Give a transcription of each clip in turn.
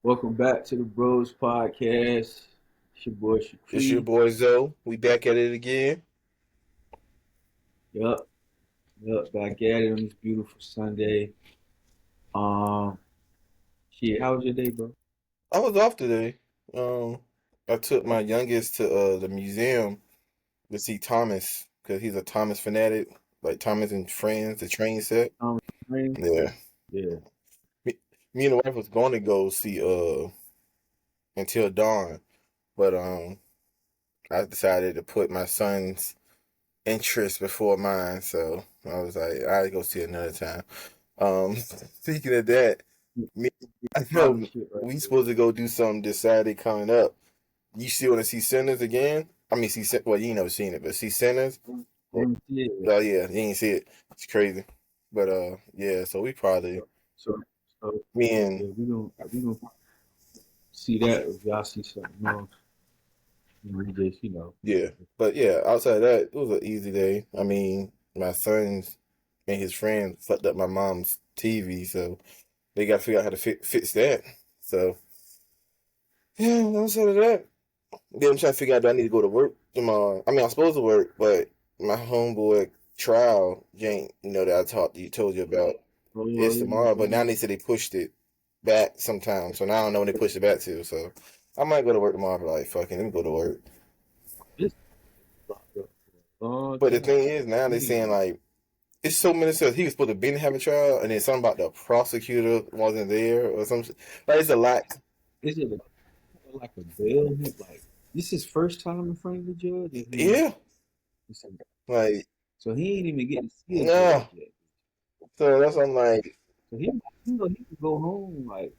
Welcome back to the Bros Podcast. It's your boy It's your Shakri. boy Zoe. We back at it again. Yup, yup, back at it on this beautiful Sunday. Um, shit, how was your day, bro? I was off today. Um, I took my youngest to the museum to see Thomas because he's a Thomas fanatic, like Thomas and Friends, the train set. Rain? Yeah, Yeah. me, me and the wife was going to go see Until Dawn, but I decided to put my son's interest before mine, so I was like, I'll go see it another time. Speaking of that, me, I Father know shit right we there. supposed to go do something this Saturday coming up. You still want to see Sinners again? I mean, well, you ain't never seen it, but see Sinners? Yeah. Oh yeah, you ain't see it. It's crazy, but yeah. So we probably So, so me yeah, and we gonna see that if y'all see something else. We just, yeah, but yeah. Outside of that, it was an easy day. I mean, my sons and his friends fucked up my mom's TV, so they got to figure out how to fix that. So yeah, outside of that. Then I'm trying to figure out, do I need to go to work tomorrow? I mean, I'm supposed to work, but my homeboy trial, Jane, that I told you about, oh, is yeah, tomorrow. But now they said they pushed it back sometime, so now I don't know when they pushed it back to. So I might go to work tomorrow. But like, fucking, let me go to work. this locked up for a long But the time. thing is, now We they need saying to, like it's so many stuff. He was supposed to be having a trial, and then something about the prosecutor wasn't there or something. Like it's a lot. is it like a bail? Like, this is first time in front of the judge? Or Yeah, like so he ain't even get to see a judge no. yet. So that's what I'm like. So he could go home like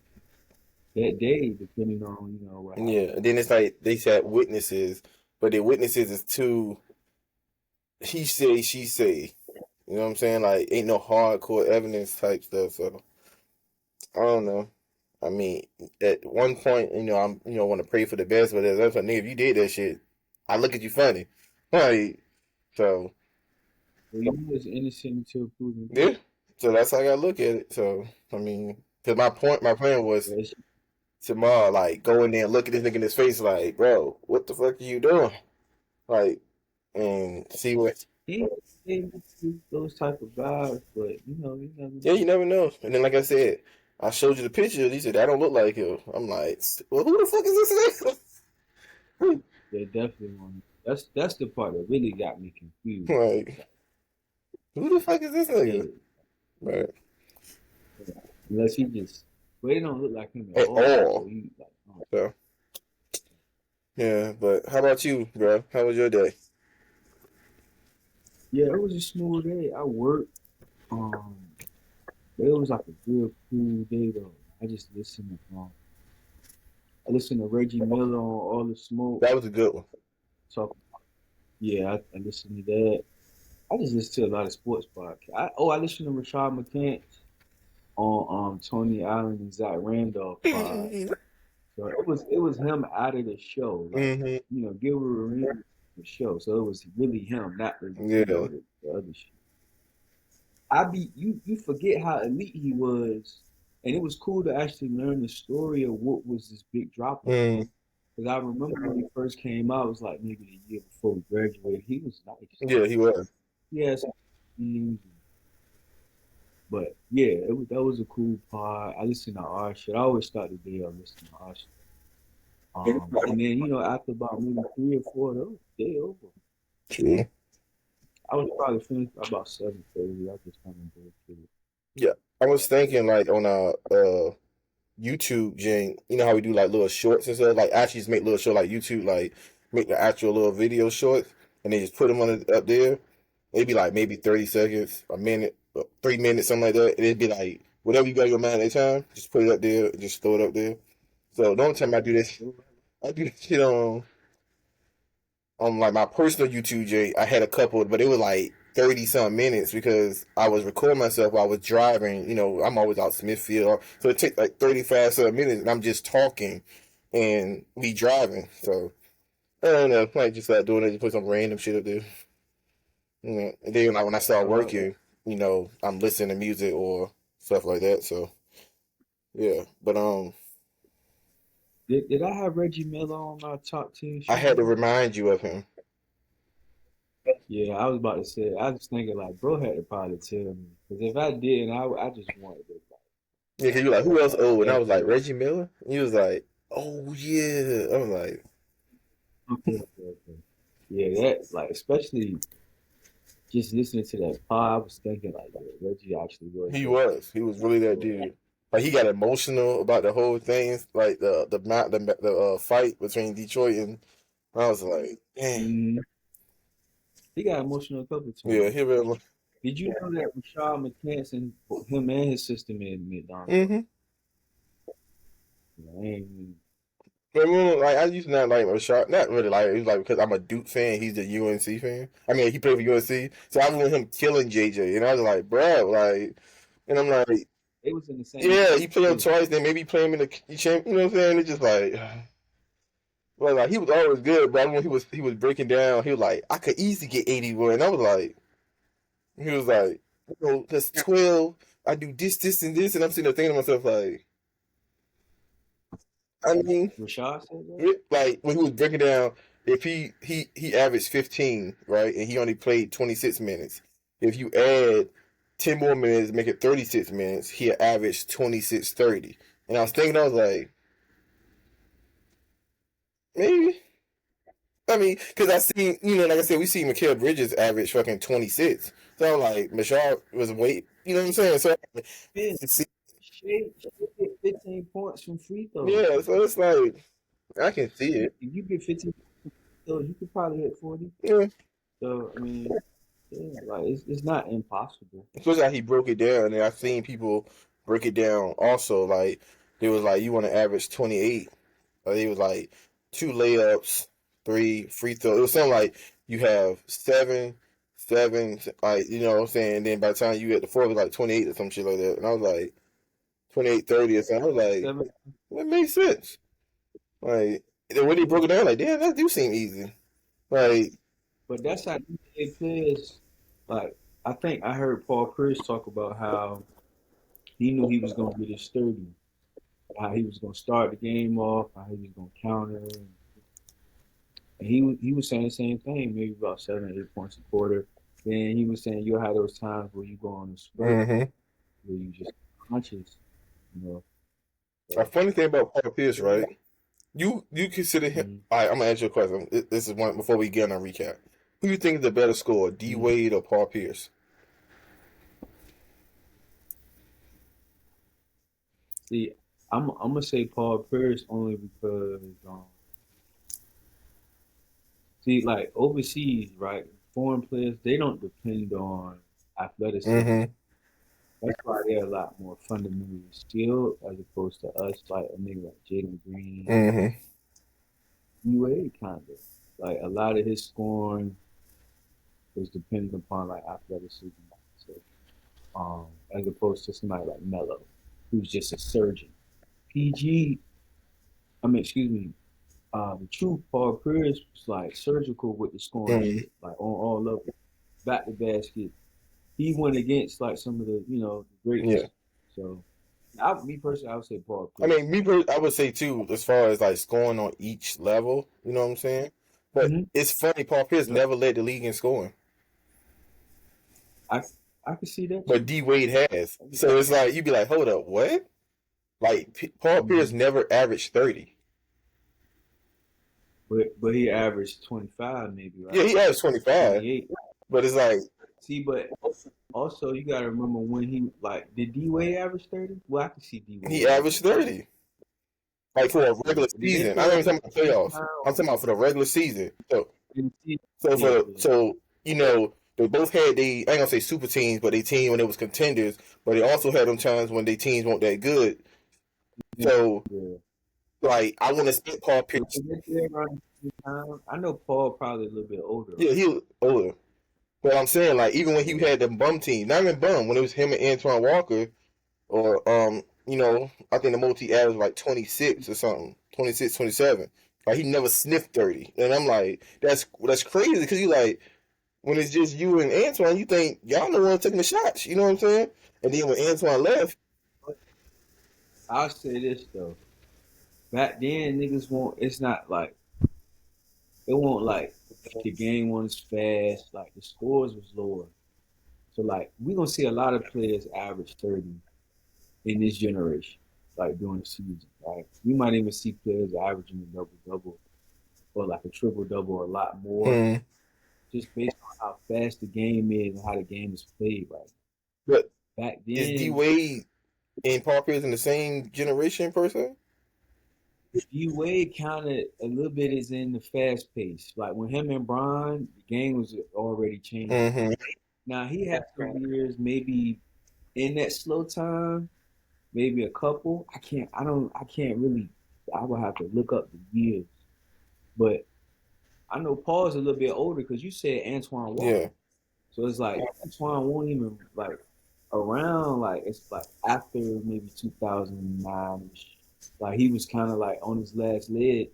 that day, depending on what Yeah, happens. and then it's like they said witnesses, but the witnesses is too he say she say. You know what I'm saying? Like ain't no hardcore evidence type stuff. So I don't know. I mean, at one point, I'm want to pray for the best, but that's like, nigga, if you did that shit, I look at you funny. Like so, Well, you was innocent until proven yeah. guilty. So that's how I gotta look at it. So I mean, cause my plan was Yes. tomorrow, like go in there and look at this nigga in his face, like, bro, what the fuck are you doing? Like, and see what. He ain't those type of guys, but you never Yeah, you know. never know. And then, like I said, I showed you the picture. He said, "That don't look like him." I'm like, "Well, who the fuck is this nigga?" They definitely want. That's the part that really got me confused. Like, who the fuck is this nigga? Yeah, Right. unless he just, but it don't look like him at At all. So all. he like, oh. So, yeah, but how about you, bro? How was your day? Yeah, it was a smooth day. I worked. But it was like a real cool day though. I just listened to Reggie Miller on All the Smoke. That was a good one. Talk. Yeah, I listened to that. I just listen to a lot of sports podcasts. I listened to Rashad McCants on Tony Allen and Zach Randolph pod. So it was him out of the show, like Hmm. Gilbert Arenas the show. So it was really him, not Yeah. the other shit. I be you forget how elite he was, and it was cool to actually learn the story of what was this big drop off. Mm. Because I remember when he first came out, it was like maybe the year before we graduated. He was nice. Yeah, he was. Yeah, but yeah, that was a cool part. I listened to our shit. I always start the day off listening to our shit. And then after about maybe 3 or 4 of those, day over. True. I was probably finished by about 7:30. I just kind of bullshit. Yeah. I was thinking like on YouTube, Jane, you know how we do like little shorts and stuff? Like actually just make little short like YouTube, like make the actual little video shorts and then just put them up there. It'd be like maybe 30 seconds, a minute, 3 minutes, something like that. And it'd be like whatever you got your mind at the time, just put it up there, just throw it up there. So the only time I do this shit on like my personal YouTube, Jay. I had a couple, but it was like 30 some minutes because I was recording myself while I was driving. I'm always out Smithfield, so it takes like 35 some minutes, and I'm just talking and we driving. So I don't know, might just start doing it, just put some random shit up there. And then like when I start Uh, working, I'm listening to music or stuff like that. So yeah, but Did I have Reggie Miller on my top 10 I had to shooters? remind you of him. Yeah, I was about to say. I was thinking like, bro had to probably tell me because if I didn't, I just wanted to Yeah, cause you were like, who else old? And I like was like, echo. Reggie Miller? And he was like, oh yeah. I was like, Okay, okay, okay. Yeah, that like especially just listening to that pod, I was thinking like, yeah, Reggie actually was he that. was. He was really that dude. Like he got emotional about the whole thing, like the fight between Detroit and I was like, dang. Mm-hmm. He got emotional a couple Yeah, times. he really. Did you know that Rashad McCann him and his sister made McDonald's? Mm-hmm. I ain't, But like I used to not like Rashad, not really like it was like because I'm a Duke fan, he's the UNC fan. I mean, he played for UNC, so I remember him killing JJ, and I was like, bro, like, and I'm like, they was in the same yeah, school you play him too. twice, then maybe you play him in the champ, you know what I'm saying? It's just like, well, like he was always good, but I remember he was breaking down. He was like, I could easily get 81, and I was like, he was like, that's 12. I do this, and this, and I'm sitting there thinking to myself like, I mean. Rashad said that. Like when he was breaking down, if he averaged 15, right, and he only played 26 minutes. If you add 10 more minutes, make it 36 minutes, he averaged 26:30. And I was thinking, I was like, maybe. I mean, because I seen, like I said, we see Mikal Bridges average fucking 26. So I'm like, Mashar was wait, you know what I'm saying? So Yeah, Shea get 15 points from free throws. yeah, so it's like I can see it. If you get 15 throws, you could probably hit 40. Yeah. So I mean, yeah, like it's not impossible. Especially how he broke it down, and I've seen people break it down also. Like they was like, you want to average 28, or they was like two layups, three free throws. It was something like you have seven, seven, like you know what I'm saying. And then by the time you get the fourth, it was like 28 or some shit like that. And I was like 28, 30 or something. I was like, Seven, that makes sense. Like the way they broke it down, like damn, that do seem easy. Like, but that's how NBA players. Like I think I heard Paul Pierce talk about how he knew he was gonna get his 30, how he was gonna start the game off, how he was gonna counter. And he was saying the same thing, maybe about 7 or 8 points a quarter. Then he was saying you'll have those times where you go on a spurt mm-hmm. where you just conscious, you know. A So, funny thing about Paul Pierce, right? You consider him? mm, All right, I'm gonna ask you a question. This is one before we get on a recap. Who you think is the better scorer, D mm. Wade or Paul Pierce? See, I'm gonna say Paul Pierce only because see, like overseas, right? Foreign players they don't depend on athleticism. Mm-hmm. That's why they're a lot more fundamentally skilled as opposed to us, like a nigga like Jaden Green, Mm-hmm. UA kind of. Like a lot of his scoring was dependent upon like athleticism. So, as opposed to somebody like Melo, who's just a surgeon. PG, I mean, excuse me, the truth, Paul Pierce was like surgical with the scoring Mm-hmm. shit, like on all levels, back to basket. He went against like some of the, the Yeah. greats. So, me personally, I would say Paul I Pierce. mean, I would say too, as far as like scoring on each level, you know what I'm saying? But Mm-hmm. it's funny, Paul Pierce Yep. never led the league in scoring, I I can see that but too. D Wade has. So it's like you'd be like, hold up, what? Like Paul Mm-hmm. Pierce never averaged 30. But he averaged 25 maybe, Yeah, right? he averaged 25, 28. but it's like See, but also you gotta remember when he like did D Wade average 30? Well, I can see D he Wade averaged averaging 30. 30. Like for a Yeah. regular Did they season. play I don't like even talking about in playoffs. I'm talking about for the regular season. So Yeah, for yeah. so they both had they I ain't gonna say super teams, but they team when it was contenders. But they also had them times when they teams weren't that good. Yeah. So Yeah. like I want to split Paul So Pierce. did they play around the same time? I know Paul probably a little bit older, Yeah, right? he was older. But I'm saying like even when he Yeah. had the bum team, not even bum when it was him and Antoine Walker or I think the multi average like 26 or something, 26, 27. Like he never sniffed 30, and I'm like that's crazy because you like when it's just you and Antoine, you think y'all the one taking the shots. You know what I'm saying? And then when Antoine left, But I'll say this though. back then niggas won't. It's not like it won't like the game was fast. Like the scores was lower. So like we gonna see a lot of players average 30 in this generation, like during the season. Right? We might even see players averaging a double double or like a triple double a lot more, Mm. just based on how fast the game is and how the game is played. Right? But Back is D then, Wade and Paul Pierce in the same generation per se? D Wade counted a little bit is in the fast pace. Like when him and Bron, the game was already changing. Mm-hmm. Now he had some years maybe in that slow time, maybe a couple. I can't really. I would have to look up the years, but I know Paul's a little bit older because you said Antoine Yeah. Walker, so it's like Antoine won't even like around like it's like after maybe 2009. Like he was kind of like on his last leg.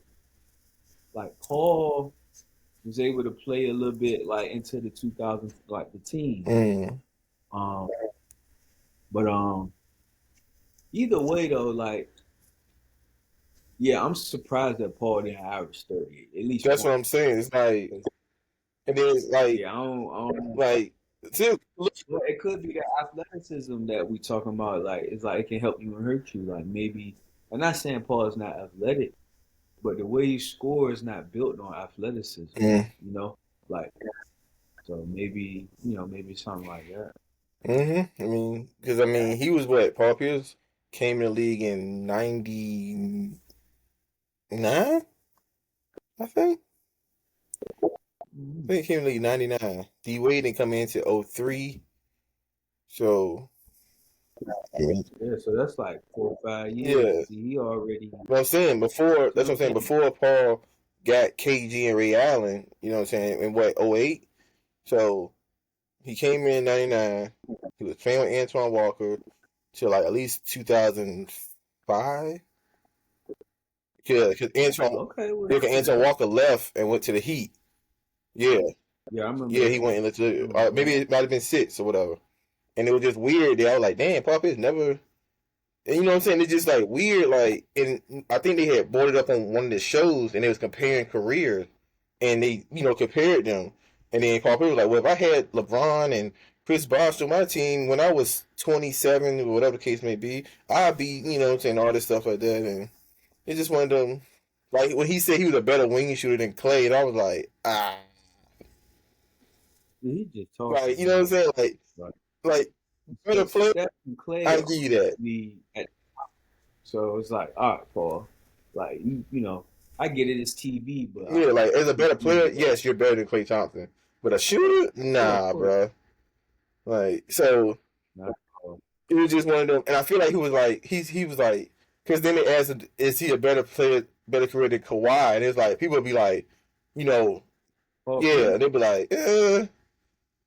Like Paul was able to play a little bit like into the 2000s, like the teens. Mm. Um, but either way though, like yeah, I'm surprised that Paul didn't average 30 at least That's what once. I'm saying. It's like, and then Yeah, I don't. like, still, Well, it could be the athleticism that we talking about. Like it's like it can help you and hurt you. Like maybe I'm not saying Paul is not athletic, but the way he scores is not built on athleticism. mm, You know, like so maybe maybe something like that. mm-hmm. I mean, because I mean, he was what Paul Pierce came in the league in '99, I think. I Mhm. think he came in the league '99. D Wade didn't come into '03, so I mean, Yeah, so that's like 4 or 5 years. yeah. See, he already. But I'm saying before, So that's what I'm I'm saying. saying, Before Paul got KG and Ray Allen, you know what I'm saying, in what '08. So he came in '99. He was playing with Antoine Walker till like at least 2005. Yeah, because okay, well, yeah, 'cause Antoine Walker left and went to the Heat. Yeah, yeah, I remember yeah, he that. went I into remember maybe that. it might have been six or whatever. And it was just weird. I was like, damn, Paul Pierce never. And you know what I'm saying? It's just like weird. Like, and I think they had brought it up on one of the shows, and they was comparing careers, and they compared them. And then Paul Pierce was like, well, if I had LeBron and Chris Bosh on my team when I was 27 or whatever the case may be, I'd be what I'm saying, all this stuff like that. And it's just one of them. Like when he said he was a better wing shooter than Clay, and I was like, Yeah, he just like talking, you know what I'm man. saying, Like, like better but player. Steph and Clay I are give you that. already at. So it's like, all right, Paul. Like I get it. It's TV, but Yeah, like as a better you player, know, yes, you're better than Klay Thompson. But a shooter, yeah, of nah, course. bro. Like so, Not Paul. it was just one of them. And I feel like he was like, because then they asked, is he a better player, better career than Kawhi? And it's like people would be like, you know, Paul yeah, Pierce. and they'd be like,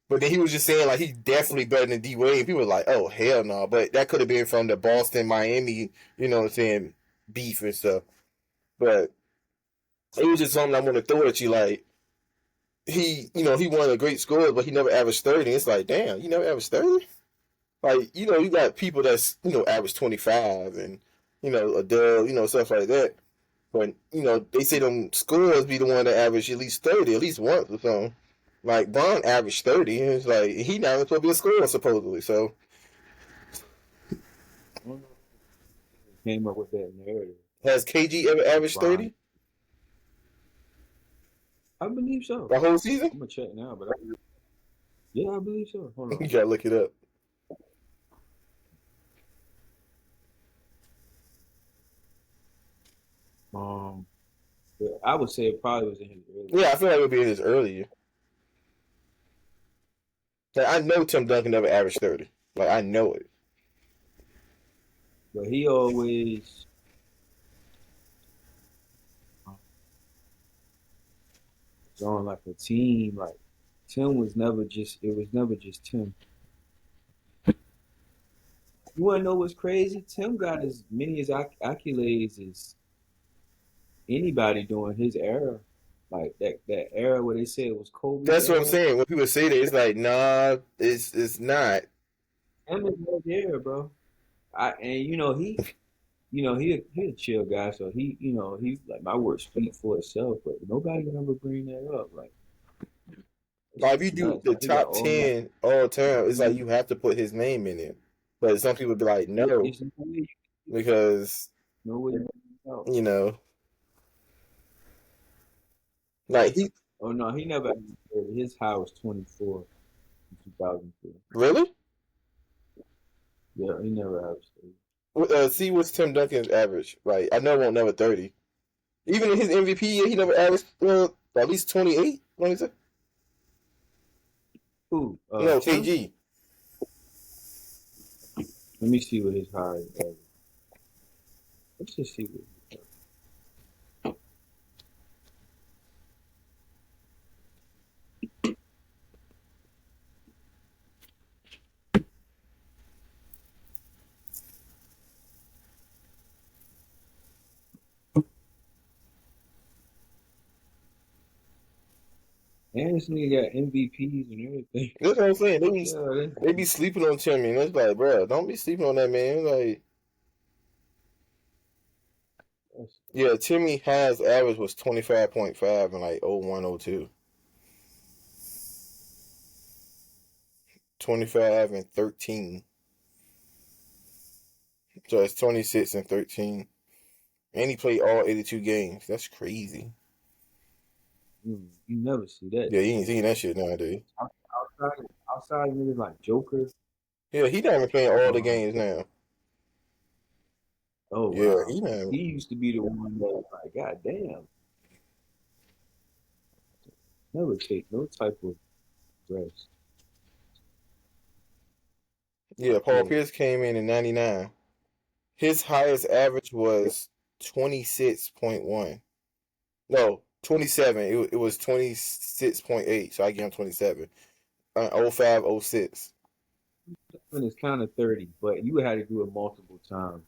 But then he was just saying like he's definitely better than D Wade. People were like, oh hell no. But that could have been from the Boston Miami, you know what I'm saying, beef and stuff. But it was just something I want to throw at you. Like he won a great score, but he never averaged 30. It's like, damn, you never averaged 30. Like you got people that's average 25 and Adele, stuff like that. But they say them scores be the one that average at least 30, at least once or something. Like Bron averaged 30, and it's like he not even supposed to be a scorer supposedly. So I don't know who came up with that narrative. has KG ever Like averaged Bron. 30 I believe so. the whole season? I'm gonna check now, but yeah, I believe so. Hold You on. gotta look it up. Yeah, I would say it probably was in his early Yeah, I years, feel like it would be in his earlier. Like I know Tim Duncan never averaged 30. Like I know it. but he always um, was on like a team. Like Tim was never just. It was never just Tim. You want to know what's crazy? Tim got as many as accolades as anybody during his era. Like that era where they said it was Kobe's That's what I'm era. saying. When people say that, it's like, nah, it's not. Tim is right there, bro. And he he a chill guy, so he like my work speak for itself, but nobody can ever bring that up. Like it's Like if you just do nuts. the He got top all these. 10 all time, it's like you have to put his name in it. But some people be like, Yeah, no, it's no way because no way you can out. you know, like he Oh no, he never averaged 30. His high was 24 in 2002. really. Yeah, he never averaged 30. See what's Tim Duncan's average. Like I know it won't never 30. Even in his MVP year, he never averaged at least 28. What is it? Who? No, Tim? KG. Let me see what his high is. Let's just see what. And this nigga got MVPs and everything. That's what I'm saying. Yeah, They be sleeping on Timmy, and it's like, bro, don't be sleeping on that man. Like, that's yeah, Timmy has average was 25.5 in like 0102. 25 and 13. So it's 26 and 13. And he played all 82 games. That's crazy. you never see that Yeah, you these ain't seen days. that shit nowadays. Outside niggas like Joker. Yeah, he not even playing all the Um, games now. oh Yeah, wow, he not. he used to be the one that was like, God damn, never take no type of rest. Yeah, Paul Yeah, Pierce came in 99. His highest average was 26.1. No, 27. It was 26.8. So I give him 27. 05, 06. and it's kind of 30, but you had to do it multiple times.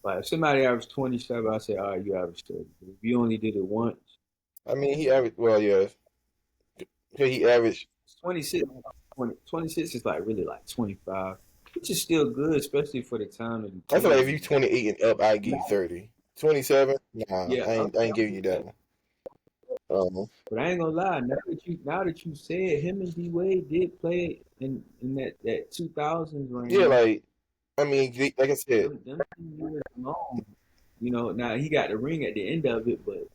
Like if somebody averaged 27, I say, all right, you averaged 30. But if you only did it once, I mean, he averaged, well, yeah. He averaged, it's 26. 26 is like really like 25, which is still good, especially for the time that he I feel like played if you in. 28 and up, I give you 30. 27? Nah, Yeah, I okay, ain't giving you that one. but I ain't gonna lie. Now that you said him and D Wade did play in that 2000s Yeah, range, like, I mean, like I said, them 2 years alone. Now he got the ring at the end of it, but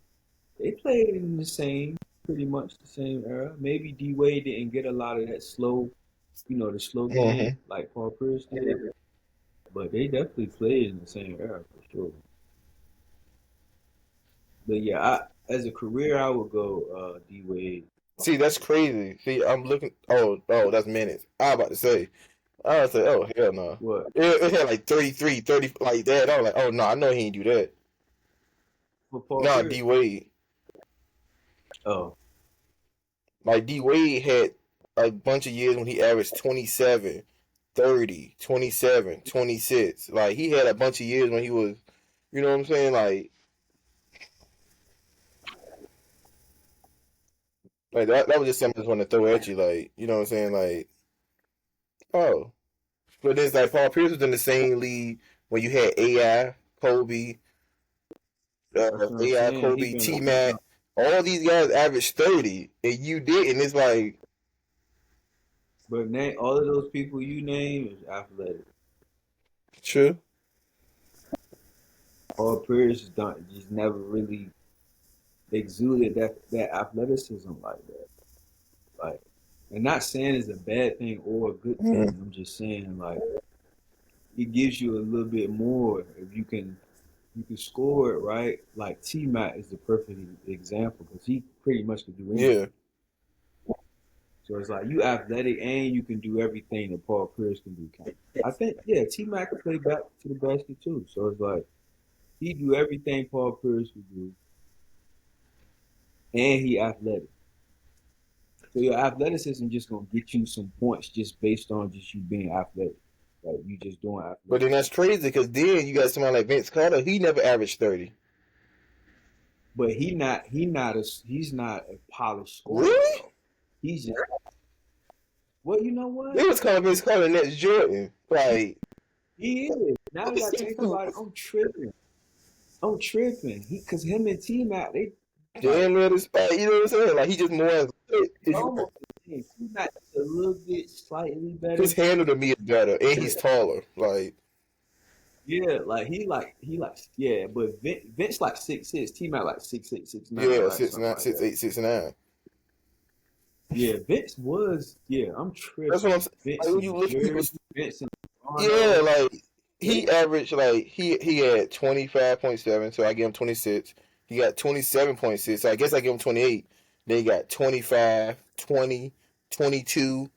they played in the same, pretty much the same era. Maybe D Wade didn't get a lot of that slow, the slow game hmm like Paul Pierce did, but they definitely played in the same era for sure. But yeah, as a career, I would go D Wade. See, that's crazy. See, I'm looking, that's minutes. I was about to say, I was say, oh, hell no. What It had like 33, 30, like that. I was like, oh, no, I know he ain't do that. for Paul Nah, Pierce? D Wade. Oh, Like D Wade had a bunch of years when he averaged 27, 30, 27, 26. Like he had a bunch of years when he was, you know what I'm saying? Like that was just something I just want to throw at you. Like, you know what I'm saying? Like, oh. But it's like Paul Pierce was in the same league when you had AI, Kobe, that's what I'm AI, saying. He Kobe, been T around, Mac. All these guys averaged 30, and you didn't. It's like, but name all of those people you name is athletic. true. Paul Pierce just never really exuded that athleticism like that. Like, and not saying it's a bad thing or a good Mhm. thing. I'm just saying like it gives you a little bit more if you can score it right. Like T Mac is the perfect example because he pretty much could do Yeah. anything. So it's like you athletic and you can do everything that Paul Pierce can do. I think yeah, T Mac can play back to the basket too. So it's like he do everything Paul Pierce would do, and he athletic. So your athleticism just gonna get you some points just based on just you being athletic. Like you just doing But athletic then that's stuff. crazy because then you got somebody like Vince Carter. He never averaged 30. But he's not a polished scorer Really? though. He's just well, you know They what? was calling Vince Carter next Jordan. Like, He is. now that I think about it, I'm tripping. I'm tripping. Cause him and T Mac, they like Damn near the spot. You know what I'm saying? Like he just more athletic. it's almost the same. T Mac is a little bit slightly His better. handle to me is better, and he's taller. Like Yeah, like he like yeah, but Vince like 6'6", T Mac like 6'8", 6'9", yeah, right? six Something nine, like six that. eight, 6'9". Yeah, Vince was I'm That's what I'm tripping. saying. Like Vince when in you the look at people, jersey, Vince in yeah, Toronto. like They he averaged like he had 25.7, so I give him 26. He got 27.6, so I guess I give him 28. Then he got 25, 20, 22,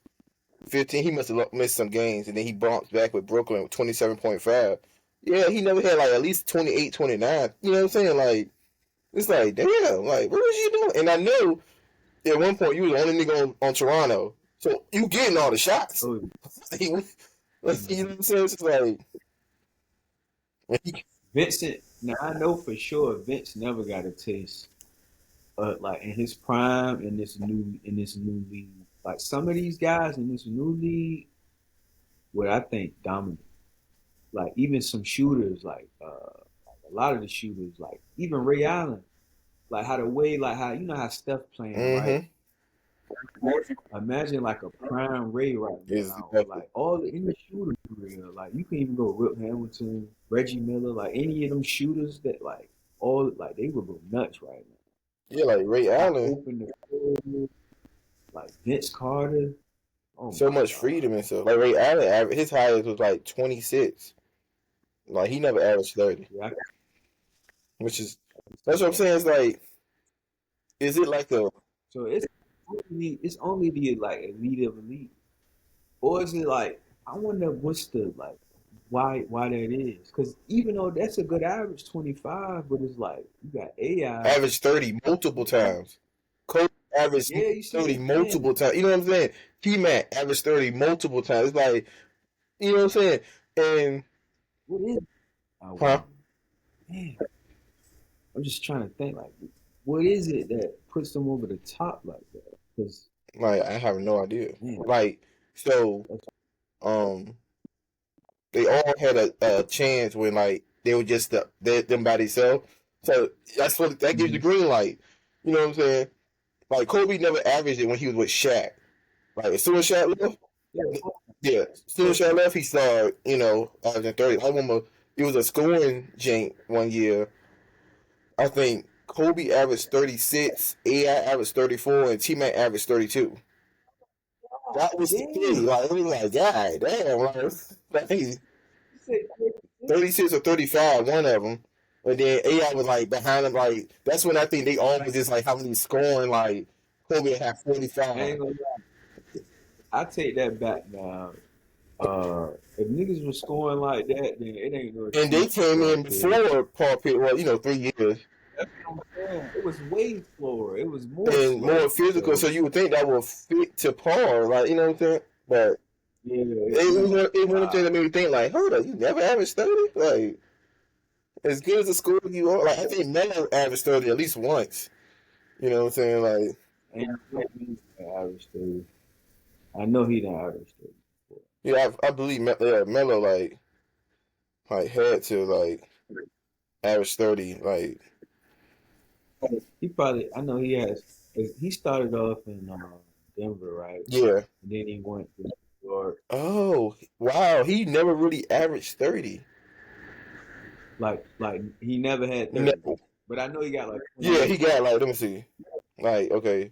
15. He must have missed some games, and then he bounced back with Brooklyn with 27.5. Yeah, he never had like at least 28, 29. You know what I'm saying? Like it's like damn, like what was you doing? And I know at one point you was the only nigga on Toronto, so you getting all the shots. oh Like, you know what I'm saying? It's just like Vincent. Now I know for sure Vince never got a taste. Like in his prime in this new league. Like some of these guys in this new league, what I think dominant. Like even some shooters, like a lot of the shooters, like even Ray Allen, like how the way, like how you know how Steph playing, right? mm-hmm. Imagine like a prime Ray right now, Exactly. like all the any shooters real. Like you can even go Rip Hamilton, Reggie Miller, like any of them shooters that like all like they would go nuts right now. Yeah, like Ray How Allen, open the floor is, like Vince Carter. Oh so my much God. freedom and stuff. Like Ray Allen, his highest was like 26. Like he never averaged 30, Yeah, I which is can that's see what I'm that. saying. It's like, is it like a So it's only the like elite of elite. Or is it like I wonder what's the like why that is? Because even though that's a good average 25, but it's like you got AI. average 30 multiple times? Kobe averaged Yeah, you see what 30 I'm saying? multiple times. You know what I'm saying? T-Mac averaged 30 multiple times. It's like, you know what I'm saying? And What is it? I huh? wonder. Man, I'm just trying to think like what is it that puts them over the top like that? Because Like I have no idea. man, Like so, that's um, they all had a chance when like they were just them by themselves. So that's what that gives the mhm. green light. You know what I'm saying? Like Kobe never averaged it when he was with Shaq. Like as soon as Shaq left, Yeah, yeah, as soon as yeah. Shaq left, he started averaging 30. I remember it was a scoring jank one year. I think Kobe averaged 36, AI averaged 34, and T Mac averaged 32. That was the thing. Damn. Like it was like, God damn, like hey, You said 36? 36 or 35, one of them. And then AI was like behind him. Like that's when I think they always just like how many scoring. Like Kobe had I 45, ain't gonna lie. I take that back now. If niggas was scoring like that, then it ain't no and they excuse to came go in out there. before Paul Pitt. Well, 3 years That's what I'm saying. It was way slower. It was more and more slow. physical. So So you would think that would fit to Paul, like you know what I'm saying? But yeah, it was one of the things nah. that made me think like, hold up, you never averaged 30? Like as good as a score you are, like I think Melo averaged 30 at least once. You know what I'm saying? Like Ain't no way he average 30. I know he done average 30 before. yeah, I believe Melo like had to like average 30. Like He probably I know he has he started off in Denver, right? yeah. And then he went to New York. Oh wow, he never really averaged 30. Like he never had 30. No. But I know he got like Yeah, he 28. got like let me see. Like okay,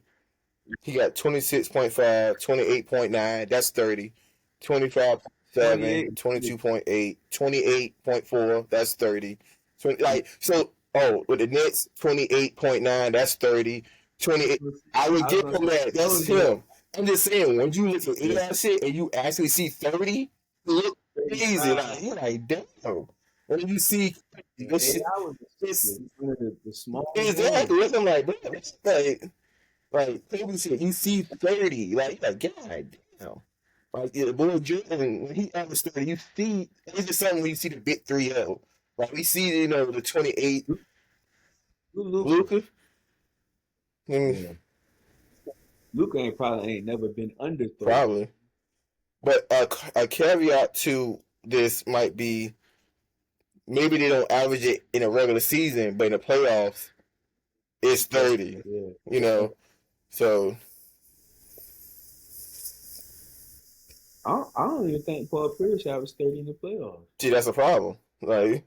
he got 26.5, 28.9. That's 30. 25.7, 28. 22.8, 28.4. That's 30. 20, like so. Oh, with the Nets, 28.9. That's 30. 28. I would I was give gonna him say that. I That's told you him. I'm just saying when you look at yeah. AI shit and you actually see 30, it look crazy. 35. Like you're like damn. When you see Yeah, this shit, AI was it's one of the smallest exactly. ones. What I'm like, bro, that's like Kobe said, you see 30, like God damn. Like yeah, boy Jordan, when he averaged 30, you see it's just something when you see the big 3L. Like we see, the 28 Luca. Luca. Mm, Yeah. Luca ain't probably ain't never been under 30. probably. But a caveat to this might be maybe they don't average it in a regular season, but in the playoffs, it's Yeah, 30. yeah. You know, so I don't even think Paul Pierce averaged 30 in the playoffs. see, that's a problem. Like,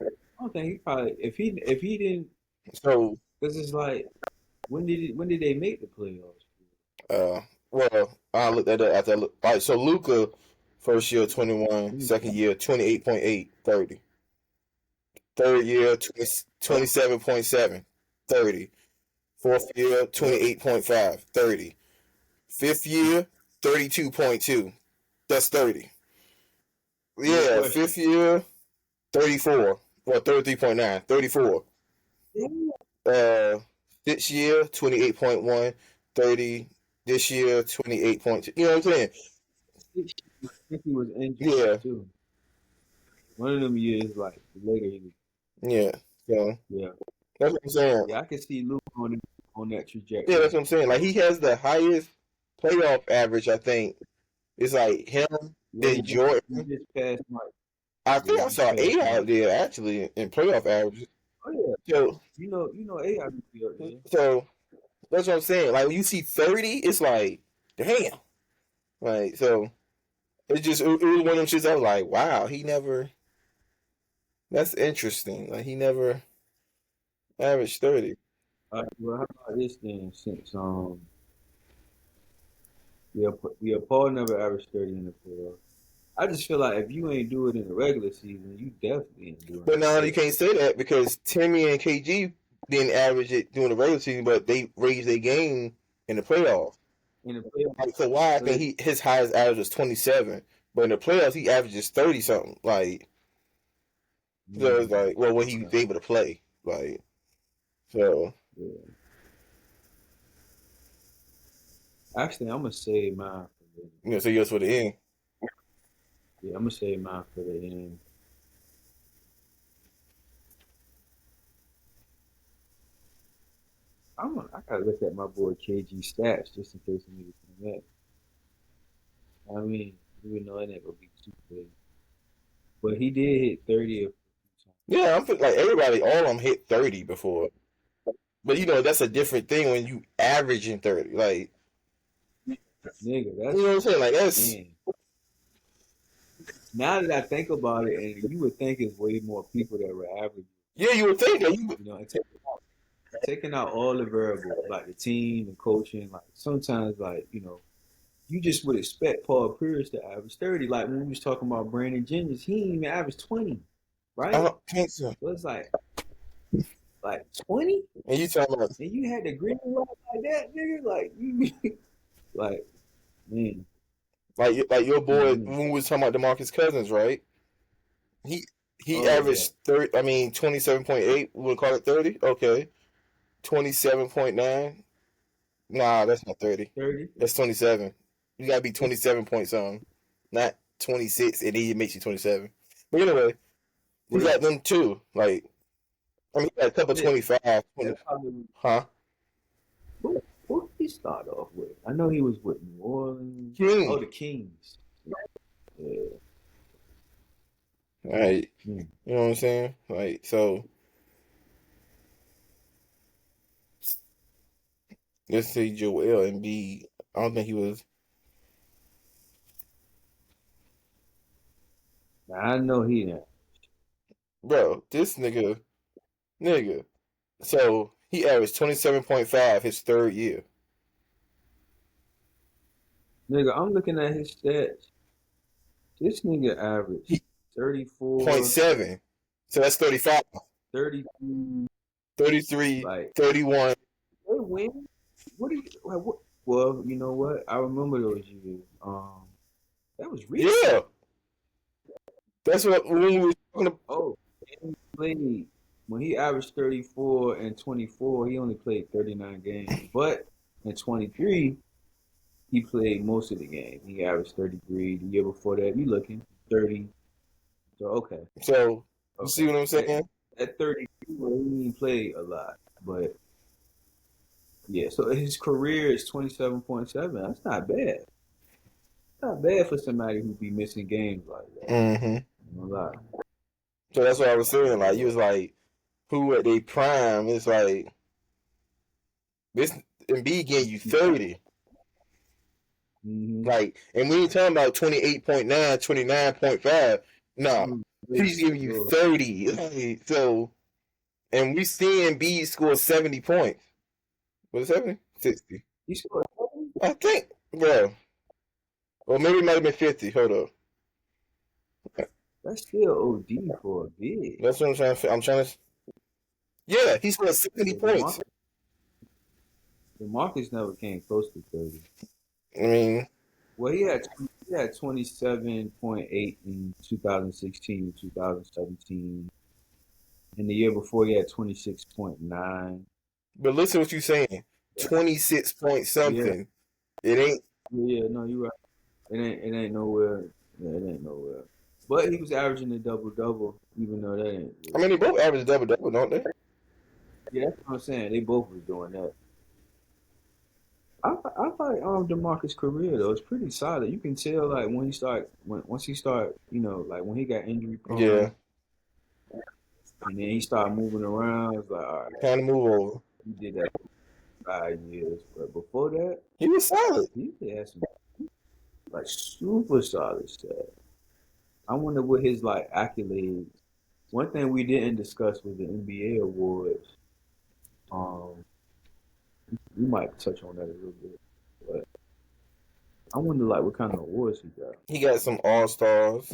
I don't think he probably if he didn't so, because it's like when did they make the playoffs? uh, well, I looked at that after I look. All right, so Luca, first year 21, Mm. second year 28.8, 30. Third year 27.7, 30. Fourth year Yep. 28.5, 30. Fifth year 32.2. That's 30. No Yeah, question. fifth year 34. Well, 33.9, 34. Yeah. This year 28.1, 30. This year 28.2. You know what I'm saying? I think he was injured Yeah, too. One of them years, like later, he was. yeah. So Yeah, that's what I'm saying. yeah. I can see Luke on that Yeah, that's trajectory. what I'm saying. Like he has the highest playoff average, I think. It's like him, Yeah, then he Jordan. just passed Mike. I Yeah, think he I just saw passed eight out Mike. there actually in playoff averages. Oh yeah, So, AI would be up there. so that's what I'm saying. Like when you see 30, it's like, damn. Like so, it was one of them shits. I was like, wow, he never. That's interesting. Like he never averaged 30. Well, how about this then? Since yeah, Paul never averaged 30 in the playoffs. I just feel like if you ain't do it in the regular season, you definitely ain't doing But it now in the you can't playoffs. say that because Timmy and KG didn't average it during the regular season, but they raised their game in the playoffs. In the playoffs, Like Kawhi, I but think his highest average was 27, but in the playoffs he averages 30 something. Like so, it's like well when he okay, was able to play, like so yeah. Actually, I'm gonna save mine for the so yes for the end. yeah, I'm gonna save mine for the end. I gotta look at my boy KG stats just in case a nigga come back. I mean, even though it ain't gonna be too big, but he did hit 30 a few Yeah, like everybody, all of them hit 30 before, but that's a times. different thing when you averaging 30. Like Nigga, you know that's what I'm saying? Like that's man. Now that I think about it, and you would think it's way more people that were average, yeah, you would think that you. and taking out all the variables like the team and coaching. Like sometimes, like you just would expect Paul Pierce to average 30. Like when we was talking about Brandon Jennings, he didn't even average 20, I right? don't think so. So it's like 20, And you talking about and you had the green light like that, nigga. Like you, like man, like your boy mm-hmm. when we was talking about DeMarcus Cousins, right? He he Oh yeah, averaged 30. I mean 27.8. We'll call it 30. Okay, 27.9. Nah, that's not 30. 30. That's 27. You gotta be 27 point something, not 26, and then it makes you 27. But anyway, you Yeah, got them too. Like I mean, you got a couple yeah. 25, 20, That probably huh? who did he start off with? I know he was with New Orleans. Oh, King. the Kings. Yeah. All right, Mm. you know what I'm saying? Like so, let's say Joel Embiid. I don't think he was, Now I know he didn't. bro. This nigga. So he averaged 27.5 his third year. Nigga, I'm looking at his stats. This nigga averaged He 34, 0.7. So that's 35, 32. 33, Like, 31. they win. What do you like? What? Well, you know what? I remember those years. That was recent. Yeah, that's what when we were talking about. Oh, and he played when he averaged 34 and 24. He only played 39 games, but in 23 he played most of the game. He averaged 33. The year before that, you looking 30. So okay, So you see okay. what I'm saying? At 33, well, he didn't play a lot, but yeah. So his career is 27.7. That's not bad. Not bad for somebody who be missing games like that. Mm-hmm. No lie. So that's what I was saying. Like you was like, who at their prime? It's like this Embiid getting you 30. Mm-hmm. Like, and we ain't talking about 28.9, 29.5. No, he's giving you 30. Like, so, and we seeing Embiid score 70 points. Was it 70? 60. He scored. I think, bro. Or maybe it might have been 50. Hold up. That's still OD for a big. That's what I'm trying to. I'm trying to. Yeah, he scored 70 Yeah, points. DeMarcus never came close to 30. I mean, Well, he had 27.8 in 2016 and 2017. And the year before, he had 26.9. but listen what you're saying. 26 point Yeah, something. It ain't. yeah, no, you're right. It ain't nowhere. Yeah, it ain't nowhere. But he was averaging a double double, even though that ain't I really. mean, they both average double double, don't they? Yeah, that's what I'm saying. They both was doing that. I thought DeMarcus' career though is pretty solid. You can tell like once he start like when he got injury Yeah. prone and then he started moving around. It's like all right, Kind of move over. he did that for 5 years, but before that He was solid. he had some like super solid stuff. I wonder what his like accolades. One thing we didn't discuss was the NBA awards. Um, we might touch on that a little bit, but I wonder like what kind of awards he got. He got some all stars.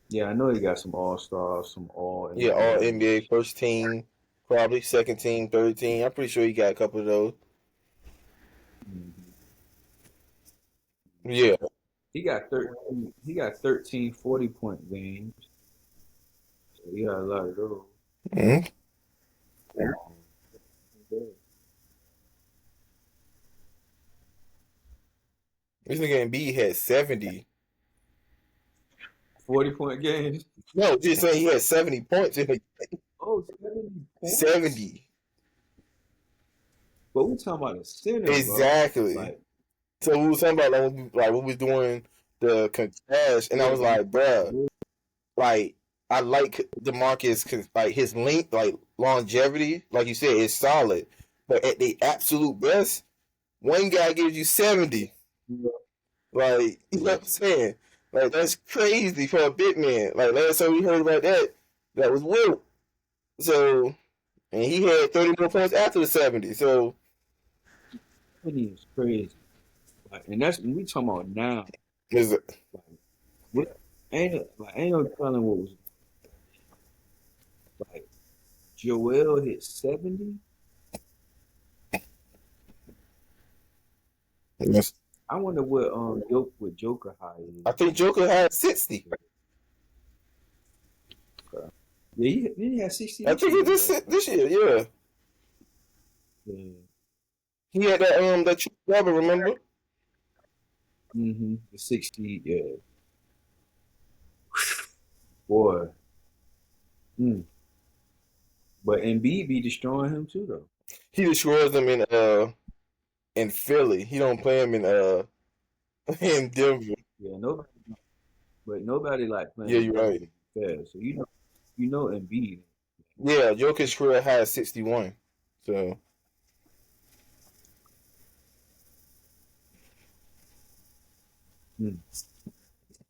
Yeah, I know he got some All Stars, some All Yeah, all NBA NBAs. first team, probably second team, third team. I'm pretty sure he got a couple of those. Mhm. Yeah. He got 13. He got 13 40-point games. So he got a lot of those. Mm-hmm. This nigga Embiid had 70. 40-point games. No, just saying he had 70 points. In Oh, 70 points. 70. But we talking about a center, bro. Exactly. Like, So we was talking about like we was doing the conclash, and I yeah, was like, bruh, yeah, like I like DeMarcus, like his length, like longevity, like you said, is solid. But at the absolute best, one guy gives you 70. yeah, Like, you know yeah. what I'm saying? Like, that's crazy for a big man. Like, last time we heard about that, that was Wilt. So, and he had 30 more points after the 70. So, 70 is crazy. Like, and that's we talking about now. is Like, what ain't no telling what was like. Joel hit 70. yes. I wonder what Joker high I is. think Joker had 60. Okay. Yeah, he had 60 I this think he year just though. this year, yeah. Yeah. He had that triple double, remember? The 60, yeah. Boy. Mm. But Embiid be destroying him too though. He destroys them in Philly. He don't play him in in Denver. Yeah, nobody like Yeah, playing you're Denver right. to be fair. So you know Embiid. Yeah, Jokic career high is 61. So Mm.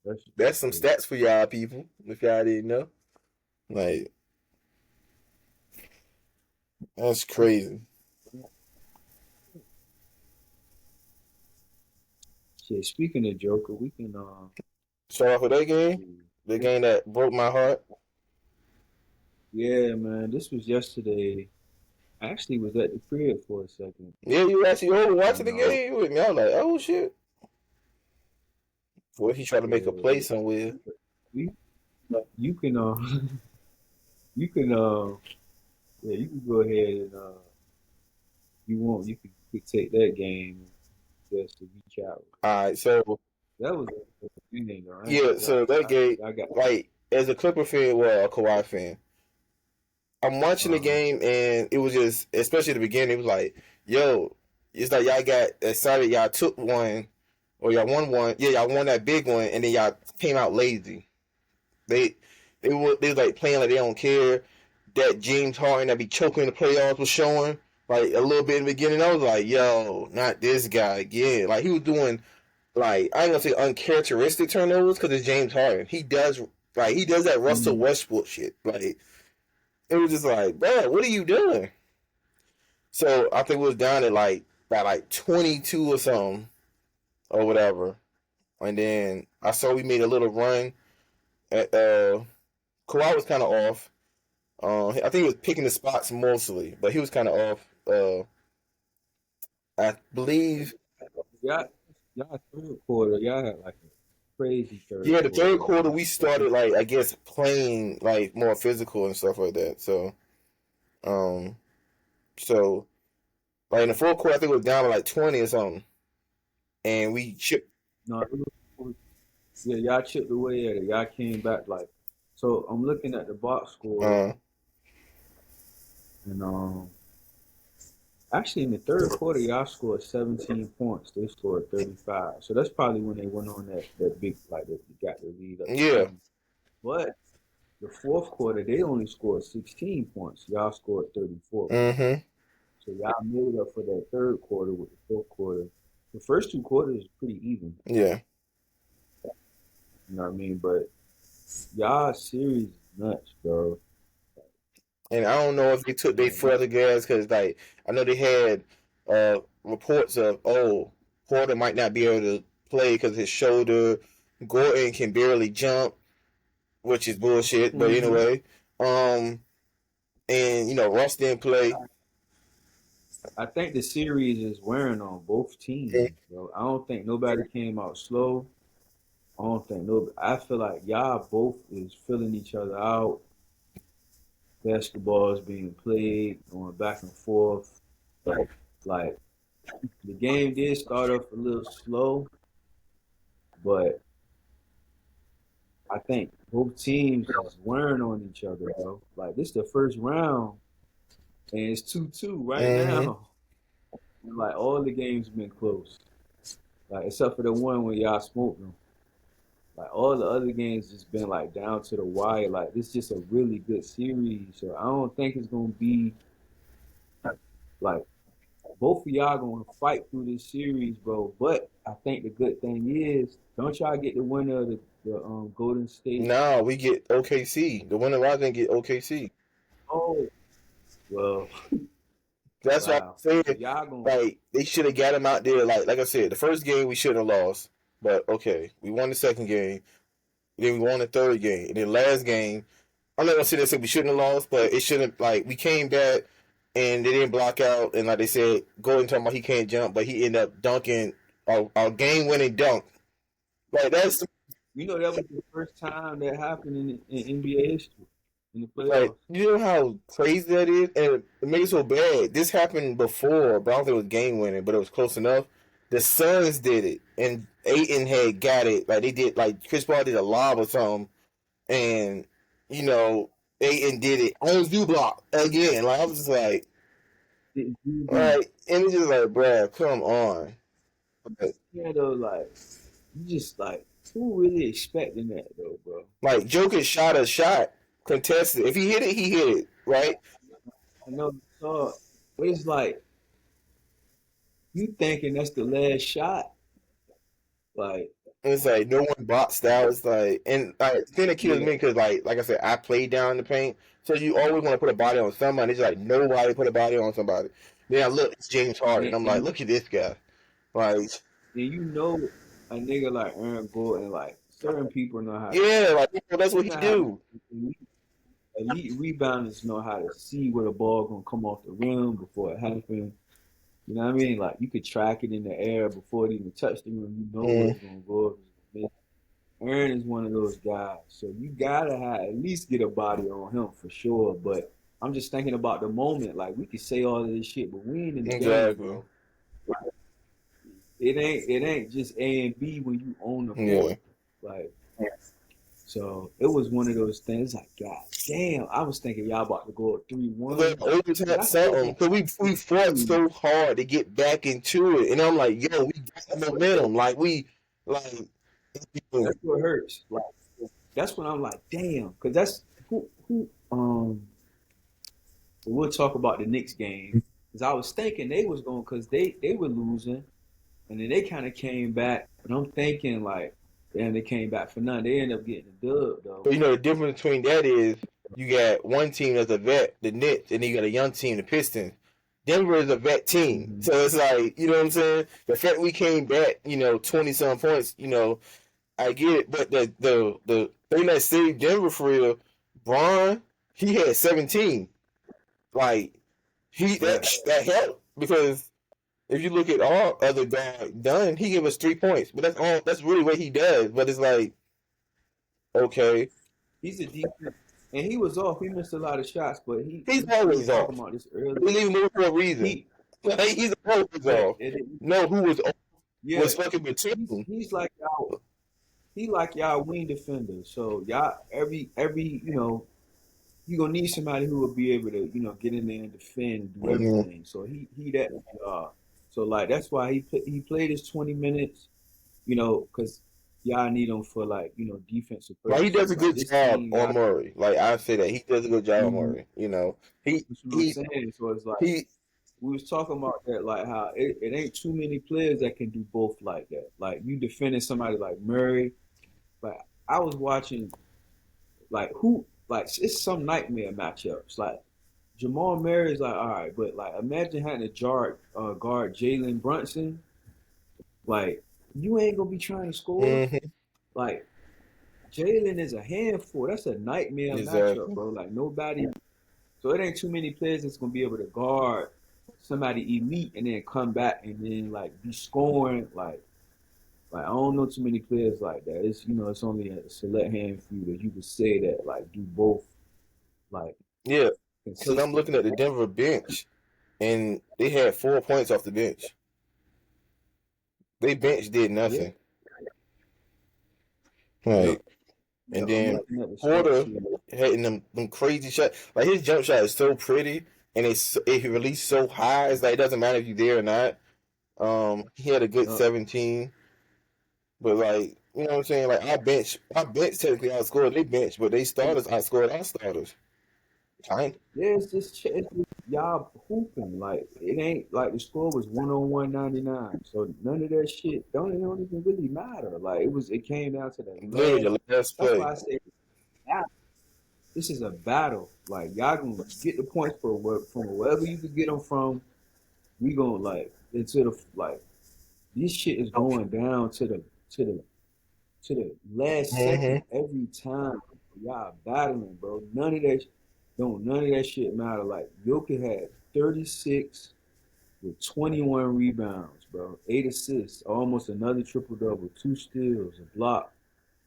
That's that's some crazy. stats for y'all people, if y'all didn't know. Like, that's crazy. Shit, speaking of Joker, we can Start off with that game. The this, game that broke my heart. yeah, man. This was yesterday. I actually was at the crib for a second. Yeah, you actually over watching And the game with me. I was like, oh shit. Boy, he tried to make a play yeah, somewhere. we you can you can yeah, you can go ahead and you could take that game just to reach out. Alright, so That was a game though. I ain't yeah, gonna lie. so that game, I got like, as a Clipper fan, well, a Kawhi fan, I'm watching the uh-huh. game and it was just, especially at the beginning, it was like, yo, it's like y'all got excited, y'all took one, or y'all won one. Yeah, y'all won that big one, and then y'all came out lazy. They they was like playing like they don't care. That James Harden that be choking in the playoffs was showing like a little bit in the beginning. I was like, yo, not this guy again. Like he was doing like I ain't gonna say uncharacteristic turnovers because it's James Harden. He does that Russell Mm, Westbrook shit. Like it was just like, bro, what are you doing? So I think we was down at like by like 22 or something or whatever. And then I saw we made a little run. At, Kawhi was kind of off. I think he was picking the spots mostly, but he was kind of off. I believe, y'all, y'all third quarter, y'all had like a crazy third yeah, the quarter, third quarter man. we started like I guess playing like more physical and stuff like that. Um, so like in the fourth quarter, I think it was down to like 20 or something, and we chipped. No, yeah, y'all chipped away at it. Y'all came back like, so I'm looking at the box score, Uh, and actually in the third quarter, y'all scored 17 points. They scored 35. So that's probably when they went on that big like that got the lead up to yeah. 20. But the fourth quarter, they only scored 16 points. Y'all scored 34 points. Mm-hmm. So y'all made up for that third quarter with the fourth quarter. The first two quarters is pretty even. Yeah. You know what I mean? But y'all series is nuts, bro. And I don't know if they took their Like, further gas because, like, I know they had reports of, oh, Porter might not be able to play because his shoulder. Gordon can barely jump, which is bullshit. But mm-hmm. anyway, um, and Russ didn't play. I think the series is wearing on both teams, bro. I don't think nobody came out slow. I don't think no. I feel like y'all both is filling each other out. Basketball is being played, going back and forth. Like the game did start off a little slow, but I think both teams is wearing on each other, bro. Like this is the first round, and it's 2-2 right Mm-hmm. now. And, like all the games been close, like except for the one where y'all smoked them. Like all the other games just been like down to the wire. Like this is just a really good series. So I don't think it's gonna be like both of y'all gonna fight through this series, bro. But I think the good thing is, don't y'all get the winner of the Golden State? Now we get OKC. The winner I didn't get OKC. Oh, well, That's what I'm wow. So saying. y'all gonna Like they should have got him out there. Like I said, the first game we shouldn't have lost. But okay, we won the second game. Then we won the third game. And then last game, I'm not gonna sit there and say we shouldn't have lost, but it shouldn't. Like we came back and they didn't block out, and like they said, Golden talking about he can't jump, but he ended up dunking our game winning dunk. Like that's that was the first time that happened in NBA history in the like playoffs. you know how crazy that is, and it makes it so bad. This happened before, but I don't think it was game winning, but it was close enough. The Suns did it, and Aiton had got it. Like they did, like Chris Paul did a lob or something, and you know Aiton did it on Zoo Block again. Like I was just like, Didn't you do? right, and it's just like, bruh, come on. Yeah, though, like you just like who really expecting that though, bro? Like Joker shot a shot, contested. If he hit it, he hit it, right? I know you saw, but it's like you thinking that's the last shot, like And it's like no one boxed out. It's like, and like the thing that kills yeah, me because like I said, I played down in the paint, so you always want to put a body on somebody. It's like nobody put a body on somebody. Then I look, it's James Harden. and, I'm like, and look at this guy. Like, you know a nigga like Aaron Gordon, like certain people know how to, yeah, like that's what you he know how do. elite rebounders know how to see where the ball gonna come off the rim before it happens. You know what I mean? Like you could track it in the air before it even touched the rim. You know where Mm, it's gonna go. Aaron is one of those guys, so you gotta have at least get a body on him for sure. But I'm just thinking about the moment. Like we could say all of this shit, but we ain't in the game, exactly. bro. It ain't just A and B when you own the Yeah. court. Like so, it was one of those things. Like God damn, I was thinking y'all about to go 3-1 But because overtime I still something think because we fought series. so hard to get back into it, and I'm like, yo, we got momentum. Like we like. That's what hurts. Like that's when I'm like, damn, because that's who. We'll talk about the Knicks game because I was thinking they was going because they were losing and then they kind of came back, but I'm thinking like, damn, they came back for nothing. They ended up getting a dub though. But you know the difference between that is you got one team that's a vet, the Knicks, and then you got a young team, the Pistons. Denver is a vet team, Mm-hmm. so it's like you know what I'm saying. The fact we came back, 20 some points, I get it, but the thing that saved Denver for real, Braun, he had 17. Like he Yeah, that helped because if you look at all other guys done, he gave us 3 points, but that's all. That's really what he does. But it's like okay, he's a decent, and he was off. He missed a lot of shots, but he's we was always talking off. about this earlier. We leave him for a reason. He, Like, he's always but off. No, who was off yeah, was fucking Batum. he's like y'all. He like y'all wing defender. So y'all every you gonna need somebody who will be able to get in there and defend and do Mm-hmm. everything. So he that so like that's why he played his 20 minutes. Because y'all need him for like defensive Like he does purposes. a Like good this job team, on y'all. Murray. Like I say that he does a good job on Mhm. Murray. He That's what I'm he saying. So it's like he. we was talking about that, like how it ain't too many players that can do both like that. Like you defending somebody like Murray. Like I was watching like who like it's some nightmare matchups. Like Jamal Murray is like all right, but like imagine having to guard Jalen Brunson. Like you ain't gonna be trying to score. Mm-hmm. Like Jalen is a handful. That's a nightmare matchup, Exactly. bro. Like nobody. So it ain't too many players that's gonna be able to guard somebody elite and then come back and then like be scoring. Like I don't know too many players like that. It's only a select handful that you could say that like do both like Yeah, because I'm looking consistently. at the Denver bench, and they had 4 points off the bench. They bench did Yeah, nothing. yep, Right. yep. And I'm then looking at the stat Porter sheet. hitting them crazy shots. Like his jump shot is so pretty, and it released so high. It's like it doesn't matter if you're there or not. He had a good Yep. 17, but like you know what I'm saying. Like our bench technically outscored they bench, but they starters outscored our starters. Kind. Yeah, it's just y'all hooping. Like it ain't like the score was 101-99. So none of that shit don't even really matter. Like it came down to the Literally last. the last That's play. why I say yeah, this is a battle. Like y'all gonna get the points from wherever you can get them from. We gonna like into the like this shit is going down to the to the last Mm-hmm. second every time. Y'all battling, bro. None of that shit matter. Like Jokic had 36 with 21 rebounds, bro. 8 assists, almost another triple double, 2 steals, a block,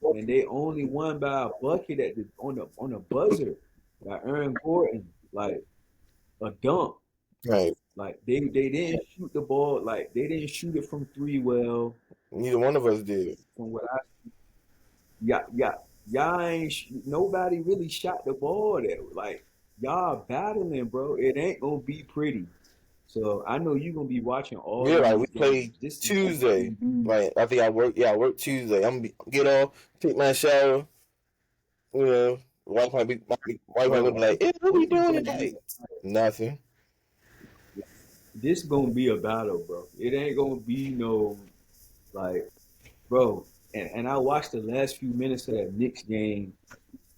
and they only won by a bucket on the buzzer by Aaron Gordon, like a dunk. Right. Like they didn't shoot the ball, like they didn't shoot it from three well. Neither one of us did. From what I yeah, yeah, y'all ain't nobody really shot the ball there. Like y'all battling, bro. It ain't gonna be pretty. So I know you're gonna be watching all Yeah, of like we these played games. This is Tuesday. Like I think I work. Yeah, I work Tuesday. I'm gonna get off, take my shower. Wife might bro. be like, "Hey, what This we is doing gonna be today?" Nothing. this gonna be a battle, bro. It ain't gonna be no like, bro. And I watched the last few minutes of that Knicks game.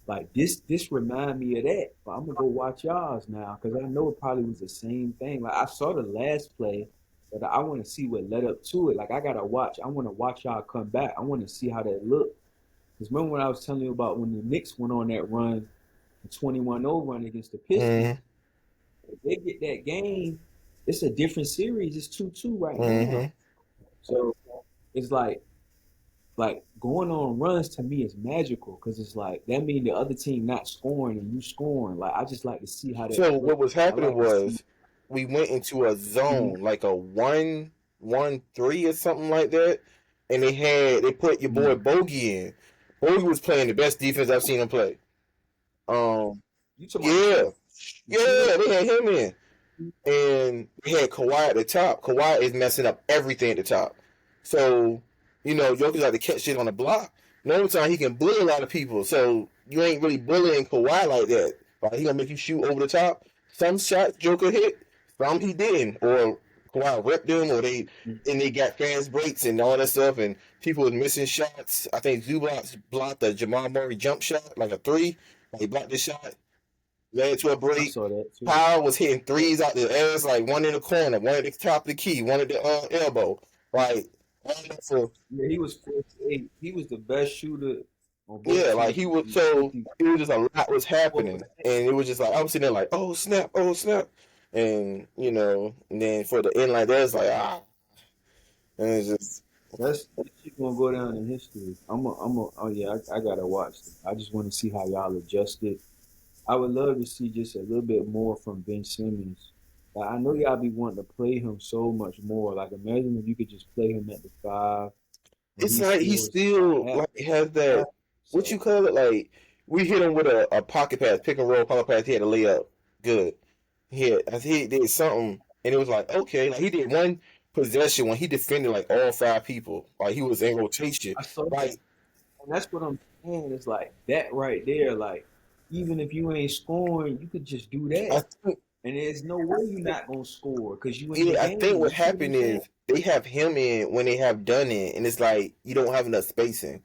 Like this remind me of that. But I'm gonna go watch y'all's now because I know it probably was the same thing. Like I saw the last play, but I want to see what led up to it. Like I gotta watch. I want to watch y'all come back. I want to see how that looked. Because remember when I was telling you about when the Knicks went on that run, the 21-0 run against the Mm-hmm. Pistons. If they get that game, it's a different series. It's 2-2 right now. Mm-hmm. So it's like going on runs to me is magical because it's like that means the other team not scoring and you scoring. Like I just like to see how that So what look. was I happening like to see. was we went into a Mhm, zone like a 1-1-3 or something like that, and they put your boy mhm. Bogey in. Bogey was playing the best defense I've seen him play. Um, You talking about yeah, the shooter? yeah, they had him in. And we had Kawhi at the top. Kawhi is messing up everything at the top. So, Jokic like to catch shit on the block. No time he can bully a lot of people. So you ain't really bullying Kawhi like that. Like he gonna make you shoot over the top. Some shots Joker hit, some he didn't, or Kawhi ripped them, or they got fast breaks and all that stuff, and people was missing shots. I think Zubac blocked the Jamal Murray jump shot, like a three. Like he blocked the shot, led to a I break. saw that too. Powell was hitting threes out the ass, like one in the corner, one at the top of the key, one at the elbow. Like all that for Yeah, he was 48. He was the best shooter on both yeah, like teams. he was so it was just a lot was 54%. happening, and it was just like I was sitting there like, oh snap, and and then for the end like that, it's like and it's just That shit gonna go down in history. Oh yeah, I gotta watch it. I just want to see how y'all adjusted. I would love to see just a little bit more from Ben Simmons. Like, I know y'all be wanting to play him so much more. Like imagine if you could just play him at the five and it's he like he still was like still half like has that what you so call it like we hit him with a pocket pass, pick and roll pocket pass. He had a layup, good. I think he did something, and it was like okay, like he did one possession when he defended like all five people, like he was in rotation, I saw that. like. And that's what I'm saying. It's like that right there. Like even if you ain't scoring, you could just do I that. think And there's no way you're not gonna score because you in the Yeah, I think game. what You see what I'm happened saying? is they have him in when they have done it, and it's like you don't have enough spacing.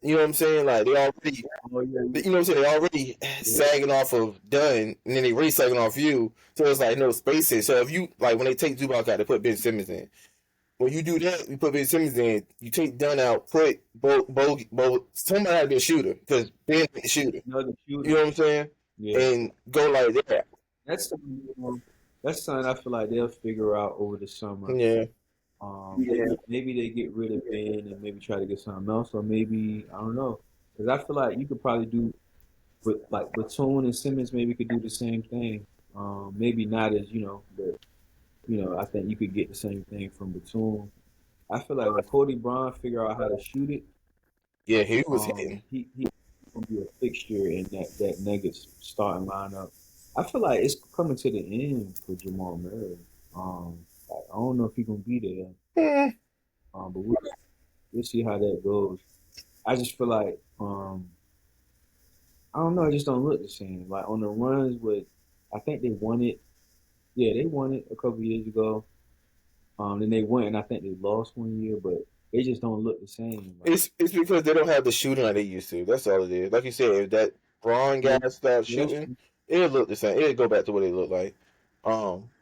You know what I'm saying? Like they already, Oh yeah, you know what I'm saying? They already yeah. sagging off of done, and then they really sagging off you. So it's like no spacing. So if you like when they take Zubac out, they put Ben Simmons in. When you do that, you put Ben Simmons in. You take Dunn out, put somebody had to be a shooter because Ben ain't a shooter. Another You shooter. know what I'm saying? Yeah. And go like that. That's something, that's something I feel like they'll figure out over the summer. Yeah. Maybe they get rid of Ben and maybe try to get something else, or maybe I don't know. Because I feel like you could probably do with like Batum and Simmons maybe could do the same thing. Maybe not as but I think you could get the same thing from Batum. I feel like when Cody Brown figure out how to shoot it, Yeah, he was hitting. he gonna be a fixture in that Nuggets starting lineup. I feel like it's coming to the end for Jamal Murray. Like, I don't know if he's gonna be there, Hmm. but we'll see how that goes. I just feel like I don't know. It just don't look the same. Like on the runs with, I think they won it. Yeah, they won it a couple years ago. Then they went, and I think they lost one year, but they just don't look the same. Like, It's because they don't have the shooting like they used to. That's all it is. Like you said, if that Braun yeah, guy stopped yeah, that's shooting, true. it'll look the same. It'll go back to what it looked like.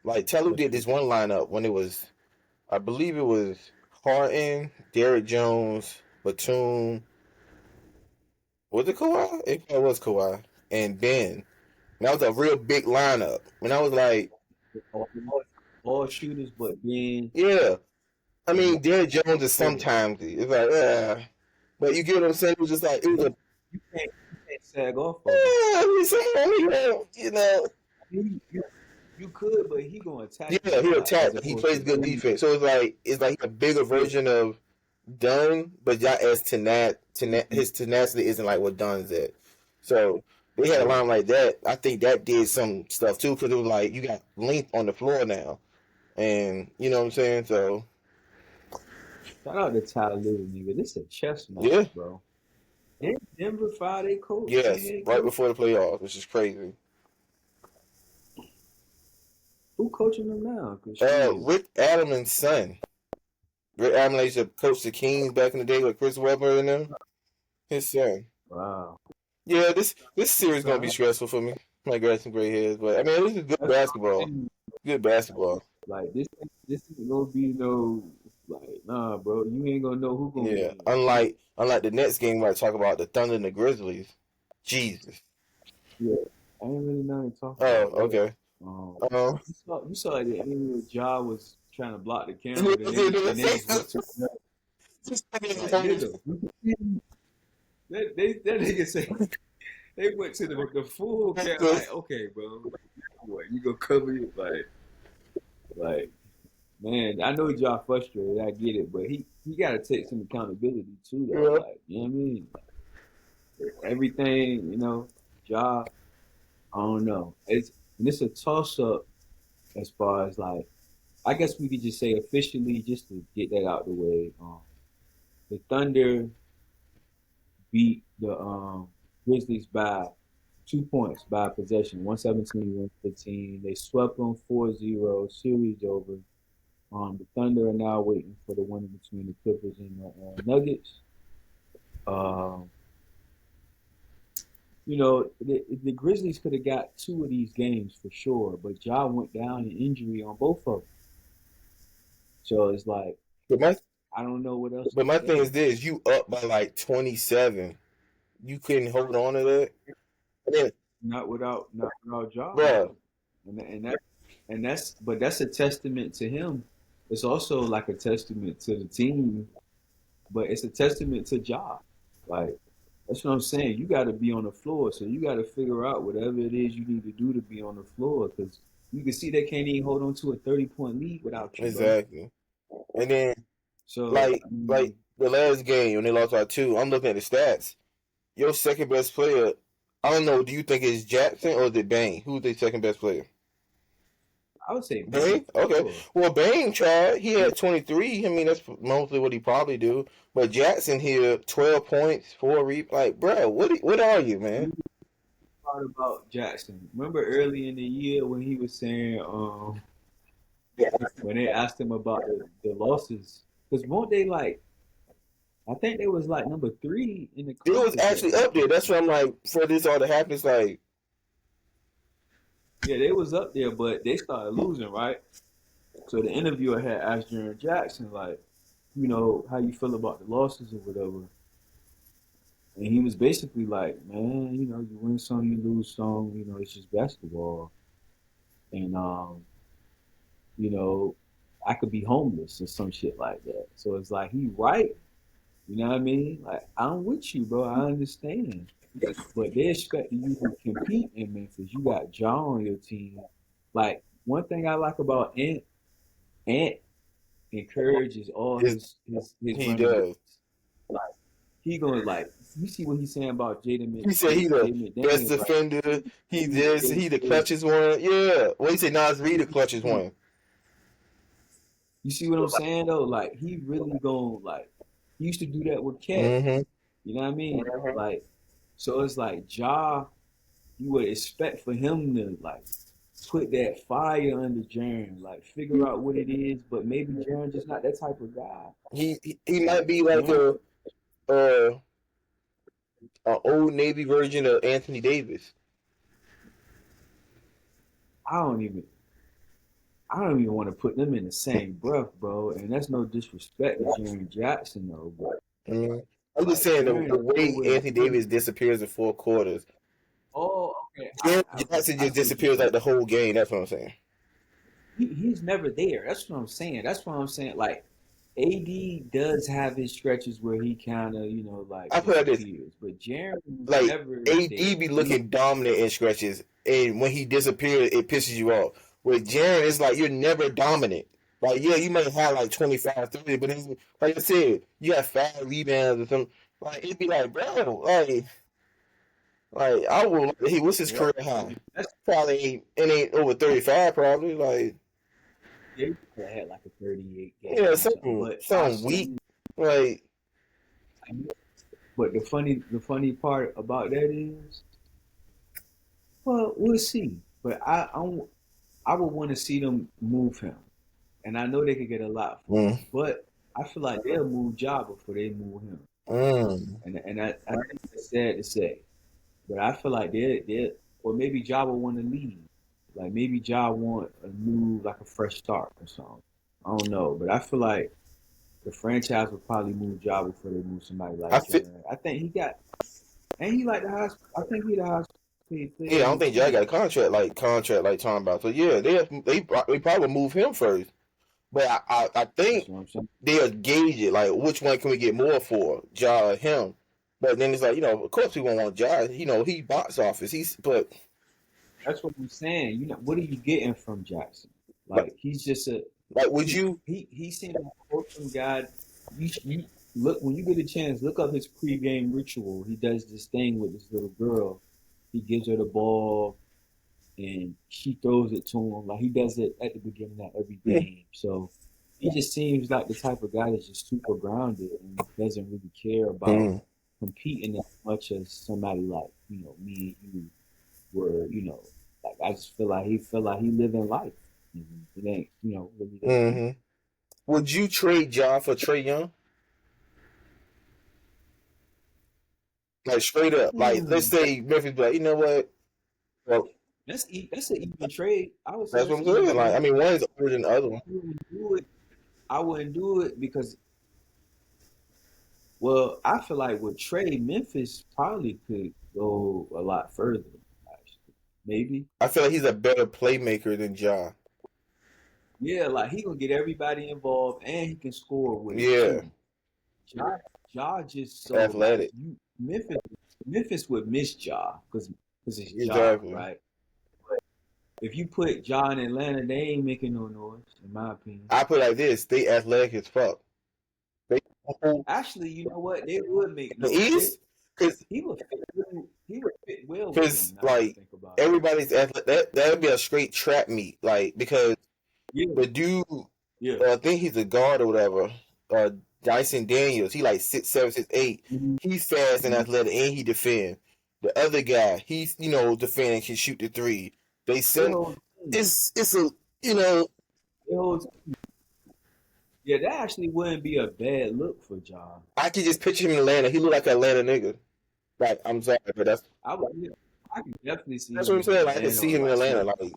Like Telu That's did true. this one lineup when it was, I believe it was Harden, Derrick Jones, Batum. Was it Kawhi? It probably was Kawhi and Ben. And that was a real big lineup. And I was like, All shooters, but then yeah. I and mean, Derrick Jones is score. sometimes it's like, but you get what I'm saying? It was just like it was But a you can't sag off of him. I mean, you know, You could, but he gonna attack you yeah, a he lot attacked, as but he opposed to plays good Rudy. defense. So it's like a bigger Yeah. version of Dunn, but not as Mhm. his tenacity isn't like what Dunn's at. So they had a Yeah. line like that. I think that did some stuff too, because it was like you got length on the floor now, and you know what I'm saying. So Shout out to Tyler Lue, nigga. This a chess yeah, match, bro. And Denver fired their coach, their yes, head right coach. before the playoffs, which is crazy. Who coaching them now? Cause shit. Rick Adelman's son. Rick Adelman used to coach the Kings back in the day with Chris Webber and them. His son. Wow. Yeah, this series gonna be So stressful for me. Might grab some gray hairs, but I mean this is good that's what I'm basketball. saying. Good basketball. Like this ain't gonna be no like nah, bro. You ain't gonna know who gonna Yeah. win. Unlike the next game where I talk about the Thunder and the Grizzlies. Jesus. Yeah, I ain't really nothing to talk Oh, about that. okay. Um, Um you saw at the end where Ja was trying to block the camera, then they just went to another. Like nigga, that nigga say they went to the full camera. Like okay, bro, what you gonna cover it? Like man, I know Ja frustrated. I get it, but he got to take some accountability too, though. yeah. Like you know what I mean? Everything, Ja. I don't know. It's a toss up as far as like I guess we could just say officially just to get that out the way. The Thunder beat the Grizzlies by 2 points by possession, 117-115. They swept them 4-0, series over. The Thunder are now waiting for the winner between the Clippers and the Nuggets. Um, the Grizzlies could have got two of these games for sure, but Ja went down in injury on both of them. So it's like But my I don't know what else but to my thing say. is this: you up by like 27, you couldn't hold on to that, and then, Not without Ja bro, though, and that's a testament to him. It's also like a testament to the team, but it's a testament to Ja. Like that's what I'm saying. You got to be on the floor, so you got to figure out whatever it is you need to do to be on the floor because you can see they can't even hold on to a 30-point lead without you, bro. exactly. And then So like the last game when they lost by two, I'm looking at the stats. Your second best player, I don't know. Do you think it's Jackson or is it Bane? Who's the second best player? I would say Bane Bane? for Okay. sure. Well, Bane tried. He Yeah, had 23. I mean, that's mostly what he probably do. But Jackson here, 12 points, four like, bro, what are you, man? thought about Jackson. Remember early in the year when he was saying, when they asked him about the losses, because won't they like? I think they was like number three in the It was conference at actually one up there. point. That's what I'm like, for this all to happen, it's like, Yeah, they was up there, but they started losing, right? So the interviewer had asked Jaren Jackson, like, how you feel about the losses or whatever. And he was basically like, man, you win some, you lose some, it's just basketball. And you know, I could be homeless or some shit like that. So it's like he right, you know what I mean? Like I'm with you, bro. I understand. But they expect you to compete in Memphis. You got John on your team. Like one thing I like about Ant encourages all it's, his he running does. mates. Like he gonna like you see what he's saying about He said he the Jaden best McDaniels, like defender. He he this. really He the is. clutches one. Yeah. Well, he said Nas Reed the clutches one. You see what I'm saying though? Like he really gonna like he used to do that with Cat. Mm-hmm. You know what I mean? Like so it's like you would expect for him to like put that fire under Jaren, like figure out what it is, but maybe Jaren just not that type of guy. He might be like Jaren, uh a old Navy version of Anthony Davis. I don't even I don't even want to put them in the same breath, bro. And that's no disrespect to Jaren Jackson though, but I mean, I'm just like saying Jaren the is way nowhere Anthony near. Davis disappears in four quarters. Oh, okay. Jaren Jackson I just see what you're disappears saying. like the whole game. That's what I'm saying. He's never there. That's what I'm saying. That's what I'm saying. Like AD does have his stretches where he kind of, like I put it like this: disappears, but Jaren was like never AD there. be looking dominant in stretches, and when he disappears, it pisses you off. With Jaren, it's like you're never dominant. Like, yeah, you might have like 25, 30, but then, like I said, you have 5 rebounds or something. Like, it'd be like, bro, like I will. He what's his Yep. career high? That's Probably ain't over 35. Probably like, They had like a 38 yeah, game or something. But I something weak. assume, Like, but the funny part about that is, well, we'll see. But I would want to see them move him, and I know they could get a lot for mm, him. But I feel like they'll move Ja before they move him, mm. and I think it's sad to say. But I feel like or maybe Ja will want to leave. Like maybe Ja want like a fresh start or something. I don't know, but I feel like the franchise would probably move Ja before they move somebody I like feel. Jaren. I think and he like the highest. I think he the highest paid player Yeah, I on don't the think Jay got a team. contract like talking about. So yeah, they probably move him first. But I That's think what I'm saying. they'll gauge it like which one can we get more for, Ja or him. But then it's like, of course we won't want Ja. He box office. But That's what I'm saying. What are you getting from Jackson? like Like he's just a like would you he seems like a wholesome guy. You look when you get a chance, look up his pregame ritual. He does this thing with this little girl. He gives her the ball and she throws it to him. Like he does it at the beginning of every mm, game. So he just seems like the type of guy that's just super grounded and doesn't really care about mm. competing as much as somebody like me and you were. Like I just feel like he living life. It ain't really that deep. Hmm. Would you trade John for Trey Young? Like straight up. Like let's Hmm. say Memphis be like, you know what? Well, That's an even trade. I would say that's what that's I'm an even saying. Like I trade. mean, one is older than the other one. I wouldn't do it. I wouldn't do it because, well, I feel like with Trey, Memphis probably could go a lot further. Actually, maybe. I feel like he's a better playmaker than John. Yeah, like he gonna get everybody involved and he can score with it Yeah, too. Ja, Ja just so like athletic. you Memphis would miss Ja because it's Ja, Exactly. right? If you put Ja in Atlanta, they ain't making no noise, in my opinion. I put it like this: they athletic as fuck. They in Actually, you know what? They would make the noise. East, because He would fit well with them now that I like think about it. everybody's athletic. That would be a straight trap meet. Like because Yeah, the dude, yeah. I think he's a guard or whatever. Uh, Dyson Daniels, he like 6'7", 6'8". Mhm, He's fast and mhm. athletic, and he defend. The other guy, he's defend and can shoot the three. They They send hold team. it's a you know They hold Yeah, that actually wouldn't be a bad look for Ja. I could just picture him in Atlanta. He look like an Atlanta nigga. Like I'm sorry, but I would, I could definitely see that's him what I'm in saying. Like I could Atlanta see or him in like Atlanta. somewhere Like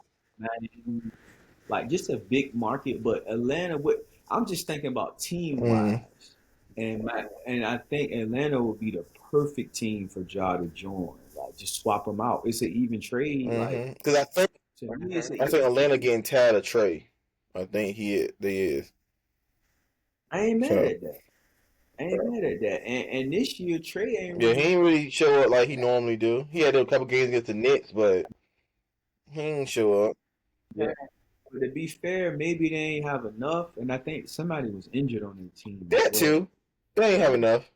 like just a big market. But Atlanta would. I'm just thinking about team mm, wise, and I think Atlanta would be the perfect team for Ja to join. Like just swap them out. It's an even trade. Like because to me, it's an I think even Atlanta trade. getting tired of Trey. I think they is. I ain't mad So at that. I ain't mad at that. And this year Trey ain't yeah, he really. ain't really show up like he normally do. He had a couple games against the Knicks, but he ain't show up. Yeah. But to be fair, maybe they ain't have enough, and I think somebody was injured on their team as That well. too. They ain't have enough.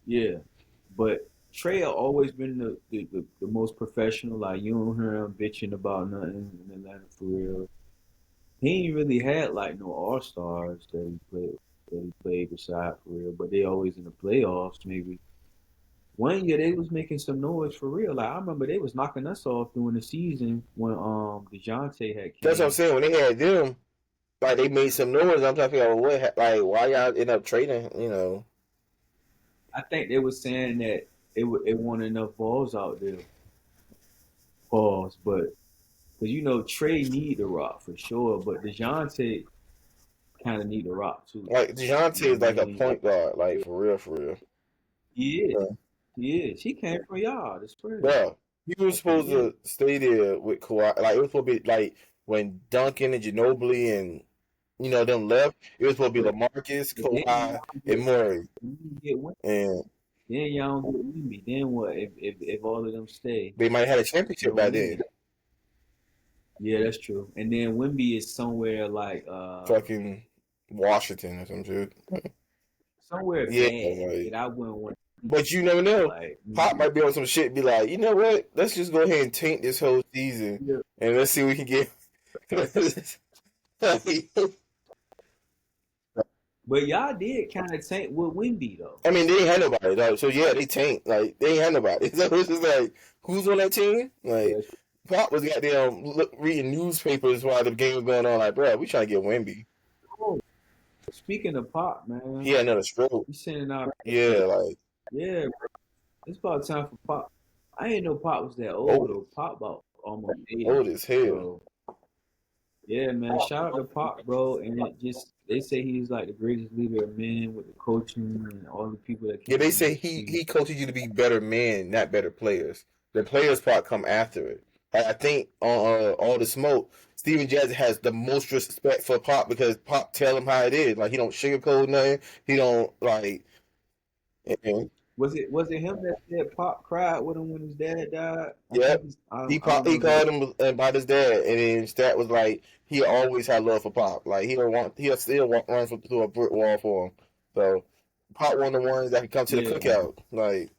Yeah, but Trey always been the most professional. Like you don't hear him bitching about nothing in Atlanta for real. He ain't really had like no all stars that he played beside for real, but they always in the playoffs. Maybe one year they was making some noise for real. Like I remember they was knocking us off during the season when Dejounte had That's what I'm came. saying. When they had them, like they made some noise. I'm trying to figure out like why y'all end up trading. I think they was saying that it wasn't enough balls out there. Pause, but because Trey need the rock for sure, but Dejounte kind of need the rock too. Like You Dejounte know is what I like a mean? point guard, like for real, for real. He is. Yeah. He is. He came from y'all. That's crazy. Bro, he was Like from supposed yeah, to stay there with Kawhi. Like it was supposed to be like when Duncan and Ginobili and them left. It was supposed to be but LaMarcus, but then Kawhi, and Murray. you don't get Wimby. And Then y'all don't get Wimby. Then what? If all of them stay, they might have had a championship no by Wimby. then. Yeah, that's true. And then Wimby is somewhere like Fucking Washington or some shit. somewhere Yeah, bad like, that I wouldn't want to but you never know. like Pop might be on some shit. Be like, you know what? Let's just go ahead and taint this whole season, yeah. and let's see what we can get. But y'all did kind of tank with Wimby though. I mean, they ain't had nobody. Like, so yeah, they tanked. Like, they ain't had nobody. So it's just like, who's on that team? Like, Yeah. Pop was goddamn reading newspapers while the game was going on. Like, bro, we trying to get Wemby. Oh, speaking of Pop, He man, had another stroke. we sending out. Yeah, like Yeah, it's about time for Pop. I didn't know Pop was that old old, though. Pop about almost 80. old as hell. So yeah, man, shout out to Pop, bro. And it just they say he's like the greatest leader of men with the coaching and all the people that Yeah, came they in say his he team. coaches you to be better men, not better players. The players part come after it. I think on all the smoke, Steven Jackson has the most respect for Pop because Pop tell him how it is. Like he don't sugarcoat nothing. He don't like. And, Was it him that said Pop cried with him when his dad died? I yeah, think I Pop don't he know that. called him about his dad, and then Stat was like he always had love for Pop. Like he'll still run through a brick wall for him. So Pop one of the ones that can come to the Yeah, cookout. Like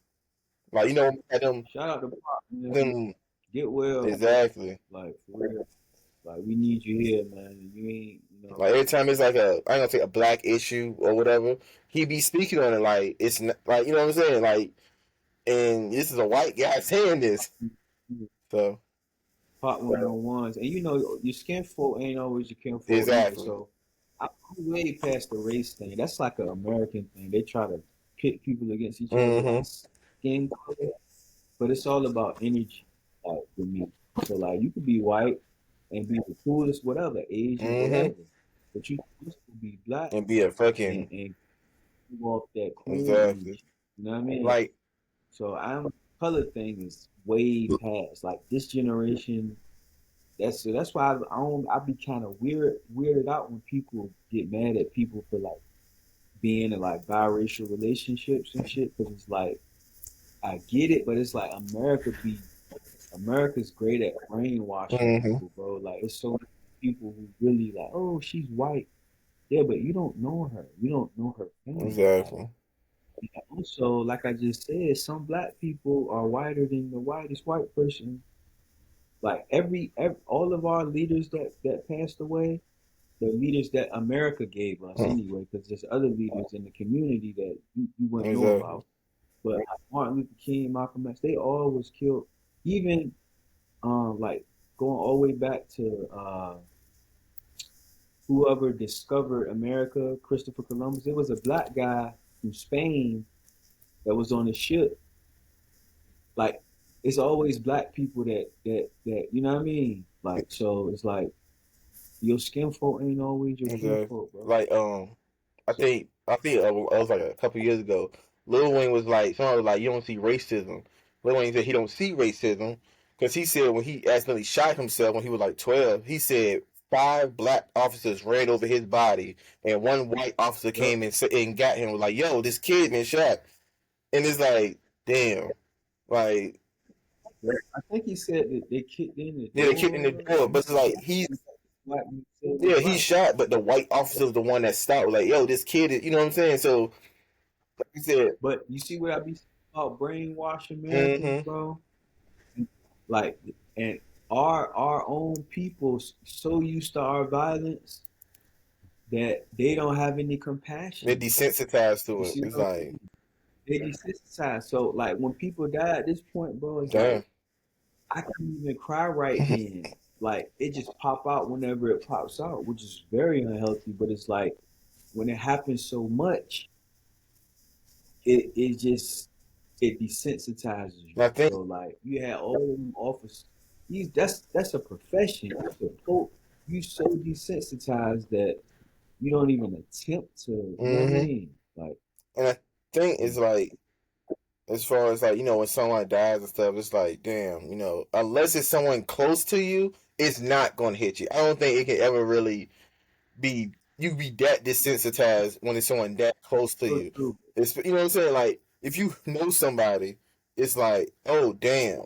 at shout out to Pop, man. them Get well, man. exactly. Like for real. Like we need you here, man. You ain't, Like every time it's like a, I ain't gonna say a black issue or whatever, he be speaking on it like it's not, like you know what I'm saying, like, and this is a white guy saying this, so Part one so, on ones, and you know your skin folk ain't always your kin folk either. exactly. So I'm way past the race thing. That's like an American thing. They try to pit people against each other Mm-hmm. like skin color, but it's all about energy, like with me. So like you could be white and be the coolest, whatever, Asian, Mm-hmm. whatever, but you supposed to be black And be a fucking and give off that cool exactly energy. You know what I mean? like So I'm color thing is way past. Like this generation, that's why I don't I be kind of weirded out when people get mad at people for like being in like biracial relationships and shit. Because it's like I get it, but it's like America's great at brainwashing mm-hmm. people, bro. Like it's so many people who really like, oh, she's white. Yeah, but you don't know her. You don't know her family. Like Exactly. and also, like I just said, some black people are whiter than the whitest white person. Like every all of our leaders that passed away, the leaders that America gave us Mm, anyway, because there's other leaders in the community that you wouldn't know exactly. about. But like Martin Luther King, Malcolm X, they all was killed. Even like going all the way back to whoever discovered America, Christopher Columbus. It was a black guy from Spain that was on the ship. Like it's always black people that you know what I mean. Like so, it's like your skin folk ain't always your kin Exactly. folk, bro. Like So, I think it was like a couple years ago. Lil Wayne was like, someone was like, you don't see racism. Lil Wayne said he don't see racism because he said when he accidentally shot himself when he was like 12, he said five black officers ran over his body and one white officer yep. came and got him. Was like, yo, this kid been shot, and it's like, damn, like Yep. I think he said that they kicked in the yeah, they kicked in the door. door, He but it's said like he's black. He said it was yeah, he white. shot, but the white officer was the one that stopped. Like, yo, this kid is, you know what I'm saying? So like you said, But you see what I be saying about brainwash Americans, mm-hmm, bro? Like, and our own people so used to our violence that they don't have any they're compassion. desensitized You to it. see It's what I'm like, saying? They desensitized. So like when people die at this point, bro, it's damn, like I can't even cry right then. Like it just pop out whenever it pops out, which is very unhealthy. But it's like when it happens so much, it just it desensitizes you. I think, So like you had all of them officers. That's a profession. You so desensitized that you don't even attempt to. You know what I mm-hmm, mean? Like and I think it's like, as far as like, when someone dies and stuff, it's like, damn, unless it's someone close to you, it's not going to hit you. I don't think it can ever really be you be that desensitized when it's someone that close to so you. true. It's you know what I'm saying. Like if you know somebody, it's like oh damn.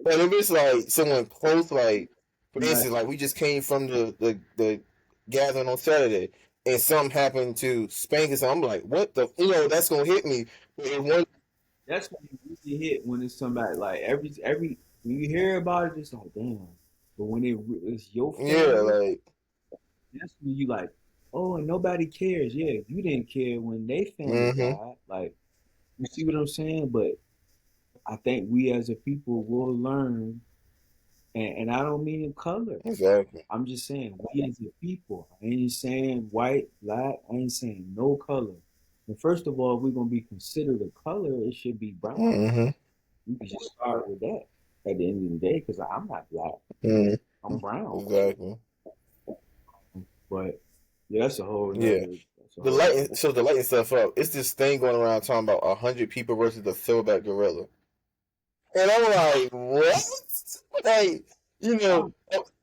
But if it's like someone close, like for Right. instance, like we just came from the gathering on Saturday, and something happened to Spank or something, I'm like, what the that's gonna hit me. But in one, That's when you really hit when it's somebody like every when you hear about it, it's like damn. But when it's your yeah, family, like that's when you like, oh, and nobody cares. Yeah, you didn't care when they family mm-hmm, died. Like, you see what I'm saying? But I think we as a people will learn, and I don't mean in color. exactly, I'm just saying we as a people. I ain't saying white, black. I ain't saying no color. And first of all, if we're gonna be considered a color, it should be brown. mm-hmm, We can just start with that at the end of the day, because I'm not black. mm-hmm, I'm brown. exactly, But yeah, yeah. that's a whole nother. The lighting stuff up. It's this thing going around talking about 100 people versus the silverback gorilla, and I'm like, what? Like, you know,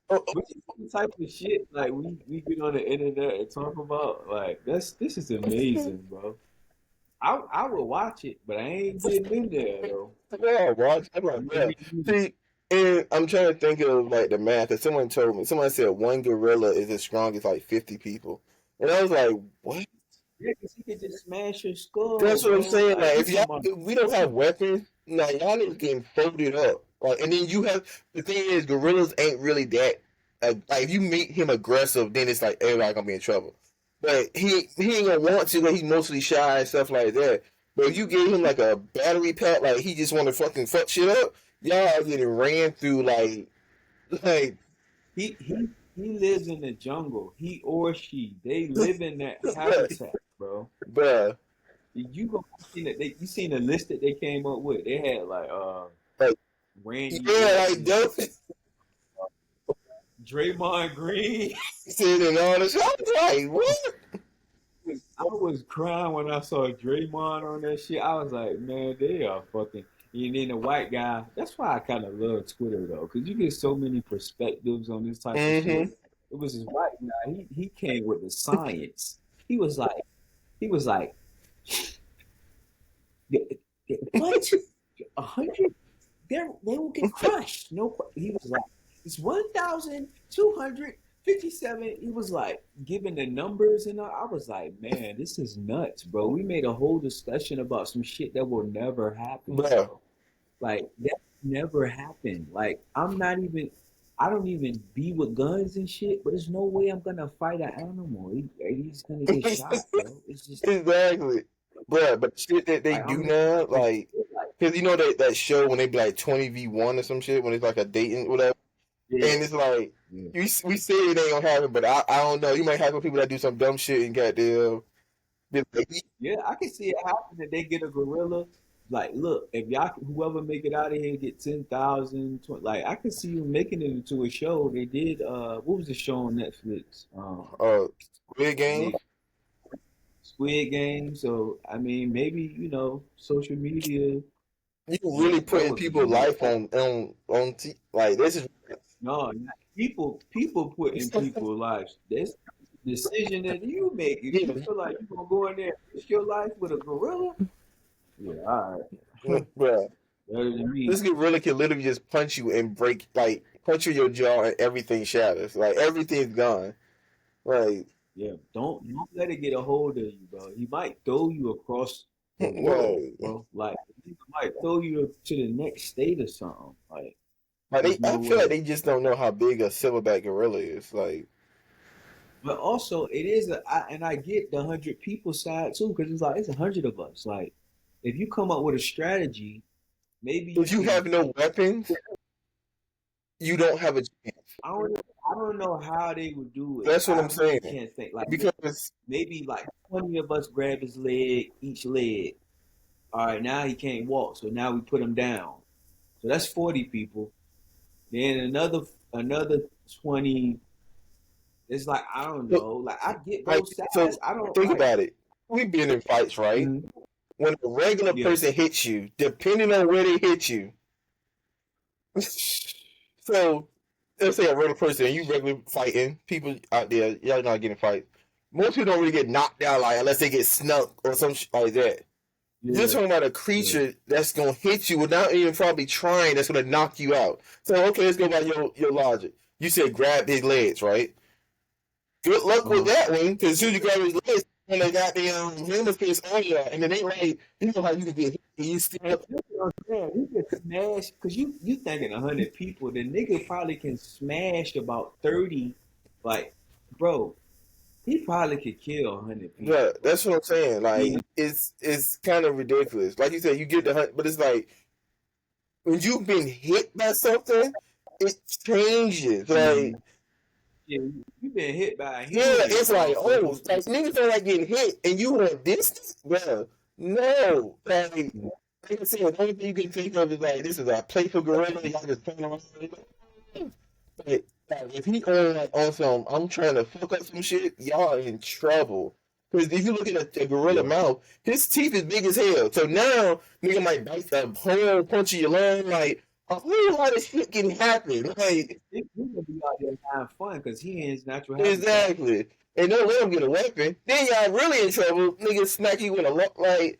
Um, but the type of shit like we get on the internet and talk about like this is amazing, bro. I would watch it, but I ain't getting in there though. yeah, watch. I'm like, yeah. See, and I'm trying to think of like the math. That someone told me. Someone said one gorilla is as strong as like 50 people, and I was like, what? Yeah, because he could just smash your skull, That's what I'm bro. saying. Like Like, you if y'all, talking about if we don't have weapons, like y'all is getting folded up. Like, and then you have the thing is, gorillas ain't really that. like if you make him aggressive, then it's like everybody gonna be in trouble. But he ain't gonna want to. But he's mostly shy and stuff like that. But if you gave him like a battery pack, like he just want to fucking fuck shit up, y'all are getting ran through like He lives in the jungle. He or she, they live in that bruh, habitat, bro. bruh. You go seen it? You seen the list that they came up with? They had like Like Randy yeah, like Orton, dope Draymond Green. sitting and all this. I was like, what? I was crying when I saw Draymond on that shit. I was like, man, they are fucking. And then the white guy. That's why I kind of love Twitter though, because you get so many perspectives on this type of shit. Mm-hmm. It was this white guy. He came with the science. He was like, what? 100? They will get crushed. No, he was like, it's 1,257. He was like giving the numbers, and I was like, man, this is nuts, bro. We made a whole discussion about some shit that will never happen, Bruh. bro. Like that never happened. Like I don't even be with guns and shit, but there's no way I'm gonna fight an animal. He's gonna get shot, bro. It's just Exactly. Bruh, but the shit that they like do I'm now, like, like, cause you know that show when they be like 20v1 or some shit when it's like a dating whatever, yeah, and it's like yeah. we say it ain't gonna happen, but I don't know. You might have some people that do some dumb shit and goddamn. Be like, Yeah, I can see it happen that they get a gorilla. Like, look, if y'all, whoever make it out of here, get 10,000. Like, I can see you making it into a show. They did. What was the show on Netflix? uh, Squid Game. They Squid Game. So, I mean, maybe social media. You really That putting would be people's lit. life like this is. No, people put in people's lives. This decision that you make. If you Yeah, feel like you're gonna go in there and risk your life with a gorilla, yeah, all right. bruh. Better than me. This gorilla can literally just punch you and break, like, punch you in your jaw and everything shatters. Like, everything's gone. Like, Yeah, don't let it get a hold of you, bro. He might throw you across the world, like, bro. Like he might throw you to the next state or something. Like there's I no feel like way. they just don't know how big a silverback gorilla is. Like, But also, it is and I get the 100 people side too, because it's like it's 100 of us. Like if you come up with a strategy, maybe you if you can. have no weapons, you don't have a chance. I don't know how they would do it. That's what I I'm really saying. can't think. Like Because, maybe like 20 of us grab his leg, each leg. All right, now he can't walk, so now we put him down. So that's 40 people. Then another 20. It's like I don't look, know. Like I get like, both so sides. I don't think like. about it. We've been in fights, right? Mhm. When a regular Yeah, person hits you, depending on where they hit you, so let's say a regular person and you regularly fighting, people out there, y'all not getting fight. Most people don't really get knocked down like unless they get snuck or some shit like that. You're yeah, talking about a yeah. creature that's gonna hit you without even probably trying, that's gonna knock you out. So okay, let's go by your logic. You said grab his legs, right? Good luck Uh with huh. that one, because as soon as you grab his legs, when they got the hemispheres on you, and then they like, you know how you can get hit, and you still, That's what I'm saying. He can smash because you thinking 100 people. The nigga probably can smash about 30. Like, bro, he probably could kill 100 people, but bro. that's what I'm saying. Like Easy. it's kind of ridiculous. Like you said, you get the hunt, but it's like when you've been hit by something, it changes. Mm-hmm. Like Yeah, you been hit by a yeah, human, it's like oh, motherfucker. like niggas don't like getting hit, and you want distance, bro. No, like I said, the only thing you can think of is like this is a playful gorilla. Y'all just playing around. But like, if he on some, I'm trying to fuck up some shit, y'all are in trouble. Because if you look at a gorilla Yeah. mouth, his teeth is big as hell. So now nigga might bite the whole punch of your lung. Like a whole lot of shit can happen. Like He gonna be out there having fun because he in his natural habitat. exactly. And don't let him get a weapon. Then y'all really in trouble. Nigga smack you with a like.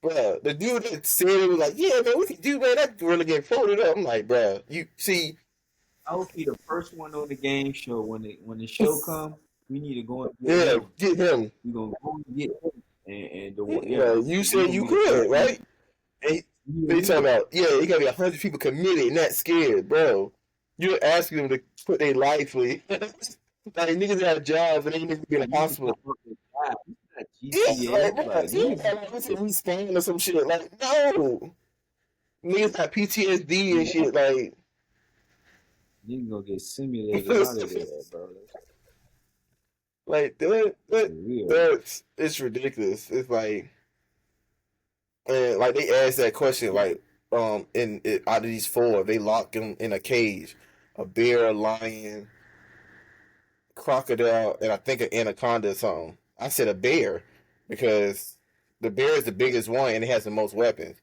Bruh, the dude that said it was like, yeah, man, what you do, man? That gorilla get folded up. I'm like, bruh, you see, I hope he the first one on the game show when the show come. We need to go and get yeah, him. get him. We gonna go and get him, and the one, yeah, Yeah, you he said gonna you be the could, first one. right? And Yeah, they talking yeah. about, yeah, you gotta be 100 people committed and not scared, bro. You're asking them to put their life with. Like niggas got jobs and they need to be in the Niggas hospital. not fucking die. It's not Yeah, GTA. like bro, Like yeah, niggas, like we said we scanned or some shit. Like no, niggas got PTSD and yeah, shit. Like niggas gonna get simulated out of there, bro. That's like for real. that's it's ridiculous. It's like and like they asked that question like in out of these four they locked them in a cage, a bear, a lion, crocodile, and I think an anaconda or something. I said a bear because the bear is the biggest one and it has the most weapons.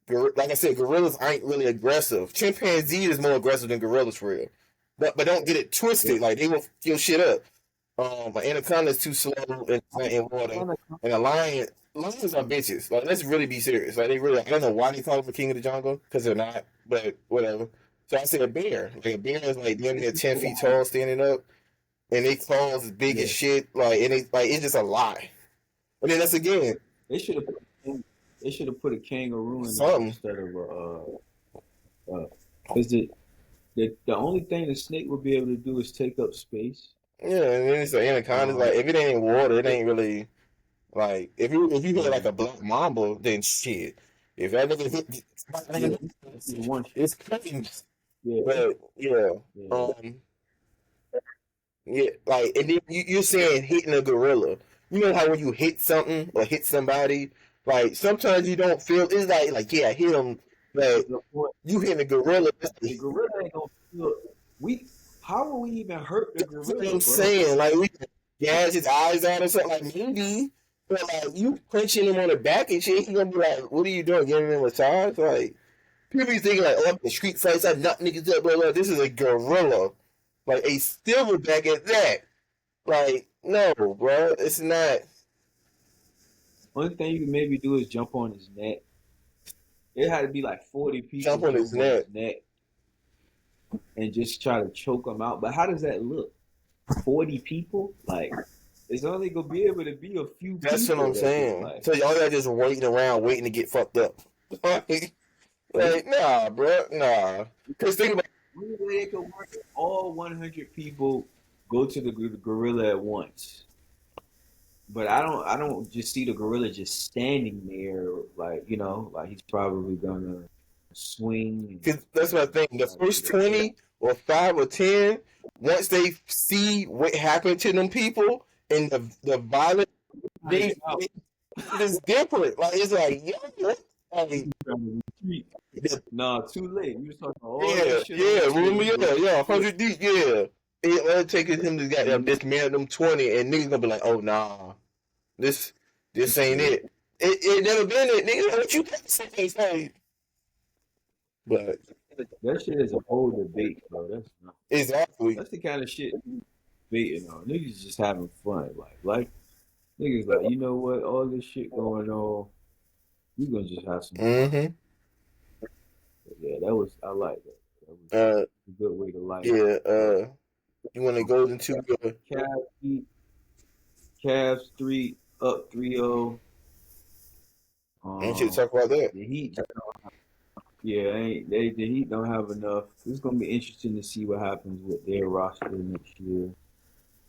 Like I said, gorillas ain't really aggressive. Chimpanzee is more aggressive than gorillas for real. But don't get it Yeah, twisted. Like they will kill shit up. An anaconda is too slow in water, Anaconda, and a lion. Lions are bitches. Like let's really be serious. Like they really. I don't know why they call them the king of the jungle because they're not. But whatever. So I said a bear. Like a bear is like damn near 10 feet tall, standing up, and they claws as big as yeah, shit. Like and it's just a lie. And then that's again they should have they should have put a kangaroo in there something. instead of because the only thing the snake would be able to do is take up space. Yeah, and then it's an anaconda. Um, Like if it ain't in water, it it, ain't really like if you hit yeah, like a black mamba, then shit. If that nigga yeah, hit, it's one shot. it's crazy. Yeah, But yeah, yeah, um, yeah, like and then you're saying hitting a gorilla. You know how when you hit something or hit somebody, like sometimes you don't feel it's like yeah, I hit him, but it's a point. you hitting a gorilla. The gorilla ain't gonna feel. We how will we even hurt the That's what gorilla, I'm bro? saying. Like we gouge his eyes out or something. Like maybe, but like you punching him on the back and shit, he gonna be like, "What are you doing? Giving him a massage?" Like people be thinking like, "Oh, I'm in street fights. I knock niggas up." Blah, blah. This is a gorilla, like a silverback at that. Like no, bro, it's not. Only thing you can maybe do is jump on his neck. It had to be like 40 people Jump on his jump on neck. his neck and just try to choke him out. But how does that look? 40 people? Like, it's only gonna be able to be a few That's what people I'm that can saying. like. So y'all got just waiting around, waiting to get fucked up. They, Like nah, bro, nah. Cause think about only way they could work is all 100 people go to the gorilla at once. But I don't just see the gorilla just standing there like like he's probably gonna swing and because that's my thing. The try to first get up there. 20 or 5 or 10, once they see what happened to them people and the violence, Trying to they get out. it's different. Like it's like yo, like Trying to retreat. Nah, too late. We was talking all that yeah, shit on yeah, the remember, stage. yeah, yeah, 100 deep, yeah. It only taking him to goddamn Mhm. dismantle them 20, and niggas gonna be like, oh nah, this this ain't Yeah. it. It never been it, nigga. What you say? But That shit is a whole debate, bro. exactly. That's the kind of shit we debating on. Niggas just having fun. Like niggas like, you know what? All this shit going on, we gonna just have some fun. Mm-hmm. But yeah, that was I like that. That was Uh, a good way to lighten yeah. up. You want to go into Cavs beat Cavs 3 up 3-0. and shit Um talk about that. the Heat yeah, ain't the Heat don't have enough. It's gonna be interesting to see what happens with their roster next year.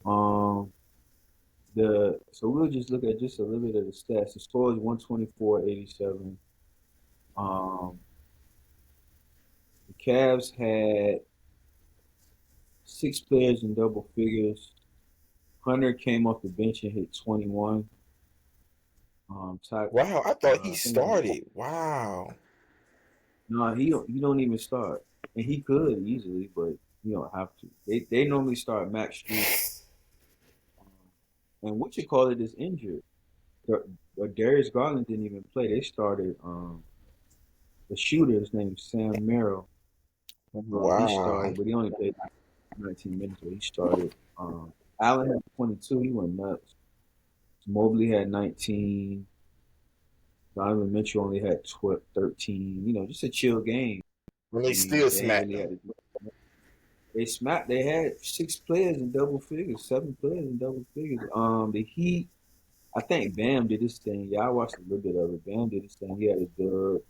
Um the so we'll just look at just a little bit of the stats. The score is 124-87. Um the Cavs had six players in double figures. Hunter came off the bench and hit 21. Ty, Wow, I thought he I think started. Wow. no, he don't even start, and he could easily, but you don't have to. They normally start Max Street, and what you call it is injured. Darius Garland didn't even play. They started the shooter. His name is Sam Merrill. He Wow. started, but he only played 19 minutes. But he started. Allen had 22. He went nuts. Mobley had 19. Donovan Mitchell only had 12, 13. Just a chill game. And I they mean, still they ain't smacked really him. had to do. They smacked. They had six players in double figures, seven players in double figures. The Heat. I think Bam did his thing. Yeah, I watched a little bit of it. Bam did his thing. He had a dub,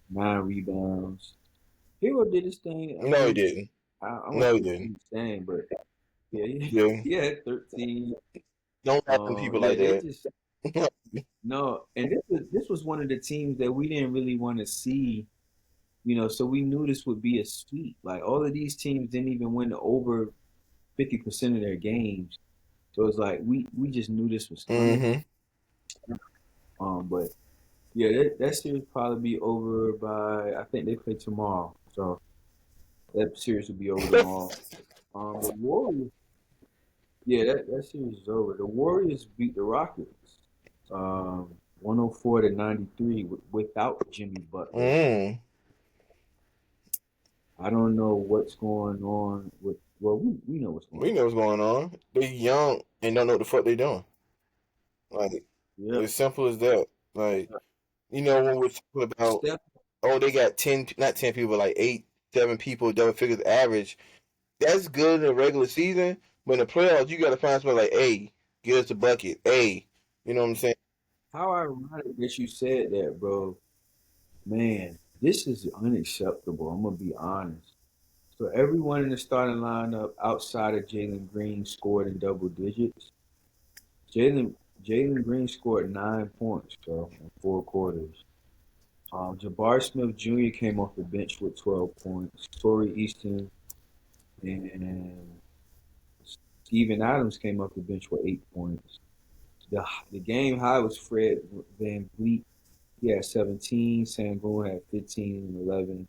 9 rebounds. Hero did his thing. I No, he mean, didn't. I went No, he didn't. 13 saying, but yeah, Yeah. he had 13. Don't laugh at people Yeah, like they that. just no, and this was one of the teams that we didn't really want to see, so we knew this would be a sweep. Like all of these teams didn't even win over 50% of their games. So it's like we just knew this was coming. Mm-hmm. But yeah, that series probably be over by I think they play tomorrow. So that series will be over tomorrow. The Warriors, yeah, that series is over. The Warriors beat the Rockets, 104-93 without Jimmy Butler. Mm. I don't know what's going on with. Well, we know what's going We on. know what's going on. They young and don't know what the fuck they doing. Like, Yeah, as simple as that. Like, when we're talking about, Steph. oh, they got 10, not 10 people, like 8, 7 people, double figures average. That's good in the regular season, but in the playoffs, you got to find somebody like, hey, get us a bucket. Hey, you know what I'm saying? How ironic that you said that, bro. Man, this is unacceptable. I'm gonna be honest. So everyone in the starting lineup outside of Jalen Green scored in double digits. Jalen Jalen Green scored 9 points, so in 4 quarters. Jabbar Smith Jr. came off the bench with 12 points. Torrey Easton and Steven Adams came off the bench with 8 points. The game high was Fred Van Vliet. He had 17. Sangoon had 15 and 11.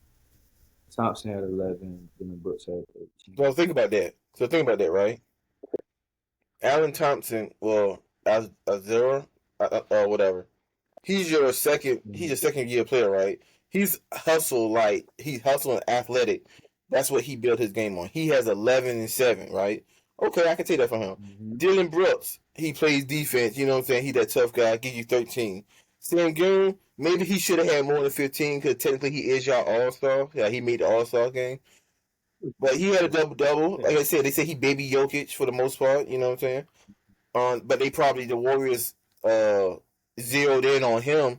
Thompson had 11. Dylan Brooks had 13. So think about that. So think about that, right? Allen Thompson, well, as Azera, whatever. He's Mhm. your second year player, right? He's hustle and athletic. That's what he built his game on. He has 11 and 7, right? Okay, I can take that from him. Mhm. Dylan Brooks, he plays defense, you know what I'm saying? He that tough guy, give you 13. Sam Goon, maybe he should have had more than 15 because technically he is your all-star. Yeah, he made the all-star game. But he had a double-double. Yeah. Like I said, they say he baby Jokic for the most part, you know what I'm saying? But the Warriors zeroed in on him.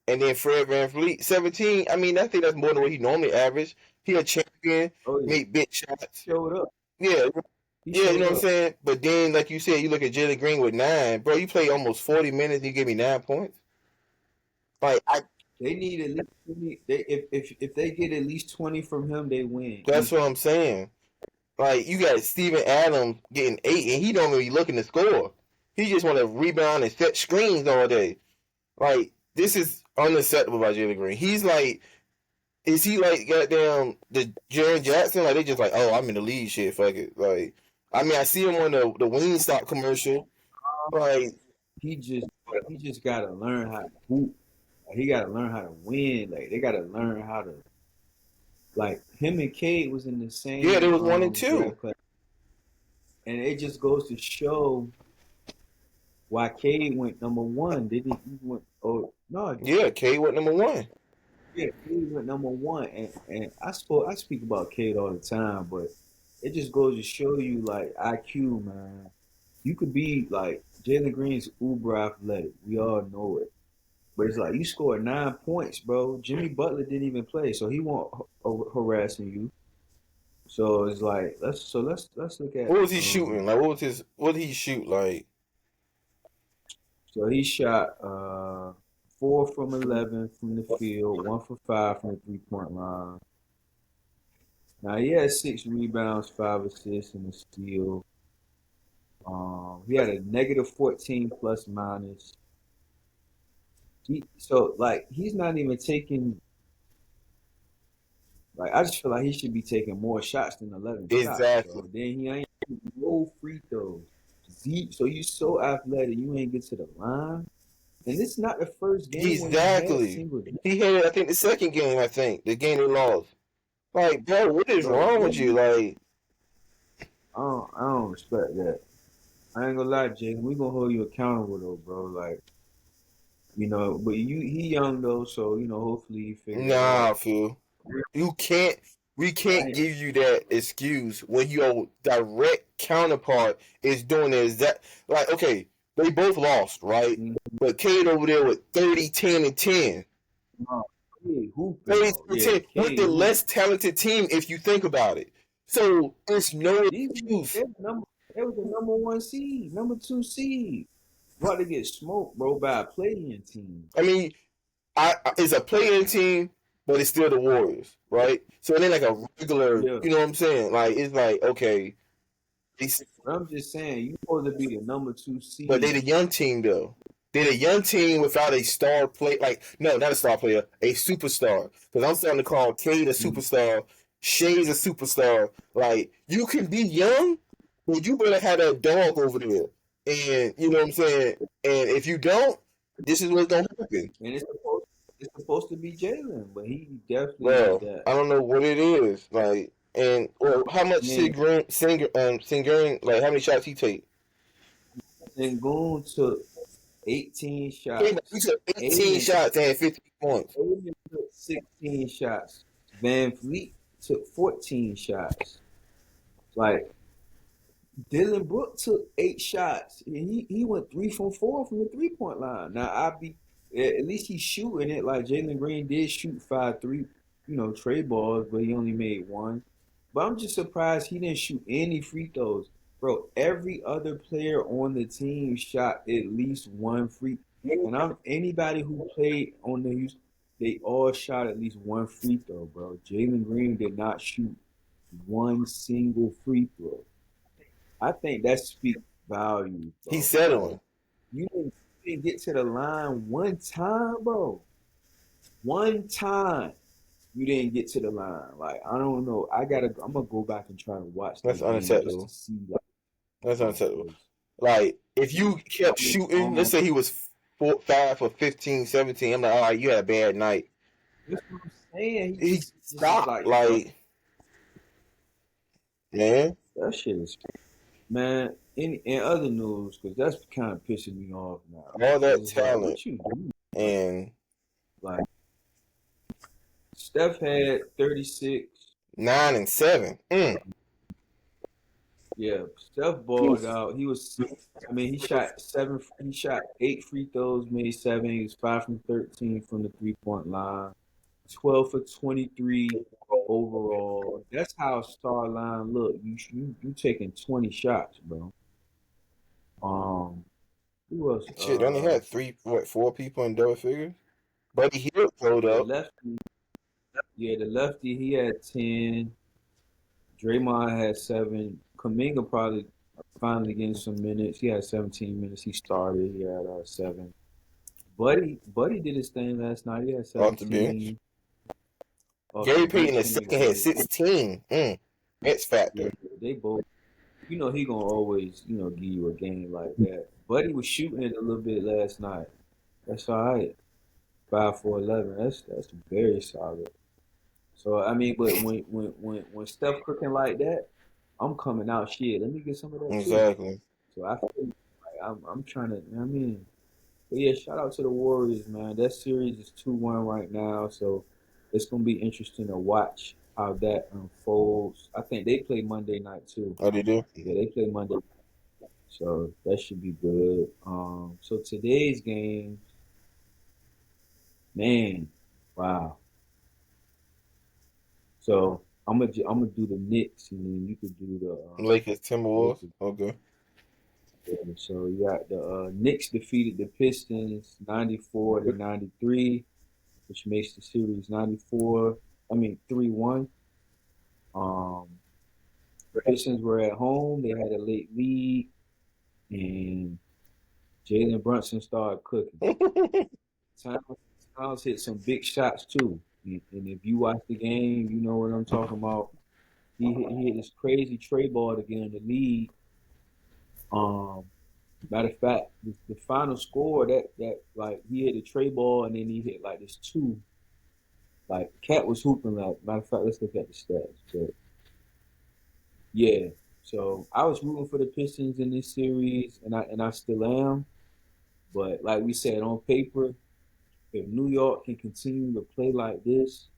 And then Fred Van Vliet, 17. I mean, I think that's more than what he normally averaged. He a champion, Oh yeah. made big shots. Showed up. Yeah, He yeah, you know showed what I'm up. saying? But then, like you said, you look at Jalen Green with 9. Bro, you play almost 40 minutes and you give me 9 points? Like, They need at least 20. If they get at least 20 from him, they win that's what easy. I'm saying. Like, you got Steven Adams getting 8, and he don't really looking to score. He just want to rebound and set screens all day. Like, this is unacceptable by Jalen Green. Is he like goddamn the Jaron Jackson? Like they just like, oh, I'm in the lead, shit, fuck it. Like, I mean, I see him on the Wingstop commercial. Like, He just he just gotta learn how to hoop. Like, he gotta learn how to win. Like they gotta learn how to like him and Cade was in the yeah, there same was 1 and 2. draft class, and it just goes to show why Cade went number one. Did he went? Oh no, Yeah, K went number 1. yeah, Cade went number one, and I speak about Cade all the time, but it just goes to show you like IQ, man. You could be like Jalen Green's uber athletic. We all know it. But it's like you scored 9 points, bro. Jimmy Butler didn't even play, so he won't harassing you. So it's like let's look at What was he shooting? Like, what did he shoot? Like, so he shot 4 from 11 from the field, 1 for 5 from the 3 point line. Now he had 6 rebounds, 5 assists, and a steal. He had a negative 14 plus minus. So like he's not even taking like I just feel like he should be taking more shots than 11 shots, exactly, bro. Then he ain't no free throws. So you so athletic, you ain't get to the line. And this is not the first game when he had exactly. single. He had it. I think the second game. I think the game they lost. Like, bro, what is Bro, wrong with what you? you? Like, I don't respect that. I ain't gonna lie, Jason. We gonna hold you accountable though, bro. Like but he young though, so hopefully he figure it out. nah, fool. You can't. We I can't ain't, give you that excuse when your direct counterpart is doing the exact. Like, okay, they both lost, right? mm, But Cade over there with 30, 10, and 10. no, Cade hooping 30, though. 10, Yeah, 10 with Cade the hoop. less talented team, if you think about it. So it's no These excuse. they was the number one seed, number two seed. About to get smoked, bro, by a playing team. I mean, it's a playing team, but it's still the Warriors, right? So it ain't like a regular. Yeah. You know what I'm saying? Like it's like okay, it's, But I'm just saying, you supposed to be the number two but they seed. the young team though. They're the young team without a star play. Like no, not a star player, a superstar. Because I'm starting to call Cade a Mhm. superstar. Shay's a superstar. Like you can be young, but you better have that dog over there. And you know what I'm saying. And if you don't, this is what's gonna happen. And it's supposed to be Jalen, but he definitely not Bro, that. I don't know what it is. Like, and well, how much Man, Singer, like how many shots he take? Sengun took 18 He shots. took 18 Aiden shots and 50 points. Aiden took 16 shots. Van Fleet took 14 shots. Like Dylan Brooke took 8 shots, and he went 3 from 4 from the 3 point line. Now at least he's shooting it. Like Jalen Green did shoot 5 3, trade balls, but he only made one. But I'm just surprised he didn't shoot any free throws, bro. Every other player on the team shot at least one free. And I'm anybody who played on the Houston, they all shot at least one free throw, bro. Jalen Green did not shoot one single free throw. I think that speaks volumes, He's bro. Like settling. you didn't get to the line one time, bro. One time you didn't get to the line. Like I don't know. I'm gonna go back and try to watch That's this game just to unacceptable. see like That's how it unacceptable. was. Like, if you kept Um, shooting, let's um, say he was 5 for 15, 17. I'm like, all right, you had a bad night. that's what I'm saying. He He just is stopped. like, bro, Like, man, that shit is man. In other news, because that's kind of pissing me off now. all Because that it's like, talent what you do, bro? and Like Steph had 36. 9 and 7. Yeah, Steph balled out. I mean, he shot seven. He shot 8 free throws, made seven. He was 5 from 13 from the 3 point line. 12 for 23 overall. That's how star line look. You taking 20 shots, bro. Um, who else? Shit, they only had three, what, 4 people in double figures? Buddy Hield pulled The up. lefty. Yeah, the lefty. He had 10. Draymond had 7. Kaminga probably finally getting some minutes. He had 17 minutes. He started. He had 7. Buddy did his thing last night. He had Off the bench. 17 off the Gary Payton bench. the Him and second had Gary. 16. X Yeah, factor. they both. He gonna always give you a game like that. Buddy was shooting it a little bit last night. That's all right. 5 for 11. That's very solid. So I mean, but when Steph cooking like that, I'm coming out shit. Let me get some of that too. Exactly. So I feel like I'm trying to. I mean, but yeah, shout out to the Warriors, man. That series is 2-1 right now, so it's gonna be interesting to watch how that unfolds. I think they play Monday night too. Oh, they do? Yeah, they play Monday, so that should be good. So today's game, man, wow. So I'm gonna do the Knicks, and then you could do Lakers, the Timberwolves. Lakers. Okay. So you got the Knicks defeated the Pistons 94-93, which makes the series 94. I mean 3-1. Um, Pistons were at home. They had a late lead, and Jalen Brunson started cooking. Towns, Towns hit some big shots too. And if you watch the game, you know what I'm talking about. He hit this crazy tray ball to get in the lead. Um, Matter of fact, the final score that like he hit a tray ball and then he hit like this two. Like Cat was hooping like matter of fact, let's look at the stats. But yeah. So I was rooting for the Pistons in this series and I still am. But like we said, on paper, if New York can continue to play like this,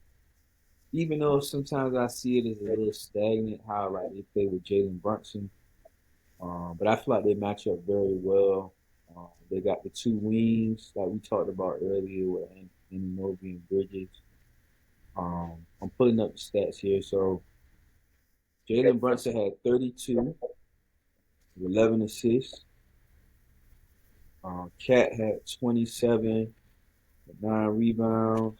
even though sometimes I see it as a little stagnant how like they play with Jalen Brunson. But I feel like they match up very well. They got the two wings like we talked about earlier with Anunoby and Bridges. I'm pulling up the stats here. So Jalen Brunson had 32 with 11 assists. Cat had 27 with 9 rebounds.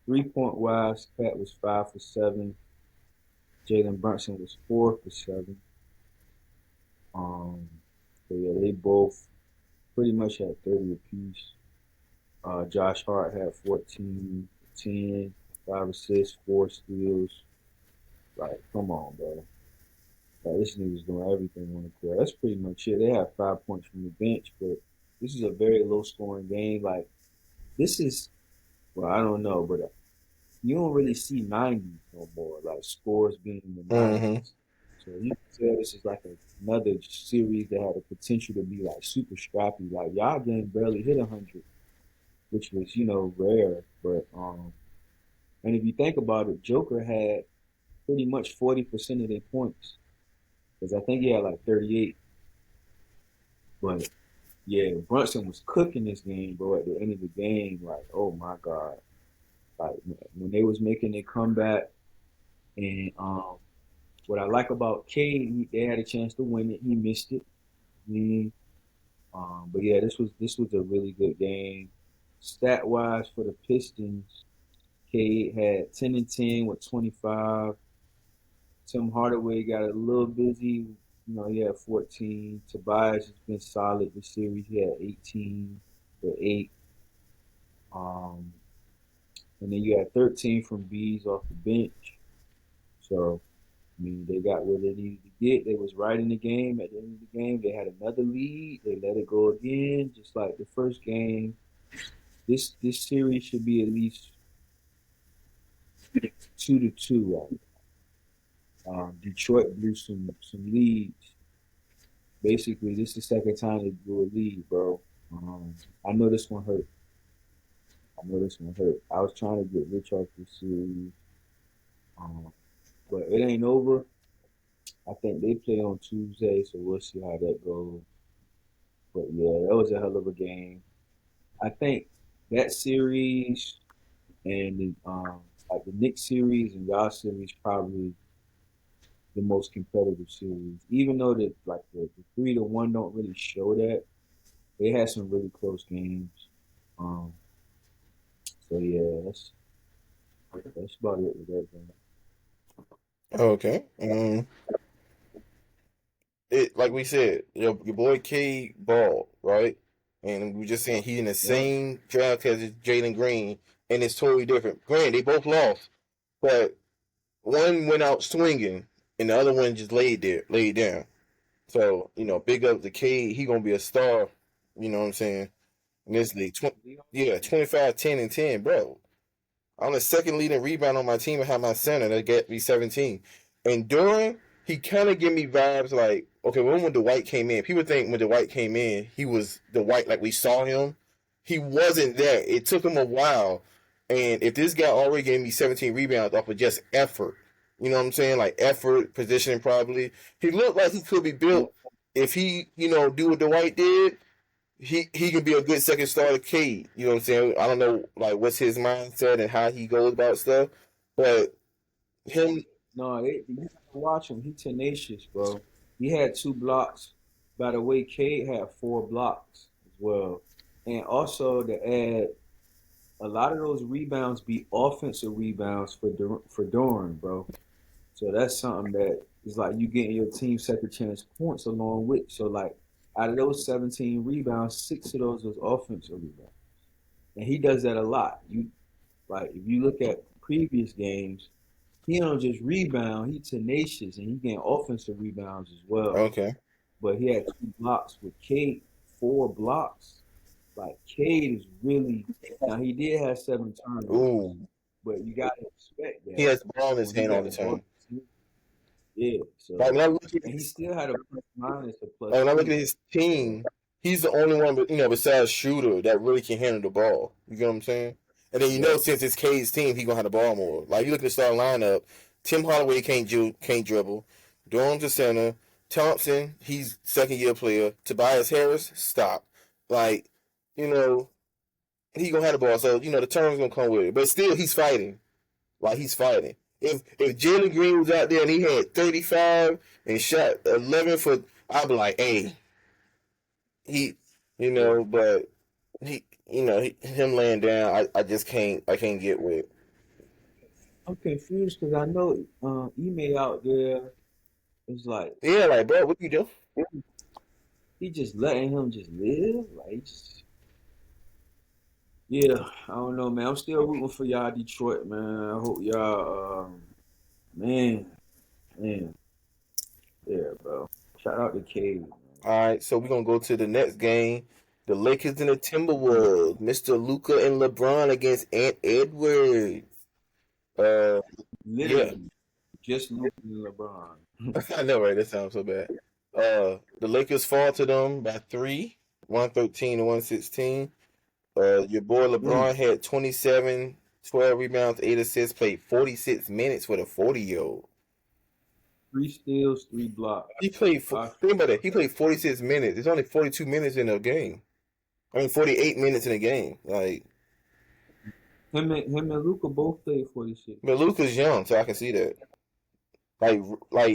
3-point wise, Cat was 5 for 7. Jalen Brunson was 4 for 7. Um, so yeah, they both pretty much had 30 apiece. Josh Hart had 14, 10, 5 assists, 4 steals. Like, come on, bro. Like, this nigga's doing everything on the court. That's pretty much it. They have 5 points from the bench, but this is a very low scoring game. Like, this is, well, I don't know, but you don't really see 90s no more, like scores being in the Mm-hmm. 90s. So you can tell this is like another series that had the potential to be like super scrappy. Like, y'all game barely hit 100, which was, rare. But, and if you think about it, Joker had pretty much 40% of their points. Because I think he had like 38. But yeah, Brunson was cooking this game, bro. At the end of the game, like, oh my god, like when they was making their comeback, and what I like about Cade, they had a chance to win it. He missed it. Mm. But yeah, this was a really good game. Stat wise for the Pistons, Cade had 10 and 10 with 25. Tim Hardaway got a little busy. He had 14. Tobias has been solid this series. He had 18 for 8. Um, and then you had 13 from Bees off the bench. So, I mean, they got what they needed to get. They was right in the game. At the end of the game, they had another lead. They let it go again, just like the first game. This series should be at least 2-2. Right? Detroit blew some leads. Basically, this is the second time they blew a lead, bro. I know this one hurt. I know this one hurt. I was trying to get rich off this series, um, but it ain't over. I think they play on Tuesday, so we'll see how that goes. But yeah, that was a hell of a game. I think that series and like the Knicks series and y'all series probably the most competitive series. Even though the 3-1 don't really show that, they had some really close games. Um, so yeah, that's about it with that game. Okay. It like we said, your boy K ball, right? And we were just saying he in the Yep. same draft as Jalen Green, and it's totally different. Granted, they both lost, but one went out swinging, and the other one just laid down. So big up the K. He gonna be a star. You know what I'm saying? In this league, yeah, 25, 10, and 10, bro. I'm the second leading rebound on my team and have my center that get me 17. And Duran, he kind of give me vibes like, okay, when Dwight came in, people think when Dwight came in, he was the Dwight like we saw him. He wasn't that. It took him a while. And if this guy already gave me 17 rebounds off of just effort, you know what I'm saying? Like effort, positioning probably. He looked like he could be built if he, do what Dwight did, he can be a good second starter Cade. You know what I'm saying? I don't know like what's his mindset and how he goes about stuff, but him. No, you have to watch him. He tenacious, bro. He had 2 blocks. By the way, Cade had 4 blocks as well. And also to add, a lot of those rebounds be offensive rebounds for Doran, bro. So that's something that is like you getting your team second chance points along with. So like out of those 17 rebounds, 6 of those was offensive rebounds, and he does that a lot. If you look at previous games, he don't just rebound, he tenacious and he getting offensive rebounds as well. Okay. But he had 2 blocks with Cade, 4 blocks. Like Cade is really now he did have 7 turnovers, Ooh, but you gotta expect he that has the ball in his when he hand all got the the ball. time. Yeah, Like so when I look at and he still had a plus minus a like plus when I look at two. his So team, he's the only one, but besides Shooter that really can handle the ball. You get what I'm saying? And then yep. since it's K's team, he gonna have the ball more. Like you look at the starting lineup, Tim Hardaway can't dribble. Durham's the center. Thompson, he's second year player. Tobias Harris, stop. Like, you know, he gonna have the ball. So the turnovers gonna come with it. But still, he's fighting. Like he's fighting. If Jalen Green was out there and he had 35 and shot 11 for, I'd be like, hey, he, Yeah. but him laying down, I just can't get with. I'm confused because I know email out there is like Yeah, like, bro, what you do? he just letting him just live. Like, just, yeah, I don't know, man. I'm still rooting for y'all, Detroit, man. I hope y'all, man, man, yeah, bro. Shout out to Cade, All right, so we're gonna go to the next game. The Lakers and the man. Timberwolves. Mr. Luca and LeBron against Ant Edwards. Uh, yeah, Literally, just losing LeBron. I know, right? That sounds so bad. The Lakers fall to them by three, 113 to 116. Your boy Mm. LeBron had 27, 12 rebounds, 8 assists, played 46 minutes for the 40-year-old. Three steals, three blocks. He played, I, think about it, he played 46 minutes. It's only 42 minutes in a game. I mean, 48 minutes in a game. Like, him and Luca both played 46. but Luka's young, so I can see that. Like,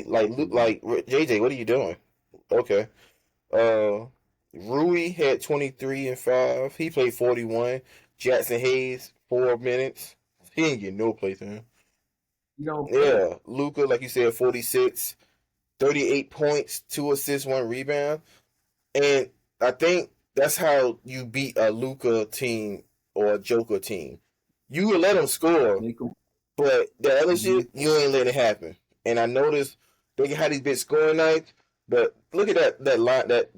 Yeah. JJ, what are you doing? Okay. Uh, Rui had 23 and 5. He played 41. Jackson Hayes, 4 minutes. He didn't get no playtime. He don't play. Yeah, Luca, like you said, 46, 38 points, 2 assists, 1 rebound. And I think that's how you beat a Luca team or a Joker team. You would let them score, Make him. but the other Mhm. shit, you ain't let it happen. And I noticed they can have these big scoring nights, but look at that line that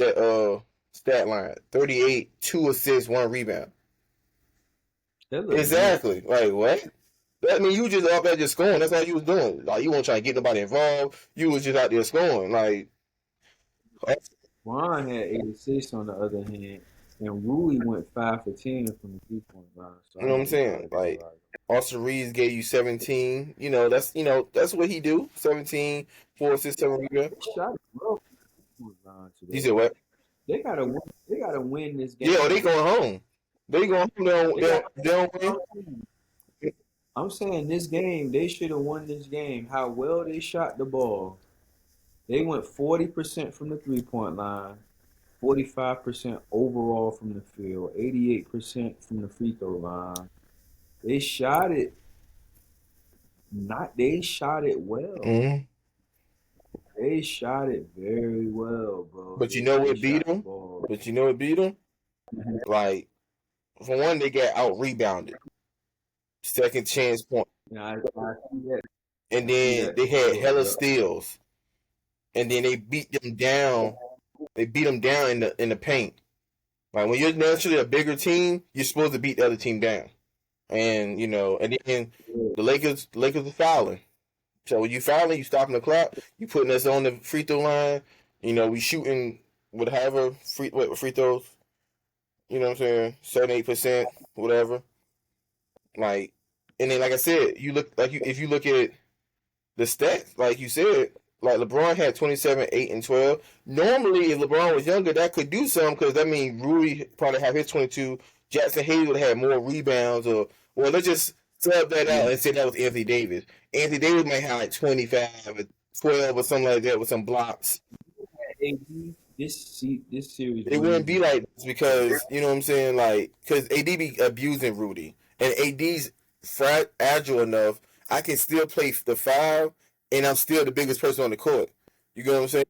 stat line. 38, 2 assists, 1 rebound. That look good. Exactly. Like what? That mean you just up there just scoring. That's all you was doing. Like you weren't trying to get nobody involved. You was just out there scoring. Like Ron had 86 on the other hand, and Rui went 5 for 10 from the 3 point line. So you I know what I'm know he saying? probably got a Like lot. Austin Reeves gave you 17. That's what he do. 17, 4 assists, 7 rebounds. They shot it well from the 3 point line You today. said what? They gotta win. They gotta win this Yeah, oh, they game. going home. They going home. They got. They don't win. I'm saying this game, they should have won this game. How well they shot the ball. They went 40% from the 3 point line, 45% overall from the field, 88% from the free throw line. They shot it not they shot it well. Hmm. They shot it very well, bro. But you They know they what beat shot the them? ball. But you know what beat them? Like for one, they got out rebounded. Second chance point, And I see that. and I see then that. they had Yeah, hella yeah. steals, and then they beat them down. They beat them down in the paint. Like when you're naturally a bigger team, you're supposed to beat the other team down. And then the Lakers are fouling. So when you fouling, you stopping the clock, you putting us on the free throw line. We shooting with however free throws. You know what I'm saying? 78%, whatever. Like, and then like I said, you look like if you look at the stats, like you said, like LeBron had 27, 8, and 12. Normally, if LeBron was younger, that could do something because that means Rui probably have his 22. Jackson Hayes would have more rebounds, or well, let's just sub that out Yeah. and say that was Anthony Davis. Anthony Davis might have like 25 or 12 or something like that with some blocks. AD, this series It wouldn't wouldn't be be like this because you know what I'm saying, like because AD be abusing Rudy, and AD's agile enough. I can still play the five, and I'm still the biggest person on the court. You get what I'm saying?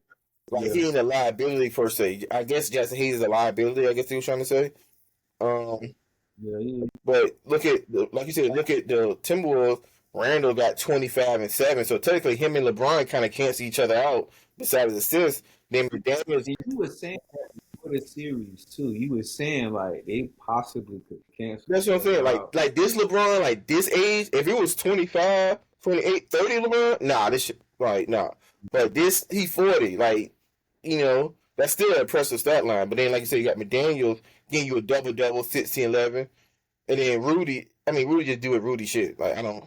Like yeah. he ain't a liability per se. I guess Jackson Hayes is a liability. I guess he was trying to say. Um, Yeah, yeah. but like you said, look at the Timberwolves. Randall got 25 and 7, so technically him and LeBron kind of cancel each other out. Besides assists, then McDaniel's. And you were saying that before the series too. You were saying like they possibly could cancel That's what each I'm saying. other Like, out. like this LeBron, like this age, if it was 25, 28, 30 LeBron, nah, this shit, like, nah. But this, he 40. Like, that's still an impressive stat line. But then, like you said, you got McDaniels getting you a double double, 16, 11. And then Rudy just do it Rudy shit. Like, I don't.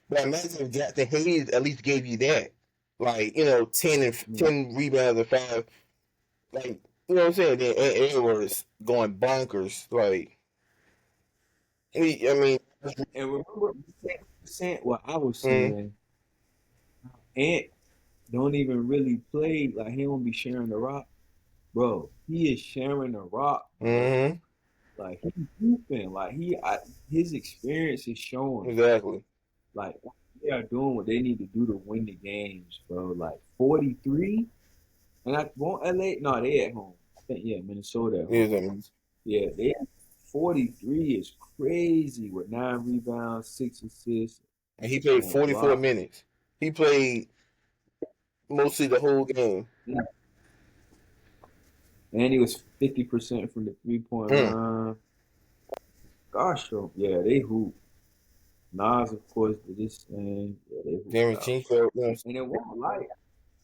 But imagine if Jackson Hayes at least gave you that. Like, 10 and Yeah. 10 rebounds and 5. Like, you know what I'm saying? Then Edwards going bonkers. Like, I mean, And remember, saying what I was mm, saying. Ant don't even really play like he don't be sharing the rock, bro. He is sharing the rock, bro. Mm-hmm. Like he's hooping, his experience is showing. Exactly. Like they are doing what they need to do to win the games, bro. Like 43, and I won't LA. No, they at home. I think yeah, Minnesota at He home. is amazing. Yeah, they 43 is crazy with 9 rebounds, 6 assists, And he played and 44 blocks. minutes. He played mostly the whole game. And he was 50% from the 3 point Mm. line. Gosh, so yeah, they hoop. Nas, of course, did this thing. Yeah, they hooped Damn, out. Team felt, you know, And it wasn't like,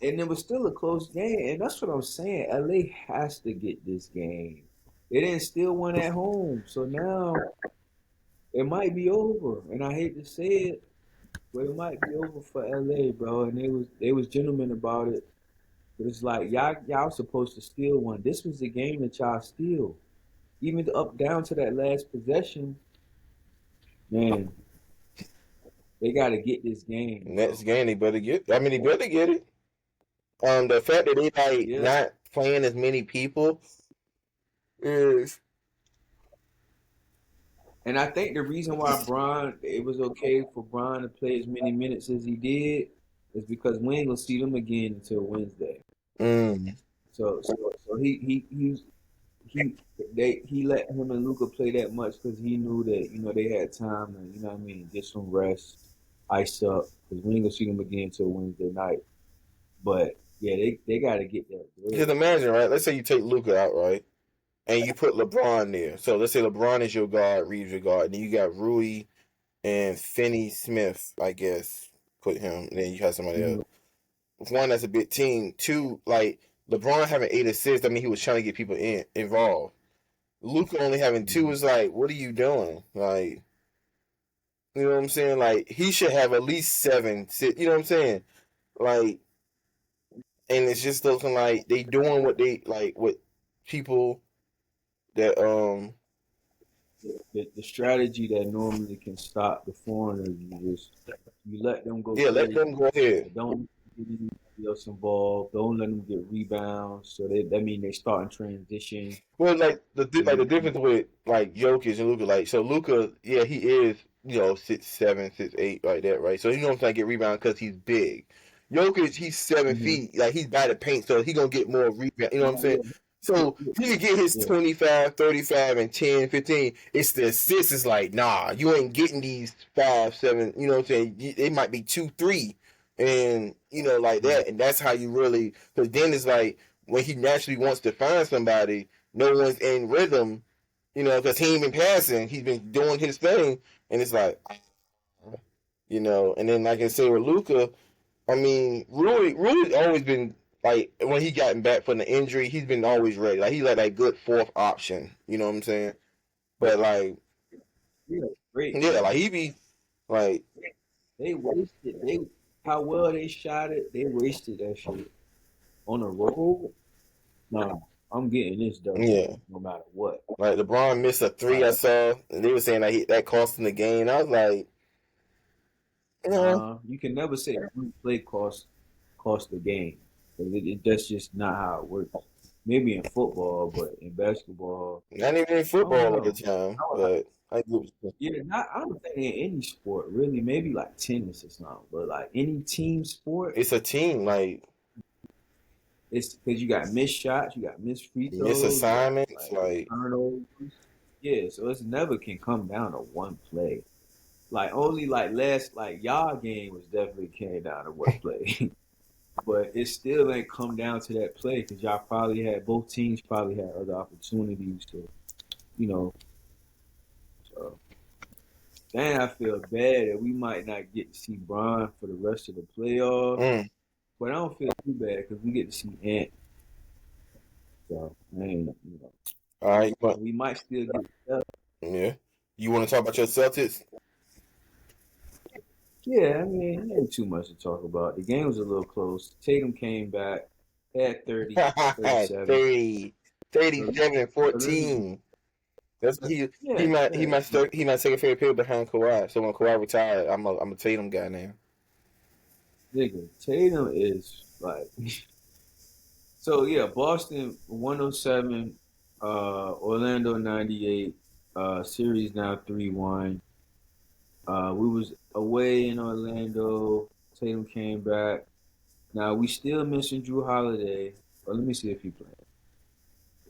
and it was still a close game. And that's what I'm saying. LA has to get this game. They didn't steal one at home. So now it might be over. And I hate to say it, but it might be over for LA, bro. And they was gentlemen about it. But it's like y'all supposed to steal one. This was the game that y'all steal. Even up down to that last possession, man, they got to get this game, next bro. game they better get. I mean, they better get it. The fact that they like Yeah, not playing as many people is and I think the reason why Bron it was okay for Bron to play as many minutes as he did is because we ain't gonna see them again until Wednesday. mm, So he he let him and Luca play that much because he knew that they had time to what I mean get some rest, ice up because we ain't gonna see them again until Wednesday night. But yeah, they got to get that because bread. imagine, right? Let's say you take Luca out, right, and you put LeBron there. So let's say LeBron is your guard, Reeves your guard, and then you got Rui and Finney Smith, I guess. Put him, and then you have somebody else. Mhm. One, that's a big team. Two, like LeBron having 8 assists, I mean, he was trying to get people involved. Luca only having two Mhm. is like, what are you doing? Like, you know what I'm saying? Like, he should have at least seven, six, you know what I'm saying? Like, and it's just looking like they doing what they like, what people that The strategy that normally can stop the foreigners, you let them go yeah, let crazy. them go ahead. Don't get anybody else involved. Don't let them get rebounds. So that mean they start in transition. Well, like So the you, difference with like Jokic and Luca, like so Luca, yeah, he is 6'7", 6'8", like that, right? So you know what I'm saying, get rebound because he's big. Jokic, he's seven mhm. feet, like he's by the paint, so he gonna get more rebound. You know what I'm No, saying? yeah, So yeah, he can get his yeah, 25, 35, and 10, 15. It's the assists. Is like, nah, you ain't getting these 5, 7. You know what I'm saying? It might be 2, 3, and like mhm, that. And that's how you really. Because then it's like when he naturally wants to find somebody, no one's in rhythm, because he ain't been passing. He's been doing his thing, and it's like, and then like I say with Luca, I mean, Rui always been like when he gotten back from the injury, he's been always ready. Like he's like that good fourth option. You know what I'm saying? yeah, But like, yeah. Great, yeah, like man. he be like, They wasted. How well they shot it. They wasted that shit on the road. Nah, I'm getting this W yeah, no matter what. like LeBron missed a three I Like, saw, and they were saying that cost him the game. I was like, nah, you can never say one play cost the game. 'Cause that's just not how it works. Maybe in football, but in basketball, not even in I don't football at the know. time, but I do. Yeah, not I don't think in any sport really. Maybe like tennis or something, but like any team sport, It's a team, like it's because you got missed shots, you got missed free miss throws, you got assignments, like like turnovers. Yeah, so it's never can come down to one play. Like only like last like y'all game was definitely came down to one play. But it still ain't come down to that play because y'all probably had both teams probably had other opportunities to, you know. So then I feel bad that we might not get to see Bron for the rest of the playoffs, mm, but I don't feel too bad because we get to see Ant. So man, all right, but we might still get stuff. yeah, you want to talk about your Celtics? Yeah, I mean, it ain't too much to talk about. The game was a little close. Tatum came back, had 30, 37. 30, So, 37 and so this is 14. That's he yeah, might he yeah. might take a fair pill behind Kawhi. So when Kawhi retired, I'm a Tatum guy now. nigga, Tatum is like so yeah, Boston 107, Orlando 98, series now 3-1. We was away in Orlando. Tatum came back. Now we still missing Drew Holiday. But let me see if he playing.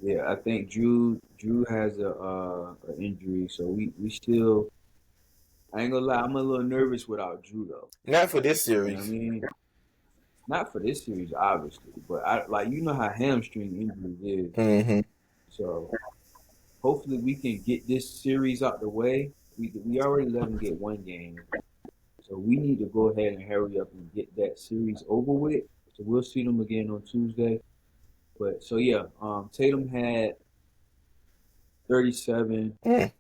Yeah, I think Drew has a injury, so we still. I ain't gonna lie, I'm a little nervous without Drew though. Not for this You know what I series. mean? Not for this series, obviously, but I like you know how hamstring injuries is. Hmm. So hopefully we can get this series out the way. We already let them get one game, so we need to go ahead and hurry up and get that series over with. So we'll see them again on Tuesday. But so yeah, Tatum had 37 Mm.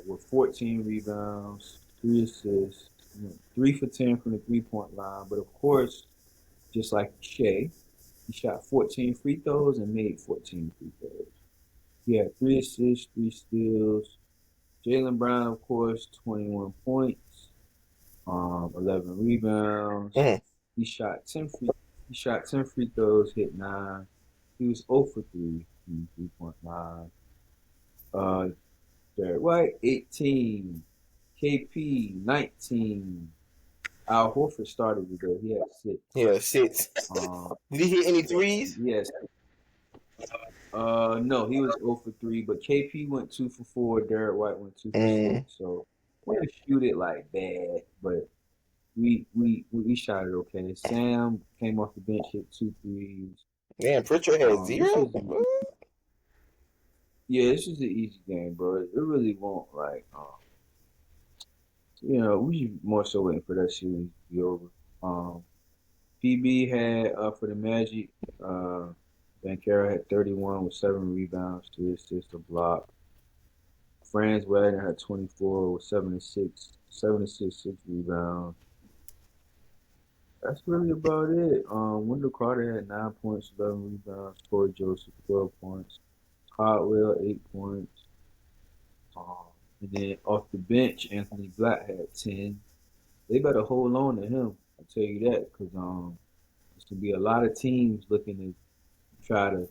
with 14 rebounds, 3 assists, 3 for 10 from the 3 point line. But of course, just like Shea, he shot 14 free throws and made 14 free throws. He had 3 assists, 3 steals. Jalen Brown, of course, 21 points, 11 rebounds. Mm. He shot 10 free. He shot 10 free throws, hit 9. He was 0 for 3 from the 3 point line. Uh, Derek White, 18. KP, 19. Al Horford started today. He had 6. Yeah, 6. Um, Did he hit any threes? yes. No, he was 0 for 3, but KP went 2 for 4. Derek White went 2 for Mm. 6. So we didn't shoot it like bad, but we shot it okay. Sam came off the bench, hit 2 threes. Man, Pritchard had This 0? was yeah, this was an easy game, bro. It really won't like we should more so waiting for that series to be over. PB had for the Magic, Bankera had 31 with 7 rebounds, 3 assists, a block. Franz Wagner had 24 with 7 and 6, 7 assists, 6 rebounds. That's really about it. Wendell Carter had 9 points, 11 rebounds. Corey Joseph 12 points. Caldwell 8 points. And then off the bench, Anthony Black had 10. They better hold on to him. I'll tell you that because there's gonna be a lot of teams looking to try to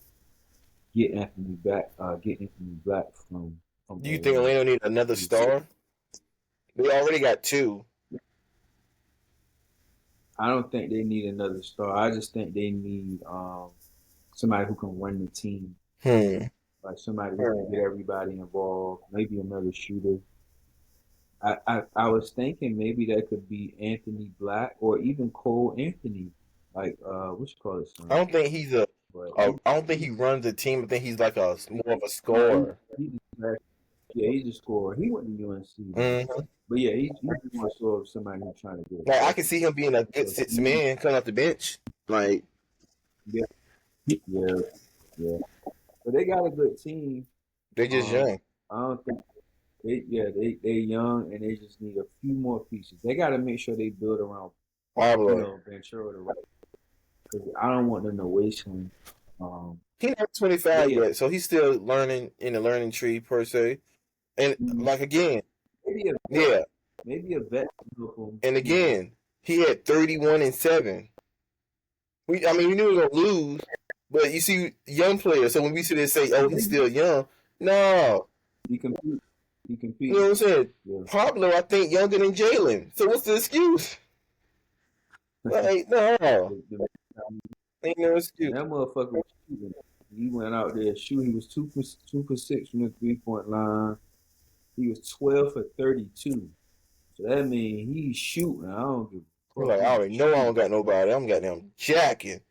get Anthony Black from Do you think Orlando. Orlando need another star? They already got 2. I don't think they need another star. I just think they need somebody who can run the team, Hmm. like somebody who can get everybody involved. Maybe another shooter. I was thinking maybe that could be Anthony Black or even Cole Anthony, like what you call his I son. don't think he's a. But I don't think he runs a team. I think he's like a more of a no, scorer. he just, yeah, he's a scorer. He went to UNC though, Hmm. but yeah, he's more so of somebody who's trying to get a Like I can bucket. see him being a good So six he, man coming off the bench. Like yeah, yeah, yeah. But they got a good team. they're just Um, young. I don't think they young and they just need a few more pieces. They got to make sure they build around Pablo. Ventura the right because I don't want them to waste him. Um, He's not but 25 yeah, yet, so he's still learning in the learning tree per se. And mm, like again, maybe a vet, yeah, maybe a vet can help him. and again, he had 31 and 7. I mean, we knew we were gonna lose, but you see, young players. So when we sit there and say, "Oh, he's still young," no, He compete. He you know competing. what I'm saying? Yeah. Pablo, I think younger than Jalen. So what's the excuse? Like, no, The, ain't no excuse. that motherfucker was shooting. He went out there shooting. He was 2 for 6 from the 3 point line. He was 12 for 32. So that means he's shooting. I don't give a He's fuck. like, I He's already know I don't shooting. got nobody. I'm got them jacking.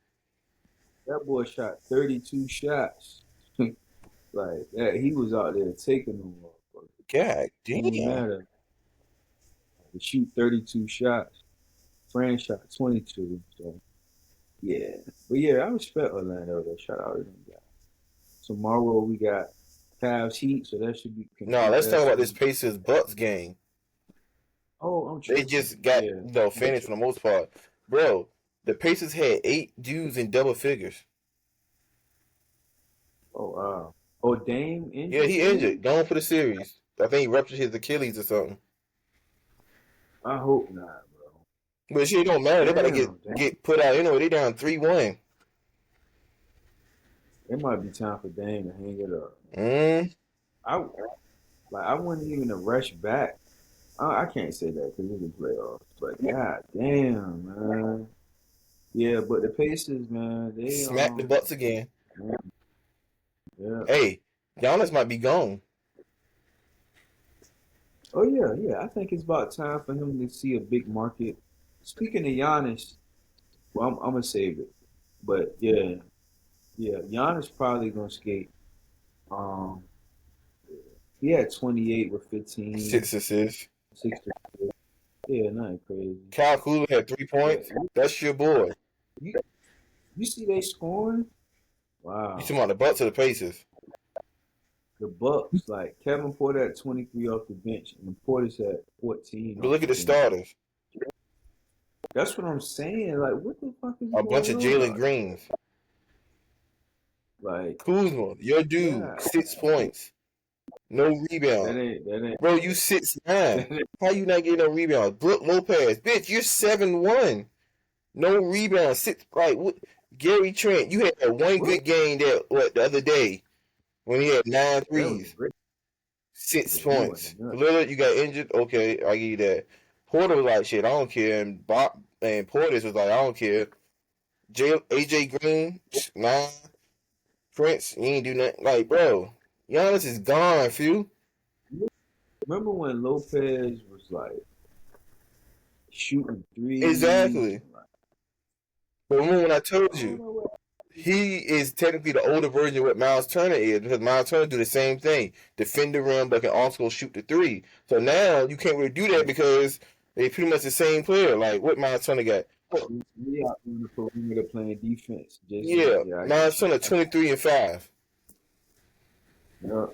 That boy shot 32 shots. Like that, he was out there taking them motherfuckers. God It ain't damn. matter. To shoot 32 shots. Fran shot 22. So yeah, but yeah, I respect Orlando. Though. Shout out to them guys. Tomorrow we got Cavs Heat, so that should be No, complete let's that talk about this series. Pacers Bucks game. Oh, I'm They tripping. just got Yeah, I'm finished for the tripping. most part, bro. The Pacers had 8 dudes in double figures. Oh wow. Oh, Dame Yeah, injured he too. injured, gone for the series. I think he ruptured his Achilles or something. I hope not, bro. But shit don't matter. They about to Damn, damn. get put out anyway. They down 3-1. It might be time for Dame to hang it up. Mm. I I wouldn't even a rush back. I can't say that because it's the playoffs. But god damn, man. Yeah, but the Pacers, man, they Smack the Bucks again. yeah. Hey, Giannis might be gone. Oh yeah, yeah. I think it's about time for him to see a big market. Speaking of Giannis, well, I'm gonna save it. But yeah, yeah, Giannis probably gonna skate. Um, he had 28 with 15, 6 assists. 6. Yeah, nothing crazy. Kyle Kuzma had 3 points. But That's your boy. you, you see they scoring? You Wow. talking about the Bucks or the Pacers? The Bucks, like Kevin Porter at 23 off the bench, and Porter's at 14 But off look at the the bench. starters. That's what I'm saying. Like, what the fuck is A bunch going of on Jalen out there? Greens. Like, Kuzma, your dude, God, 6 points. No that rebound. ain't that ain't Bro, you 6'9". that ain't, How you not getting no rebound? Brook Lopez, bitch, you're 7'1". No rebound. Six like what Gary Trent, you had that one what? good game the other day when he had nine That was threes, great. six Yeah, he went points. nuts. Lillard, you got injured. Okay, I give you that. Porter was like, shit, I don't care. And Bob and Portis was like, I don't care. AJ Green, nine. Prince, you ain't do nothing. Like, bro, Giannis is gone, few. Remember when Lopez was like shooting threes Exactly. and like, But remember when I I told don't you, know what. he is technically the older version of what Miles Turner is because Miles Turner do the same thing, defend the rim, but can also shoot the three. So now you can't really do that because they pretty much the same player. Like what Miles Turner got? Well, We out on the perimeter playing defense. Jason, yeah, yeah, I Miles get you. Turner 23 and 5. Yeah,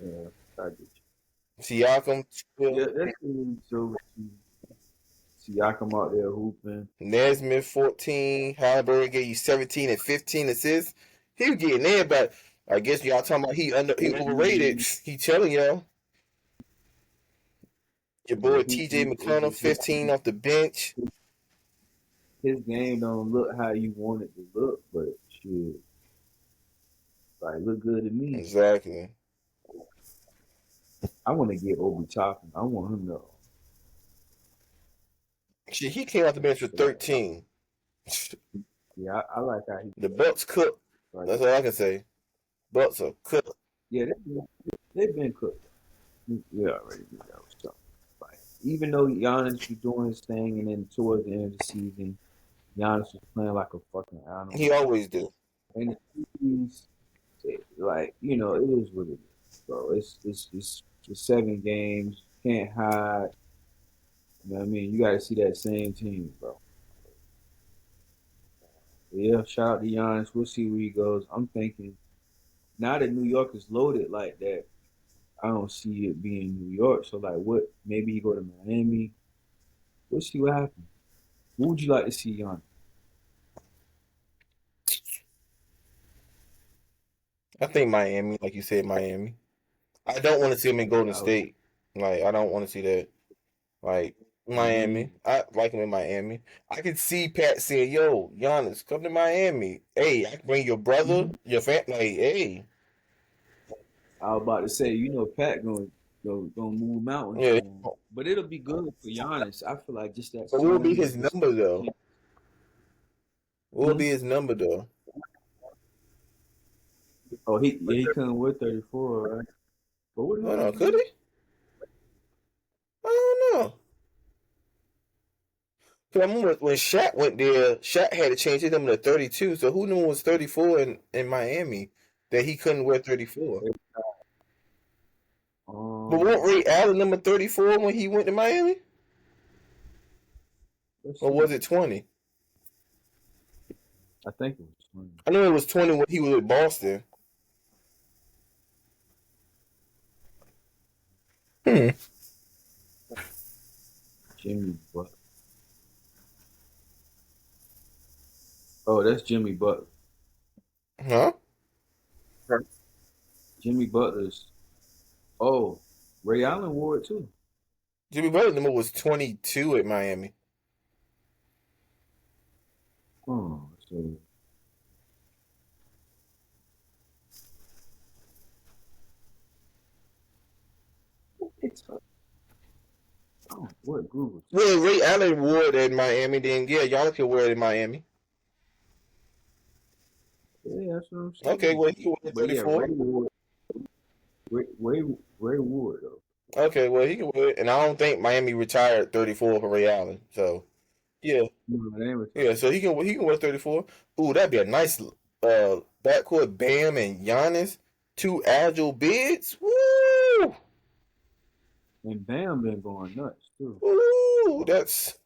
yeah, I get Siakam you. 12, Yeah, that's really so. Siakam out there hooping. Nesmith 14, Halliburton gave you 17 and 15 assists. He was getting there, but I guess y'all talking about he overrated. He telling y'all. Your Yeah, boy TJ it's McConnell, just 15 off the bench. his game don't look how you want it to look, but shit, like look good to me. Exactly. I want to get Obi Toppin. I want him to. Shit, he came off the bench with Like, 13. yeah, I like how he The Bucks cooked. like. That's all I can say. Bucks are cooked. Yeah, they've been cooked. We already knew that was something. Like, even though Giannis was doing his thing, and then towards the end of the season, Giannis was playing like a fucking He animal. always do. And the series, like it is what it is, bro. It's 7 games. Can't hide. You know what I mean? You got to see that same team, bro. But yeah, shout out to Giannis. We'll see where he goes. I'm thinking now that New York is loaded like that, I don't see it being New York. So like, what? Maybe you go to Miami. We'll see what happens. What would you like to see, Giannis? I think Miami, like you said, Miami. I don't want to see him in Golden I would, State. Like, I don't want to see that. Like, me, Miami. I like him in Miami. I can see Pat saying, yo, Giannis, come to Miami. Hey, I can bring your brother, mhm. your family. Like, hey. I was about to say, Pat gonna move mountains Yeah. for him, but it'll be good for Giannis. I feel like just that But what will be slowing his of his. number, though? What will Hmm? be his number, though? Oh, he couldn't wear 34, right? But what I don't number know. did Could he? he? I don't know. 'Cause I remember when Shaq went there, Shaq had to change his number to 32. So who knew it was 34 in Miami that he couldn't wear 34? But what Um, Ray Allen number 34 when he went to Miami? let's Or see. was it 20? I think it was 20. I know it was 20 when he was with Boston. Hmm. Jimmy But. Oh, that's Jimmy Butler. Huh? Jimmy Butler's. Oh, Ray Allen wore it too. Jimmy Butler number was 22 at Miami. So it's what Google? Well, Ray Allen wore it in Miami, then yeah, y'all can wear it in Miami. Yeah, that's what I'm Okay, saying. well he can wear But yeah, 34. Ray Ward though. Okay, well he can wear it, and I don't think Miami retired 34 for Ray Allen. So yeah, No, they ain't yeah, retired. so he can wear 34. Ooh, that'd be a nice backcourt Bam and Giannis, two agile bigs. Woo! And Bam been going nuts too. Woo! That's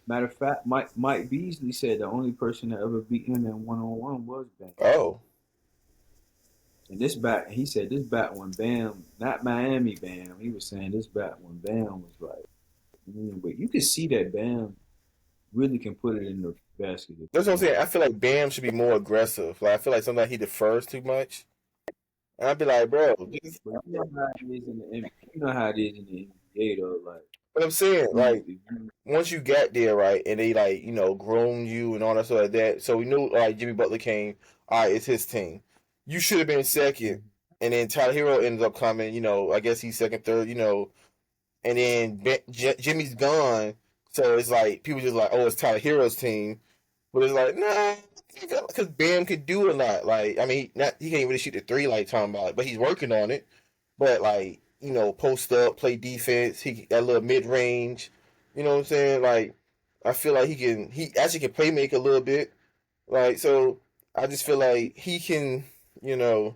Matter of fact, Mike Beasley said the only person that ever beat him in 1-on-1 was Bam. oh. And this back, he said this back when Bam, not Miami Bam. He was saying this back when Bam was like, but you can see that Bam really can put it in the basket if That's he what I'm saying. wants. I feel like Bam should be more aggressive. Like I feel like sometimes he defers too much. And I'd be like, bro, just, But you know how it is in the you know how it is in the NBA though. Like but I'm saying, like, if you once you got there, right, and they like, grown you and all that stuff like that. So we knew like Jimmy Butler came, all right, it's his team. You should have been second. And then Tyler Hero ends up coming, I guess he's second, third, and then Jimmy's gone. So it's like people just like, oh, it's Tyler Hero's team. But it's like, nah, because Bam could do a lot. Like, I mean, not he can't really shoot the three like talking about, but he's working on it. But like, post up, play defense. He that little mid range. You know what I'm saying? Like, I feel like he actually can play make a little bit. Like, so I just feel like he can, you know,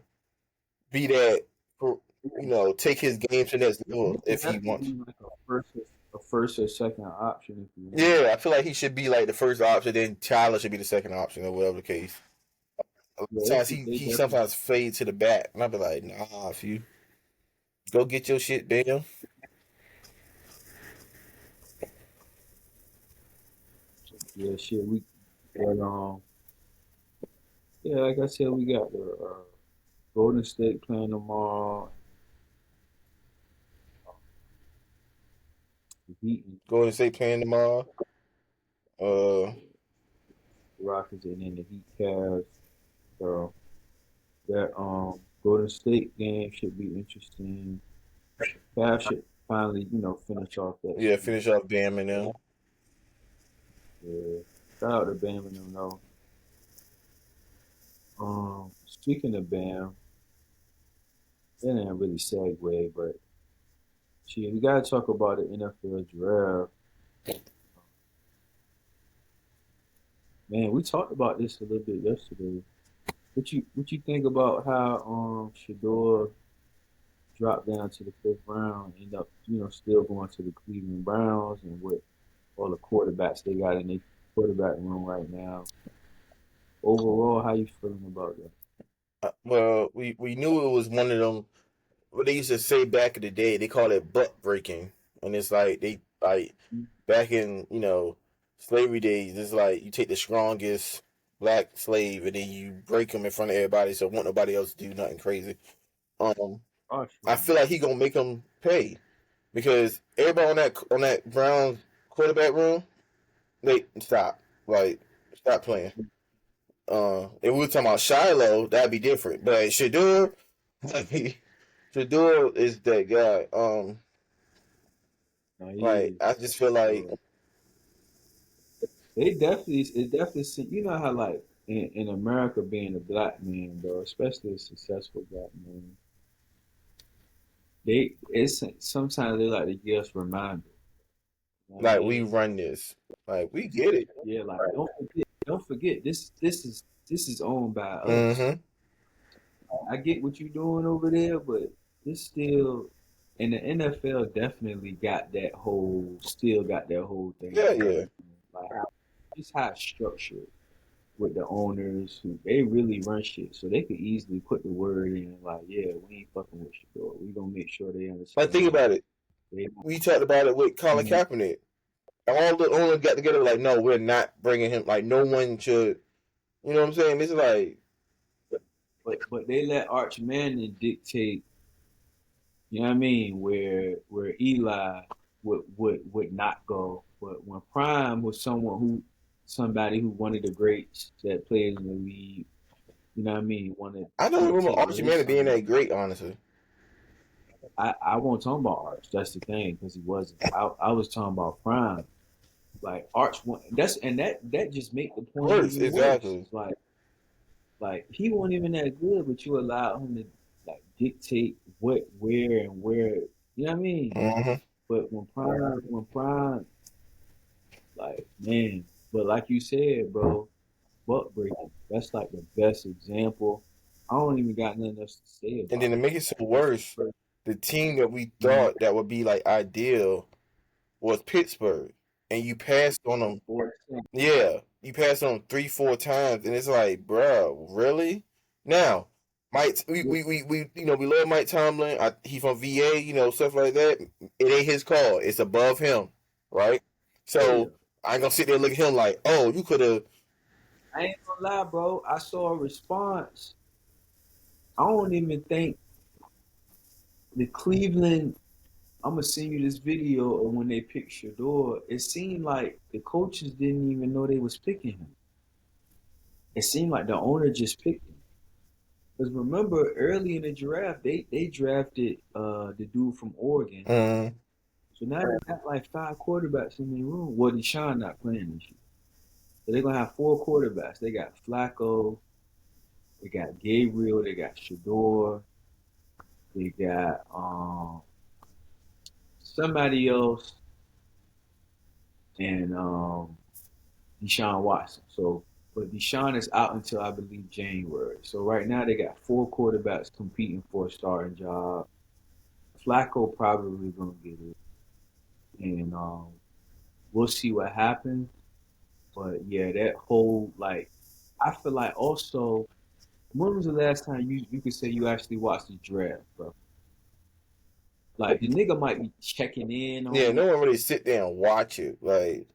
be that. Take his game to the next he level could if he definitely wants. be like a first or second option if you want. Yeah, I feel like he should be like the first option, then Tyler should be the second option, or whatever the case. Yeah, Sometimes he, they he definitely. sometimes fades to the back, and I'll be like, nah, if you go get your shit, Bam. Yeah, shit. But yeah, like I said, we got the Golden State playing tomorrow. The Heat and Golden State playing tomorrow. Uh, the Rockets, and then the Heat Cavs. So that Golden State game should be interesting. Cavs should finally, finish off that yeah, sweep. finish off Bam and them. Yeah. Shout out to Bam and them though. Speaking of Bam, that ain't really segue, but shit, we gotta talk about the NFL draft. Man, we talked about this a little bit yesterday. What you think about how Shador dropped down to the fifth round, end up still going to the Cleveland Browns, and what all the quarterbacks they got in their quarterback room right now. Overall, how you feeling about that? Well, we knew it was one of them. What they used to say back in the day, they called it butt breaking, and it's like they like back in slavery days. It's like you take the strongest black slave and then you break him in front of everybody, so want nobody else to do nothing crazy. Um, Oh, I sure. feel like he gonna make them pay because everybody on that Browns quarterback room, they stop like stop playing. If we were talking about Shiloh, that'd be different. But Shador, Shador is that guy. No, he Like is. I just feel like So it definitely you know how like in America being a black man though, especially a successful black man, it's sometimes they like to give us reminders. You know what I we mean? run this. Like we get it. Yeah, like don't forget this is owned by us. Mm-hmm. I get what you're doing over there, but it's still and the NFL definitely got that whole still got that whole thing Yeah, going. yeah. Like just how it's structured with the owners who they really run shit. So they could easily put the word in like, yeah, we ain't fucking with you, bro. We gonna make sure they Like think understand about it. they We talked about it with Colin Mhm. Kaepernick. All the owners got together like, no, we're not bringing him. Like no one should. You know what I'm saying? It's like but they let Arch Manning dictate, you know what I mean, where Eli would not go. But when Prime was someone who somebody who one of the greats that played in the league. You know what I mean? Want to I don't remember take Archie away his Manning being son. that great, honestly. I won't talk about Arch. That's the thing because he wasn't. I was talking about Prime. Like Arch, that's and that just make the point Worse, even worse. exactly. Like he wasn't even that good, but you allowed him to like dictate what, where, and where. You know what I mean? Hmm. But when Prime, like man, but like you said, bro, buck breaking. That's like the best example. I don't even got nothing else to say And then about to it. make it so That's the worse, first. the team that we Mhm. thought that would be like ideal was Pittsburgh, and you passed on them. Before, Yeah, you passed on them 3, 4 times, and it's like, bro, really? Now, Mike, we love Mike Tomlin. He from VA, stuff like that. It ain't his call. It's above him, right? oh yeah. So I ain't gonna sit there and look at him like, oh, you could have. I ain't gonna lie, bro. I saw a response. I don't even think the Cleveland. I'm gonna send you this video of when they picked Shador. It seemed like the coaches didn't even know they was picking him. It seemed like the owner just picked him. Because remember, early in the draft, they drafted the dude from Oregon. Mm, So now they got like five quarterbacks in their room. Well, Deshaun not playing this year. So they're gonna have four quarterbacks. They got Flacco, they got Gabriel, they got Shador, they got somebody else, and Deshaun Watson. So, but Deshaun is out until I believe January. So right now they got four quarterbacks competing for a starting job. Flacco probably gonna get it, and we'll see what happens. But yeah, that whole like, I feel like also, when was the last time you could say you actually watched the draft, bro? Like the nigga might be checking in yeah, on no it. one really sit there and watch it. Like,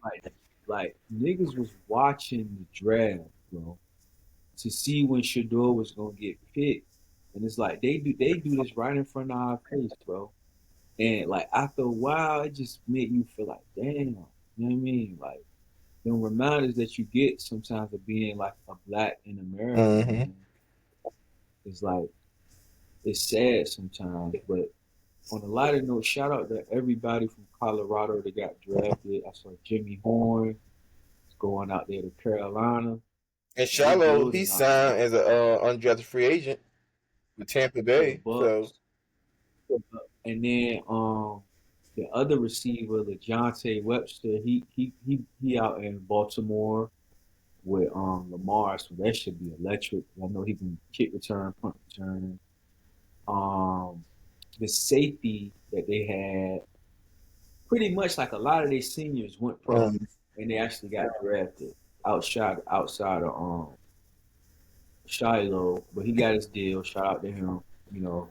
Like like niggas was watching the draft, bro, to see when Shador was gonna get picked. And it's like they do this right in front of our face, bro. And like after a while, it just made you feel like, damn, you know what I mean? Like them reminders that you get sometimes of being like a black in America, hmm man. It's like it's sad sometimes. But on a lighter note, shout out to everybody from Colorado that got drafted. I saw Jimmy Horn going out there to Carolina. and They Shiloh, he building out there signed as a undrafted free agent with Tampa to the Bay. So, Bucks. And then the other receiver, the Jonte Webster, he out in Baltimore with Lamar, so that should be electric. I know he can kick return, punt return. Um the safety that they had, pretty much like a lot of their seniors went pro um, and they actually got drafted outside of Shiloh, but he got his deal. Shout out to him. You know,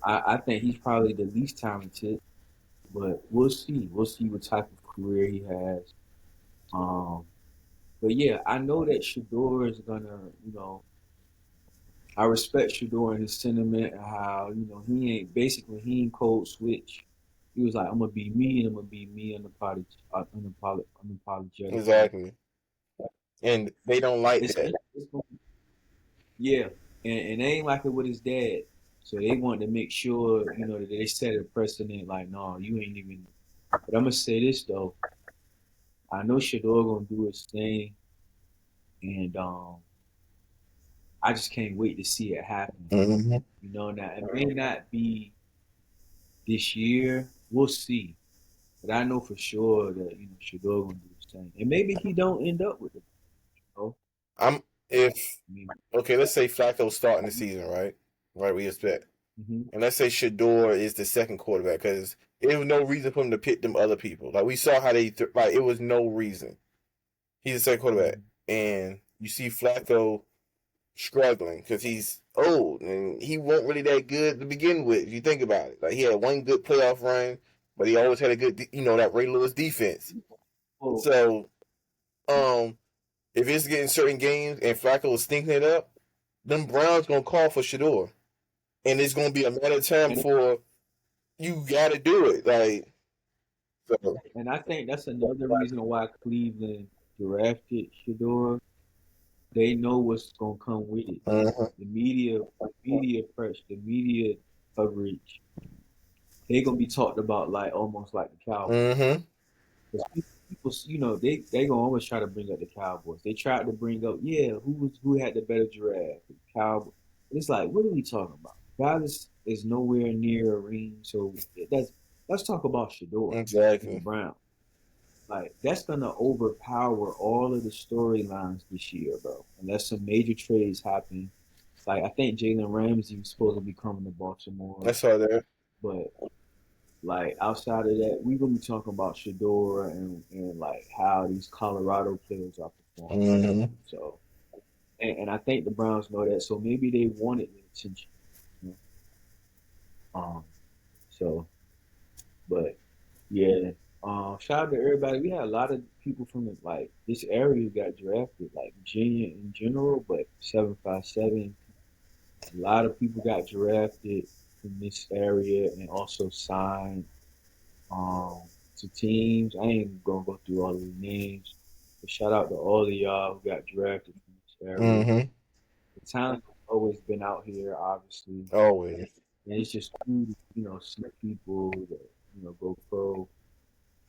I think he's probably the least talented, but we'll see. We'll see what type of career he has. Um, but yeah, I know that Shador is gonna, I respect Shador and his sentiment and how, he ain't cold switch. He was like, I'm gonna be me and I'm gonna be me unapologetically. exactly. And they don't like It's, that. it's gonna, yeah, and it ain't like it with his dad. So they want to make sure, that they set a precedent. Like, no, you ain't even. But I'm gonna say this though. I know Shador gonna do his thing, and I just can't wait to see it happen. Hmm. Now it may not be this year. We'll see, but I know for sure that Shador gonna do his thing, and maybe he don't end up with it. You know, I'm if I mean, okay, let's say Flacco's starting the season, right? Right, we expect. hmm And let's say Shador is the second quarterback because there was no reason for him to pick them other people. Like we saw how like it was no reason. He's the second quarterback, hmm and you see Flacco struggling because he's old and he wasn't really that good to begin with. If you think about it, like he had one good playoff run, but he always had a good, that Ray Lewis defense. oh, So, um, if it's getting certain games and Flacco is stinking it up, them Browns gonna call for Shador, and it's gonna be a matter of time and for you got to do it. Like, so, and I think that's another reason why Cleveland. drafted Shador, they know what's gonna come with it. Mm-hmm. The media press, the media coverage, they gonna be talked about like almost like the Cowboys. Mm-hmm. Because people, they gonna always try to bring up the Cowboys. They tried to bring up, yeah, who had the better draft, the Cowboys. It's like, what are we talking about? Dallas is nowhere near a ring, so that's let's talk about Shador and the Exactly. Browns. Like that's gonna overpower all of the storylines this year, bro. Unless some major trades happen. Like I think Jalen Ramsey was supposed to be coming to I Baltimore, saw that. but like outside of that, we're gonna be talking about Shador and like how these Colorado players are performing. Mm-hmm. So and I think the Browns know that. So maybe they wanted the attention. You know? So but yeah. Shout out to everybody. We had a lot of people from like this area who got drafted, like Virginia in general, but 757. A lot of people got drafted from this area and also signed um to teams. I ain't gonna go through all of the names, but shout out to all of y'all who got drafted from this area. Mm-hmm. The talent has always been out here, obviously, Always. and it's just cool to see people that go pro,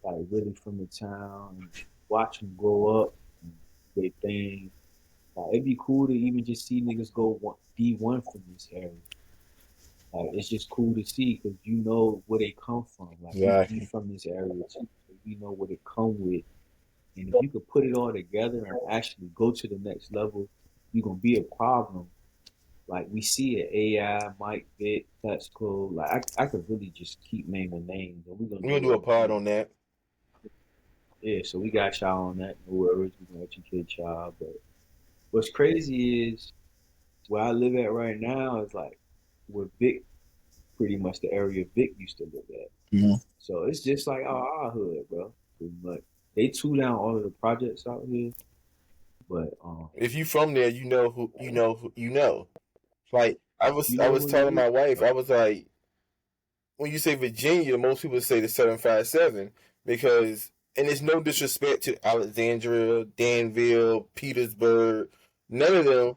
like really from the town, and watch them grow up, and they thing. Like it'd be cool to even just see niggas go D1 from this area. Like it's just cool to see because you know where they come from. Like we Exactly. from this area too, so we know what it come with. And if you could put it all together and actually go to the next level, you're gonna be a problem. Like we see it, AI, Mike Vick, Texco. Like I could really just keep naming names, and we're gonna We're do gonna do it a in a pod few. on that. Yeah, so we got y'all on that. No worries, we're gonna educate y'all. But what's crazy is where I live at right now is like where Vic, pretty much the area Vic used to live at. Mhm. So it's just like our hood, bro. Pretty much. They tore down all of the projects out here, but If you from there, you know who you know who you know. Like I was you I know was who it telling is. my wife, I was like, when you say Virginia, most people say the 757 because, and it's no disrespect to Alexandria, Danville, Petersburg, none of them, Yeah,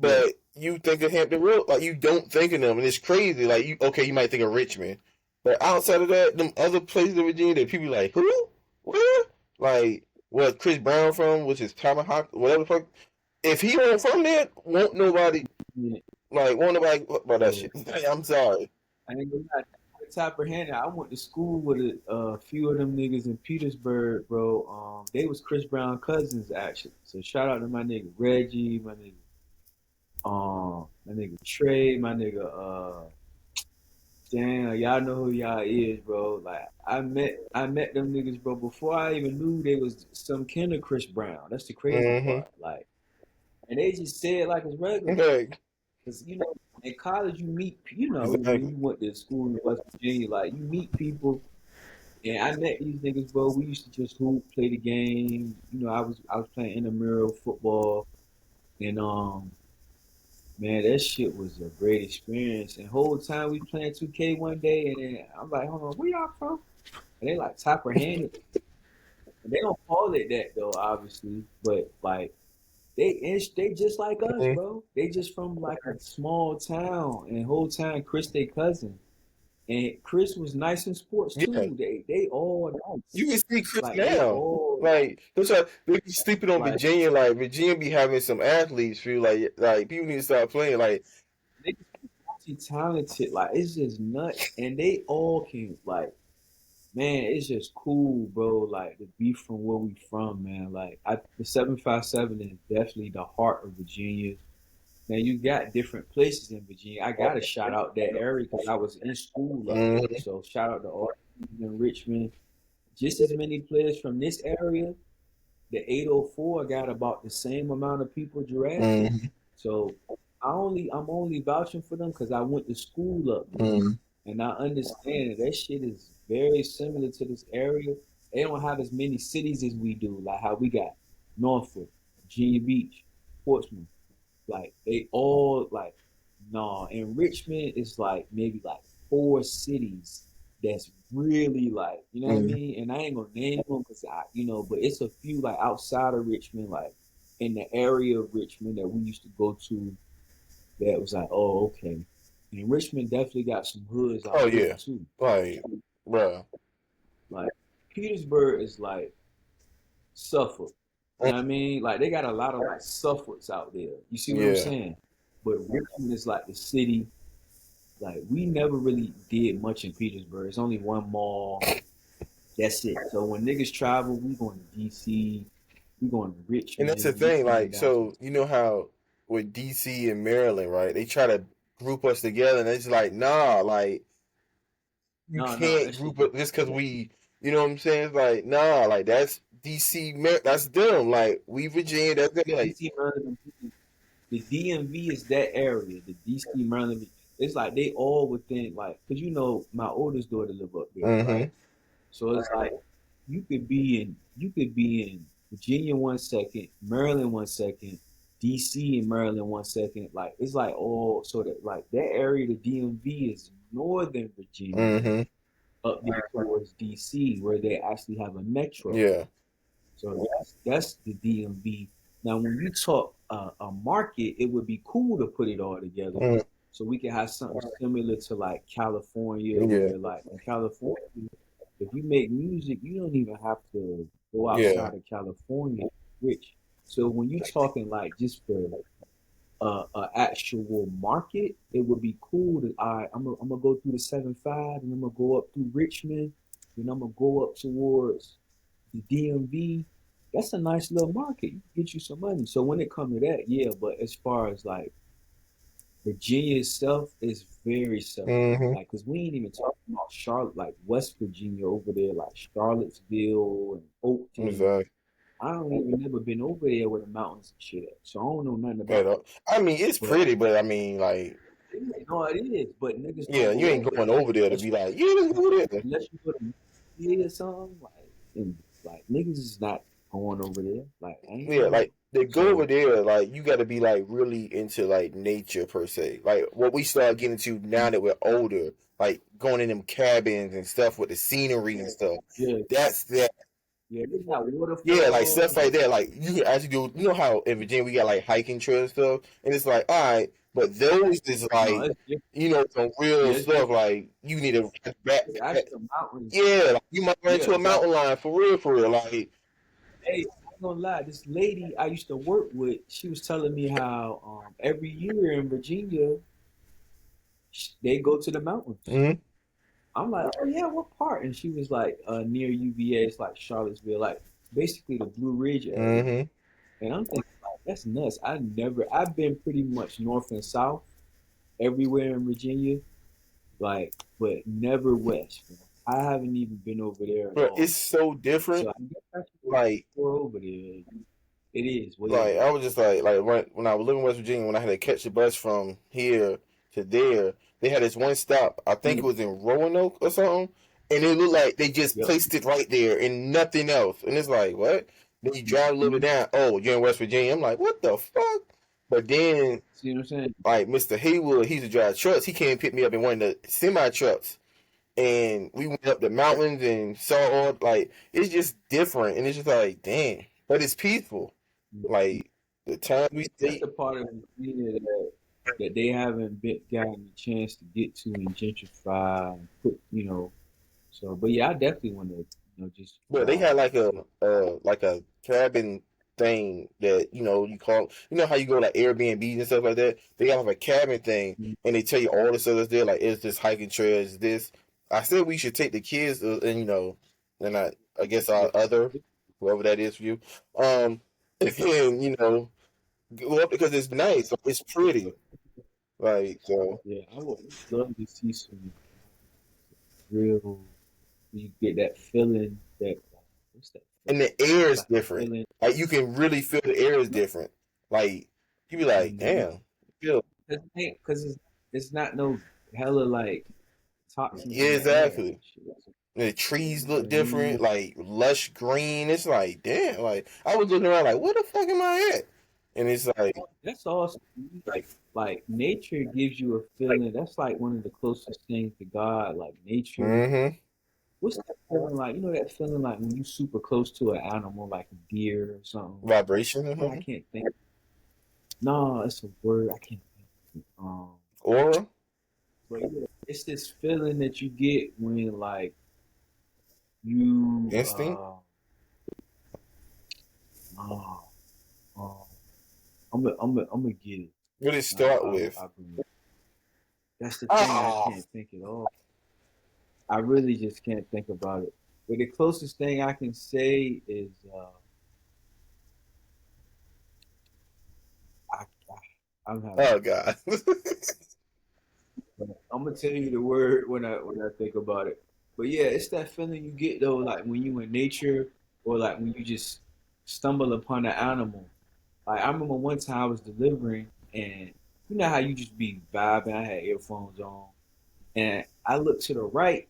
but you think of Hampton Road, like you don't think of them, and it's crazy. Like you, okay, you might think of Richmond, but outside of that, them other places in Virginia that people like, who, where, like, where Chris Brown from, which is Tomahawk, whatever the fuck. If he ain't from there, won't nobody yeah, won't nobody talk about that yeah. shit. I'm sorry. I ain't gonna lie. Top of hand, I went to school with a few of them niggas in Petersburg, bro. They was Chris Brown cousins actually. So shout out to my nigga Reggie, my nigga Trey, my nigga damn, y'all know who y'all is, bro. Like I met them niggas, bro, before I even knew they was some kind of Chris Brown. That's the crazy Mm-hmm. part. Like, and they just say it like it's regular. Okay. Cause in college you meet, when Exactly. you went to school in West Virginia, like you meet people. And I met these niggas, bro. We used to just hoop, play the game. I was playing intramural football, and man, that shit was a great experience. And whole time we playing 2K one day, and then I'm like, hold on, where y'all from? And they like Tappahannock. And they don't call it that though, obviously. But like they just like us, Mhm. bro. They just from like a small town, and whole time Chris they cousin, and Chris was nice in sports Yeah. too. They all You nice, can see Chris like they now. all Like that's why they be sleeping on like Virginia. Like Virginia be having some athletes feel like people need to start playing. Like they multi talented. Like it's just nuts, and they all can like. Man, it's just cool, bro. Like to be from where we from, man. Like the 757 is definitely the heart of Virginia. Now you got different places in Virginia. I gotta shout out that area because I was in school up there. mm-hmm, So shout out to all in Richmond. Just as many players from this area. The 804 got about the same amount of people drafted. mm-hmm, So I'm only vouching for them because I went to school up there. mm-hmm, And I understand that shit is very similar to this area. They don't have as many cities as we do, like how we got Norfolk, Virginia Beach, Portsmouth. Like they all like no. In Richmond, it's like maybe like four cities, that's really like, you know what I Mm. mean? And I ain't gonna name them because but it's a few like outside of Richmond, like in the area of Richmond that we used to go to that was like, oh, okay. And Richmond definitely got some hoods Oh out there yeah, too. like, bruh. Like Petersburg is like Suffolk. You know what I mean? Like they got a lot of like Suffolks out there. You see what I'm Yeah. saying? But Richmond is like the city. Like we never really did much in Petersburg. It's only one mall. That's it. So when niggas travel, we going to DC, we going to And that's the Richmond, we thing, coming like, down to so you know how with DC and Maryland, right? They try to group us together, and it's like, nah, like you no, can't that shit group it don't just do because that. we, you know what I'm saying? It's like, nah, like that's DC, that's them. Like we Virginia, that's them. Like, DC, Maryland, the DMV is that area. The DC, Maryland, it's like they all within like, cause my oldest daughter live up there, right? mm-hmm, So it's like you could be in Virginia 1 second, Maryland 1 second, DC and Maryland 1 second. Like it's like all sort of like that area. The DMV is Northern Virginia mm-hmm, up there towards DC, where they actually have a metro. yeah, So that's the DMV. Now, when you talk a market, it would be cool to put it all together, mm, so we can have something similar to like California, yeah, where like in California, if you make music, you don't even have to go yeah, outside of California, rich. So when you're talking like just for a actual market, it would be cool to I'm gonna go through the 7-5 and I'm gonna go up through Richmond, then I'm gonna go up towards the DMV. That's a nice little market. You can get you some money. So when it comes to that, yeah. But as far as like Virginia itself is very separate. mm-hmm, Like, cause we ain't even talking about Charlotte, like West Virginia over there, like Charlottesville and Oakton. exactly. I don't even never been over there where the mountains and shit at. So I don't know nothing At about all. that. I mean, it's But pretty, but I mean, like, no, it is. But niggas yeah, don't you go ain't over going there over there to unless be like, yeah, let's go there. you go to Mississippi or something. Like niggas is not going over there. Like I ain't Yeah, going. like to go over So there, like you got to be like really into like nature per se. Like what we start getting to now that we're older, like going in them cabins and stuff with the scenery and stuff. yeah, That's that. yeah, they got Yeah, like stuff waterfalls. like that. Like you can actually do. You know how in Virginia we got like hiking trails and stuff, and it's like, all right, but those is No, like, it's different. some real Yeah, it's stuff. different. Like you need a back. It's actually the mountains. Yeah, like, you might run Yeah, into a exactly. mountain lion for real, for real. Like, Hey, I'm not gonna lie. This lady I used to work with, she was telling me how every year in Virginia they go to the mountains. mm-hmm, I'm like, oh yeah, what part? And she was like, near UVA, it's like Charlottesville, like basically the Blue Ridge area. mm-hmm. And I'm thinking, like, that's nuts. I've been pretty much north and south everywhere in Virginia, like, but never west. Man. I haven't even been over there at But all. it's so So different. I guess I should Like, explore over there. It is way like I different. was just like when I was living in West Virginia, when I had to catch the bus from here to there, they had this one stop. I think Mm, it was in Roanoke or something, and it looked like they just yep. placed it right there and nothing else. And it's like, what? Then you drive a little bit Mhm. down. Oh, you're in West Virginia. I'm like, what the fuck? But then, See what I'm saying? like Mr. Haywood, he used to drive trucks. He came and picked me up in one of the semi trucks, and we went up the mountains and saw all, like, it's just different, and it's just like, damn, but it's peaceful. Mhm. Like the time we That's stayed, the part of Virginia that they haven't gotten a chance to get to and gentrify and put. So, but yeah, I definitely want to, just but they had like a see. cabin thing that you call, how you go like Airbnbs and stuff like that. They have a cabin thing, Mhm. and they tell you all the stuff that's there. Like, it's this hiking trail, is this. I said we should take the kids, and and I guess our other, whoever that is for you, and go up because it's nice, it's pretty, like, so. Yeah, I would love to see some real. You get that feeling that what's that And feeling? the air It's is like a different. feeling. Like you can really feel the air is different. Like you be like, Mm-hmm. damn, feel. Because it's not no hella like toxins Yeah, in the air and exactly. shit. The trees You know look what I mean? different, like lush green. It's like, damn. Like I was looking around, like, where the fuck am I at? And it's like, That's awesome. Like nature gives you a feeling. That's like one of the closest things to God. Like nature. mm-hmm, What's that feeling like? You know that feeling like when you super close to an animal, like a deer or something. vibration or Man, I something. can't think. No, it's a word I can't think. Aura, But yeah, it's this feeling that you get when like you instinct. uh, uh I'm gonna get it. What did it I, start I, with? I bring it. That's the thing. I Oh, can't think at all. I really just can't think about it. But the closest thing I can say is I, I'm having oh a God. I'm gonna tell you the word when I think about it. But yeah, it's that feeling you get though, like when you in nature or like when you just stumble upon an animal. Like I remember one time I was delivering and you know how you just be vibing, I had earphones on and I looked to the right,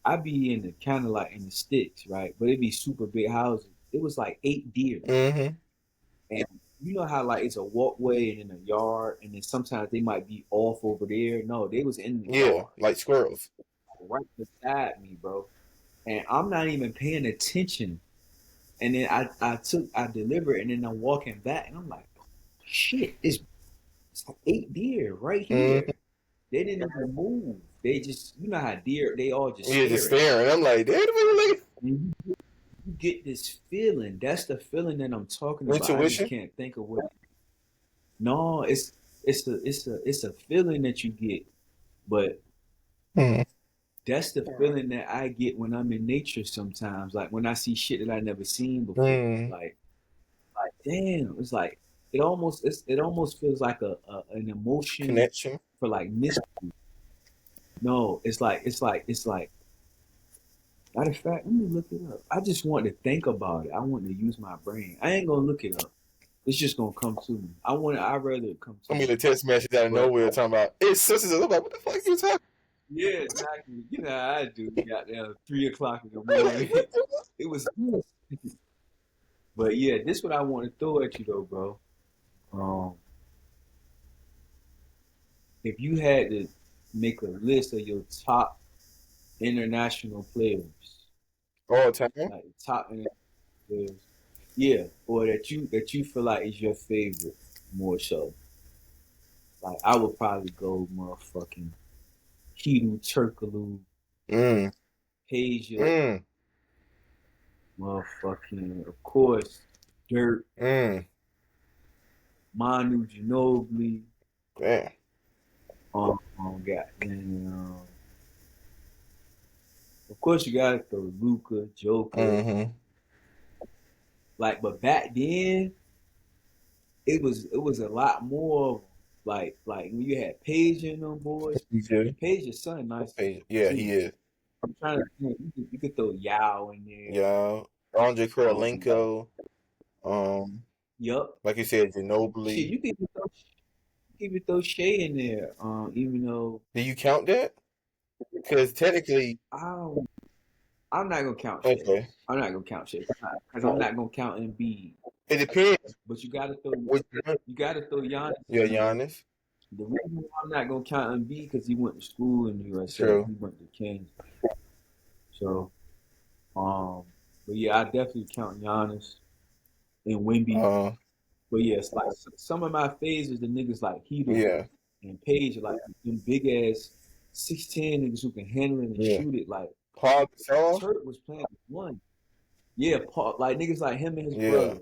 I be in the kind of like in the sticks, right? But it'd be super big houses. It was like 8 deer. Mm-hmm. And you know how like it's a walkway and in a yard, and then sometimes they might be off over there. No, they was in the Yeah, yard, like squirrels. right beside me, bro. And I'm not even paying attention. And then I delivered, and then I'm walking back, and I'm like, oh, shit, it's like 8 deer right Mm-hmm. here. They didn't even move. They just, you know how deer, they all just Yeah, just stare at you. staring. I'm like, damn, really? And you get this feeling. That's the feeling that I'm talking about. I just Intuition. can't think of what. No, it's a feeling that you get, but Mm. that's the feeling that I get when I'm in nature sometimes. Like when I see shit that I never seen before. Mm. Like damn, it's like it almost feels like a an emotion Connection. for like mystery. No, it's like matter of fact, let me look it up. I just want to think about it. I want to use my brain. I ain't gonna look it up. It's just gonna come to me. I'd rather it come to I mean, me. the text message out of But nowhere talking about it's sisters. I'm like, what the fuck are you talking? yeah, exactly. You know how I do. Got there 3 o'clock in the I'm like, morning. what the fuck? It was, but yeah, this what I want to throw at you though, bro. Um, if you had to make a list of your top international players, All the time. like the top international players, yeah, or that you feel like is your favorite more so. Like I would probably go motherfucking Hedo Turkoglu, Mm. Peja, Mm. motherfucking, of course, Dirt, Mm. Manu Ginobili, Damn. goddamn, of course you gotta throw Luca, Joker, Mm-hmm. like, but back then it was a lot more like when you had Paige and them boys. DJ. Paige's son nice Yeah, too. he is. I'm trying to think. You could throw Yao in there. Yeah. Andre Um, Kirilenko. Um, yup. like you said, Shit, Ginobili. you could even throw Shea in there. Even though Do you count that? Because technically, I don't, I'm not gonna count Shea. okay. I'm not gonna count Shea because I'm not gonna count Embiid. It depends But you gotta throw which one. you gotta throw Giannis Yeah, in there. Giannis. The reason why I'm not gonna count Embiid because he went to school in the USA. True. He went to Kansas. So but yeah, I definitely count Giannis and Wimby. Uh, But yeah, it's like some of my faves is the niggas like Hedo yeah. and Page, like them big ass 6'10" niggas who can handle it and Yeah. shoot it. Like Paul Gasol. Turk was playing with one. Yeah, Paul, like niggas like him and his Yeah. brother.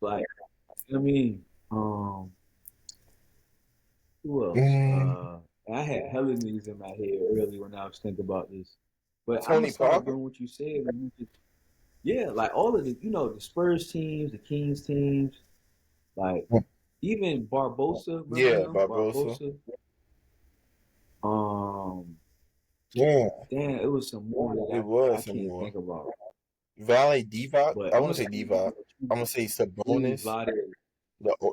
Like, you know what I mean? Who else? Mm, I had hella niggas in my head early when I was thinking about this. But I'm gonna Tony start Parker. doing what you said. Yeah, like all of the Spurs teams, the Kings teams, like even Barbosa. Remember Yeah, him, Barbosa. Barbosa? Um, Yeah, damn, it was some more it that I was some can't more. think about. Valley Divac. But I I'm want gonna to say say Divac. I'm gonna say ooh, Sabonis. Vlade.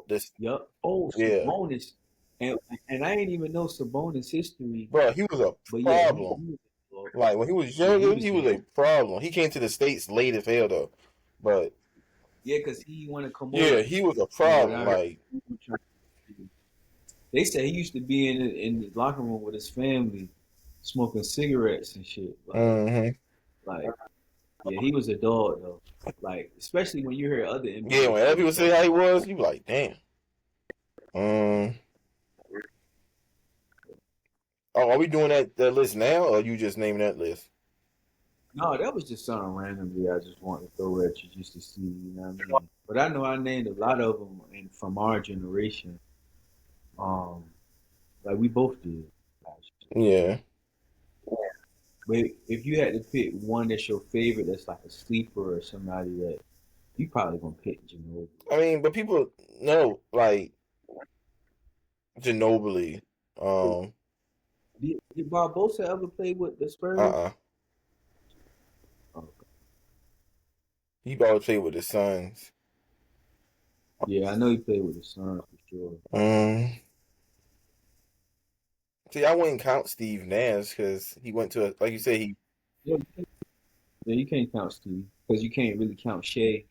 This. Yup. Oh, Yeah, Sabonis. And I didn't even know Sabonis history, bro, he was a but yeah, problem. was Like when he was yeah, he younger, was he was a a problem. He came to the States late as hell though, but Yeah, because he want to come Yeah, over he was a from what problem. I heard. Like, They said he used to be in the locker room with his family, smoking cigarettes and shit. hmm Like yeah, he was a dog though. Like especially when you hear other yeah, NBA whenever players people say talking how he about was, you be like, damn. Um, oh, are we doing that list now, or are you just naming that list? no, that was just something randomly I just wanted to throw at you just to see, you know what I mean? But I know I named a lot of them and from our generation. Um, like we both did, actually. Yeah. But if you had to pick one that's your favorite, that's like a sleeper or somebody that you probably gonna pick Ginobili. I mean, but people know like Ginobili. Um, Did Barbosa ever play with the Spurs? uh-uh. Oh, He always played with the Suns. yeah, I know he played with the Suns for sure. Um, see, I wouldn't count Steve Nash because he went to, like you said, he. Yeah, yeah, you can't count Steve because you can't really count Shea.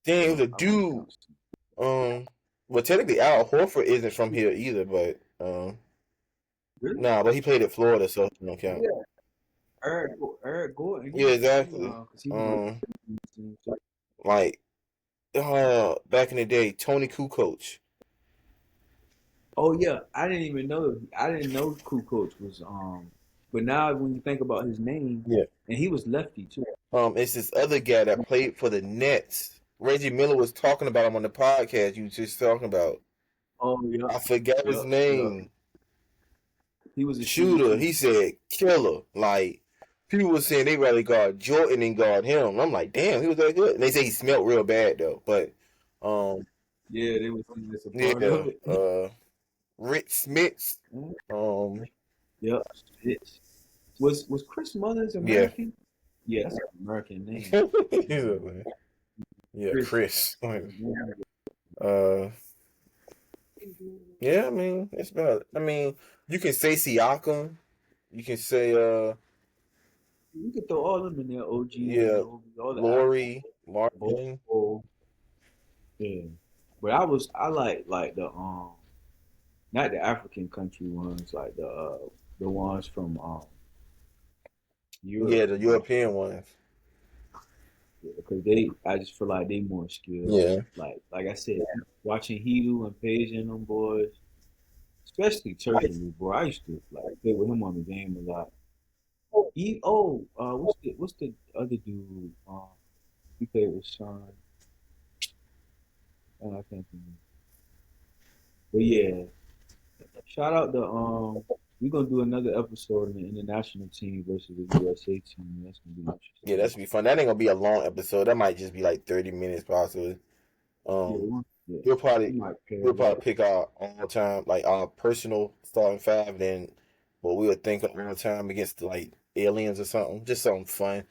Dang, it was So a I wouldn't dude. count Steve. Well, technically, Al Horford isn't from here either, but Really? nah, but he played at Florida, so he don't count. Yeah, Eric Gordon. Yeah, He exactly. because he was on Um, the team. So. like back in the day, Tony Kukoc. Oh yeah, I didn't know Kukoc was but now when you think about his name, Yeah. and he was lefty too. It's this other guy that played for the Nets. Reggie Miller was talking about him on the podcast you was just talking about. Oh yeah, I forgot his yeah. name. He was a shooter Shooter. too. He said killer. Like people were saying they rather guard Jordan than guard him. I'm like, damn, he was that good. And they say he smelled real bad though. But um, Yeah, they was saying that's a part yeah. of it. Rick Smits. Um, Yep. It's, was Chris Mullins yeah. American? Yeah, that's an American name. Yeah, Chris. Chris. Uh, yeah. I mean, it's about. I mean, you can say Siakam. You can say You could throw all them in there. OG, yeah, Anunoby, all the Lori both. Martin. Yeah, but I like the not the African country ones, like the ones from Yeah, Europe, the European ones. because they I just feel like they more skilled. Yeah. Like I said, watching Hedo and Paige and them boys, especially Turkey, boy. I used to like play with him on the game a lot. What's the other dude? He played with Sean. I can't think. But yeah, shout out to we're gonna do another episode on the international team versus the USA team. That's gonna be Yeah, that interesting. should be fun. That ain't gonna be a long episode. That might just be like 30 minutes possibly. Yeah, Um, yeah. we'll We probably might pair we'll it up. probably pick our all time like our personal starting five, then what we would think of all time against like aliens or something. Just something fun.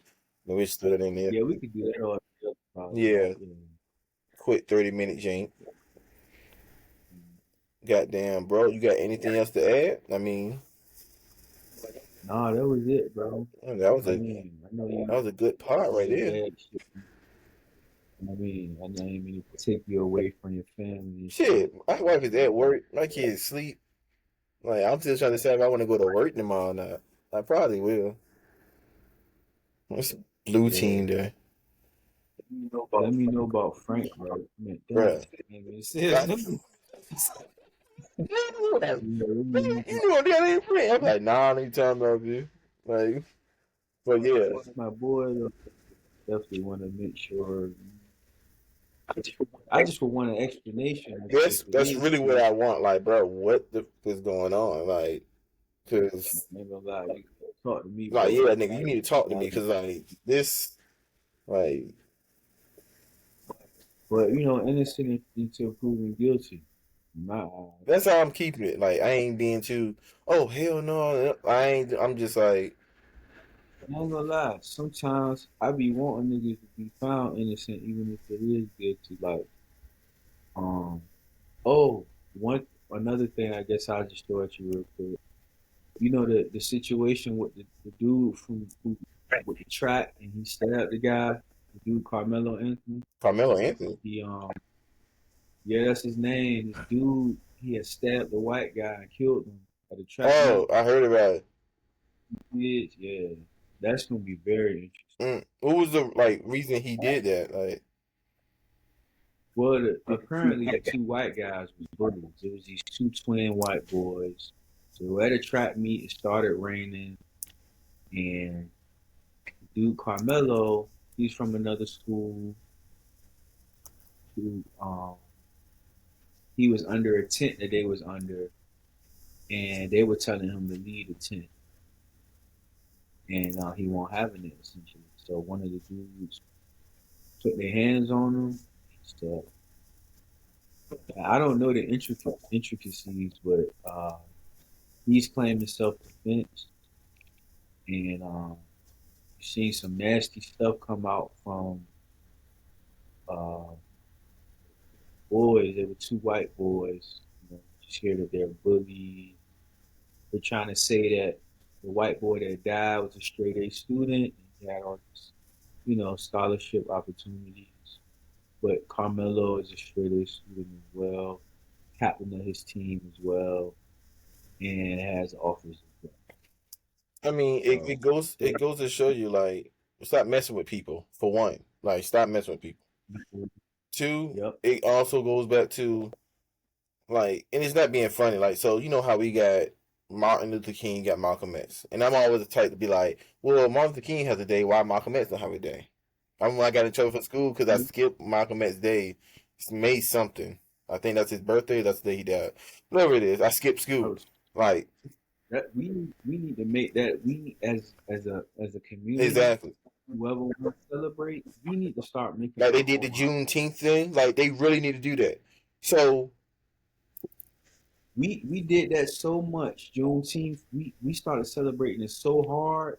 And we stood it in there. Yeah, we could do that all probably. Yeah, Yeah. quick 30 minute jank. Goddamn, bro. You got anything else to add? I mean, Nah, that was it, bro. that was I a mean, I know that was a good part right you there. had shit. I know you mean to take you away from your family and shit. Shit, my wife is at work. My kids sleep. Like I'm still trying to decide if I want to go to work tomorrow or not. I probably will. It's blue Yeah. team day, Let me know about Frank, bro. Man, damn. bruh. Man, it says, God, let me, you know that. yeah, let me know. You know that ain't free. I'm like, nah, I ain't talking about you. Like, but yeah, That's my boy. Though. Definitely want to make sure. I just would want an explanation and shit. Cause that's they, really what I want. Like, bro, what the is going on? Like, cause, I ain't gonna lie, you can talk to me, like, bro. yeah, nigga, you need to talk to me, cause like this, like, But you know, innocent until proven guilty. In my eyes. that's how I'm keeping it. Like, I ain't being too. Oh hell no, I ain't. I'm just like, I ain't gonna lie. Sometimes I be wanting niggas to be found innocent, even if it is guilty. Like, um, oh, one another thing. I guess I'll just throw at you real quick. You know the situation with the dude from who with the track and he stabbed the guy. The dude Carmelo Anthony. Carmelo Anthony. He yeah, that's his name. This dude, he had stabbed a white guy and killed him at a track Oh, meet. I heard about it. Yeah, that's gonna be very interesting. What was the like reason he did that? Like, Well, apparently the two white guys was bullies. It was these two twin white boys. So we're at a track meet. It started raining, and dude Carmelo, he's from another school. Who he was under a tent that they was under, and they were telling him to leave the tent, and he won't have it essentially. So one of the dudes put their hands on him. So I don't know the intricacies, but he's claiming self defense, and you've seen some nasty stuff come out from uh, boys. There were two white boys. You know, just hear that they're bullied. They're trying to say that the white boy that died was a straight A student and he had all this, scholarship opportunities. But Carmelo is a straight A student as well, captain of his team as well, and has offers as well. I mean, So it goes to show you like stop messing with people for one. Like, stop messing with people. Two, yep. it also goes back to like, and it's not being funny. Like, so you know how we got Martin Luther King, got Malcolm X, and I'm always the type to be like, well, Martin Luther King has a day, why Malcolm X don't have a day? I got in trouble for school because I skipped Malcolm X day. It's May something. I think that's his birthday. That's the day he died. Whatever it is, I skipped school. Like, That we need to make that we as a community, exactly. whoever we want to celebrate, we need to start making Like they our did the own holiday. Juneteenth thing. Like they really need to do that. So We did that so much. Juneteenth, we started celebrating it so hard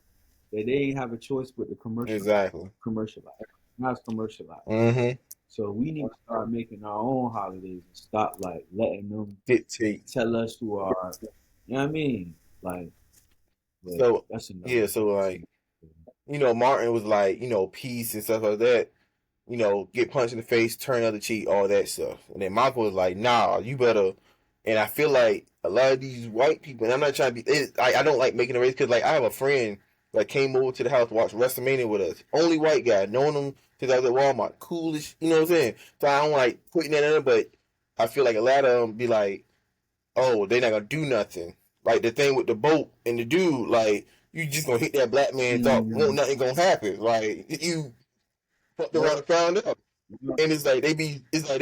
that they ain't have a choice but to exactly. commercialize. Now it's commercialized. Mm-hmm. So we need to start making our own holidays and stop like letting them Dictate. tell us who are. You know what I mean? Like, but So that's another yeah. So like, conversation. Martin was like, peace and stuff like that. Get punched in the face, turn the other cheek, all that stuff. And then Michael was like, nah, you better. And I feel like a lot of these white people, and I'm not trying to be, I don't like making a race because, like, I have a friend that came over to the house to watch WrestleMania with us. Only white guy, known him since I was at Walmart. Coolest, you know what I'm saying? So I don't like putting that in there, but I feel like a lot of them be like, oh, they're not going to do nothing. Like the thing with the boat and the dude, like, you just going to hit that black man, thought, won't Mm, nothing going to happen. Like, you fucked around yep. and found out. Yep. And it's like they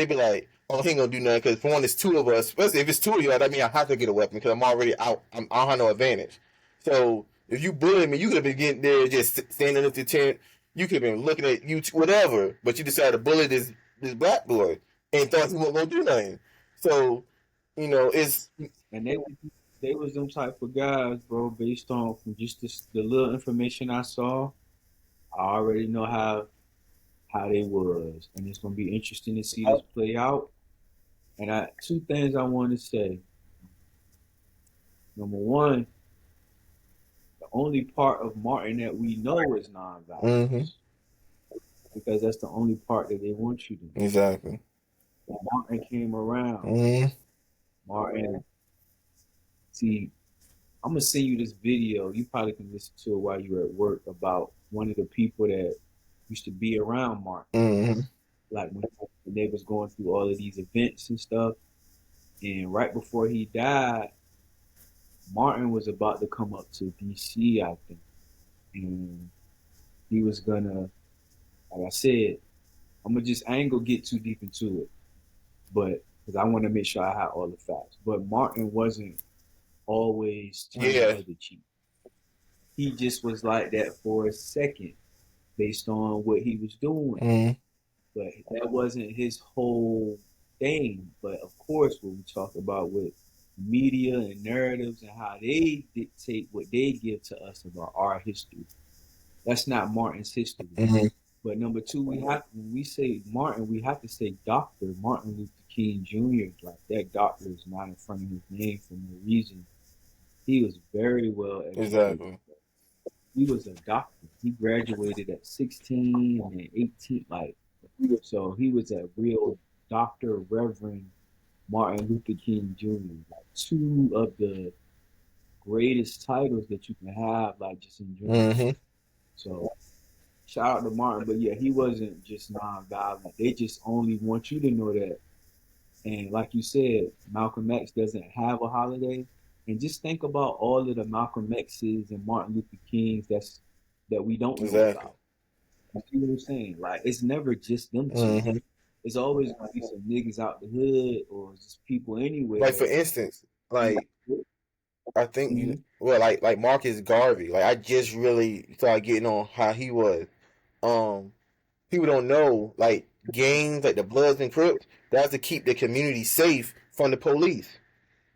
be like, oh, he ain't gonna do nothing because for one, it's two of us. Especially if it's two of you, that mean I have to get a weapon because I'm already out. I don't have no advantage. So if you bully me, you could have been getting there just standing up the tent. You could have been looking at you, whatever. But you decided to bully this black boy and thought he wasn't gonna do nothing. So it's And they was them type of guys, bro. Based on from just the little information I saw, I already know how they was, and it's gonna be interesting to see this play out. And two things I want to say. Number one, the only part of Martin that we know is mm-hmm, nonviolence because that's the only part that they want you to know. exactly. When Martin came around. Mm-hmm, Martin, see, I'm gonna send you this video. You probably can listen to it while you're at work about one of the people that used to be around Martin, mm-hmm, like when they was going through all of these events and stuff. And right before he died, Martin was about to come up to DC, I think, and he was gonna, like I said, I ain't gonna get too deep into it, but because I want to make sure I have all the facts. But Martin wasn't always turn the yeah, other cheek. He just was like that for a second, based on what he was doing. mm-hmm, But that wasn't his whole thing. But of course, what we talk about with media and narratives and how they dictate what they give to us about our history. That's not Martin's history. mm-hmm, But number two, when we say Martin, we have to say Dr. Martin Luther King Jr. Like that doctor is not in front of his name for no reason. He was very well educated. exactly. he was a doctor. He graduated at 16 and then 18, like so he was a real Doctor Reverend Martin Luther King Jr. Like two of the greatest titles that you can have, like just in general. Mm-hmm. So shout out to Martin, but yeah, he wasn't just non-violent. They just only want you to know that. And like you said, Malcolm X doesn't have a holiday. And just think about all of the Malcolm X's and Martin Luther Kings that we don't know Exactly. about. You see what I'm saying? Like it's never just them two. Mm-hmm. It's always gonna be some niggas out the hood or just people Like for anywhere. instance, Who, like I think you Mhm. well, like Marcus Garvey. Like I just really started getting on how he was. Um, People don't know like gangs like the Bloods and Crips. That's to keep the community safe from the police.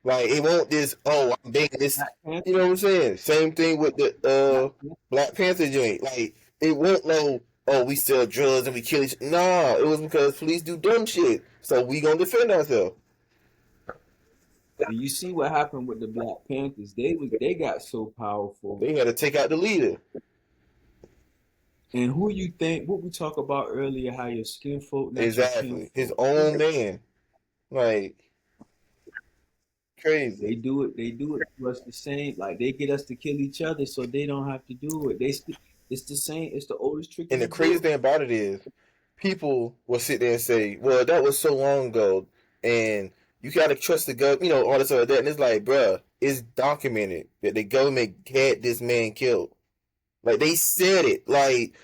Like it won't this. Oh, I'm banging this. Black You know Panther, what I'm saying? Same thing with the Black Panther. Black Panther joint. Like it won't know. Oh, we sell drugs and we kill each. Nah, it was because police do dumb shit. So we gonna defend ourselves. And you see what happened with the Black Panthers. They got so powerful. They had to take out the leader. And who you think? What we talk about earlier? How your skin folk, not your kin Exactly, his folk. own man. Like They crazy. do it. They do it to us the same. Like they get us to kill each other, so they don't have to do it. It's the same. It's the oldest trick And in the the crazy book. thing about it is, people will sit there and say, "Well, that was so long ago, and you gotta trust the government," all this other that. And it's like, bruh, it's documented that the government had this man killed. Like they said it. Like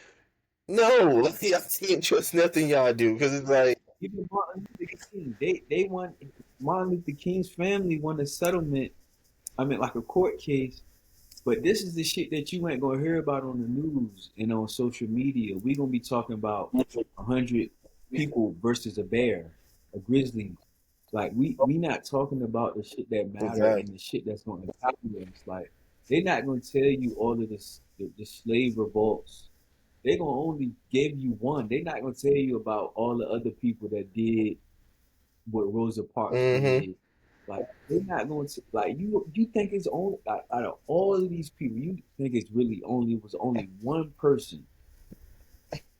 no, like I can't trust nothing y'all do because it's like Even Martin Luther King, they won. Martin Luther King's family won a settlement. I mean, like a court case. But this is the shit that you ain't gonna hear about on the news and on social media. We gonna be talking about 100 people versus a bear, a grizzly. Like we not talking about the shit that matter and exactly the shit that's gonna impact us. Like they're not gonna tell you all of this the slave revolts. They gonna only give you one. They're not gonna tell you about all the other people that did what Rosa Parks mm-hmm. did. Like they're not going to like you think it's only like, out of all of these people, you think it's really only was only one person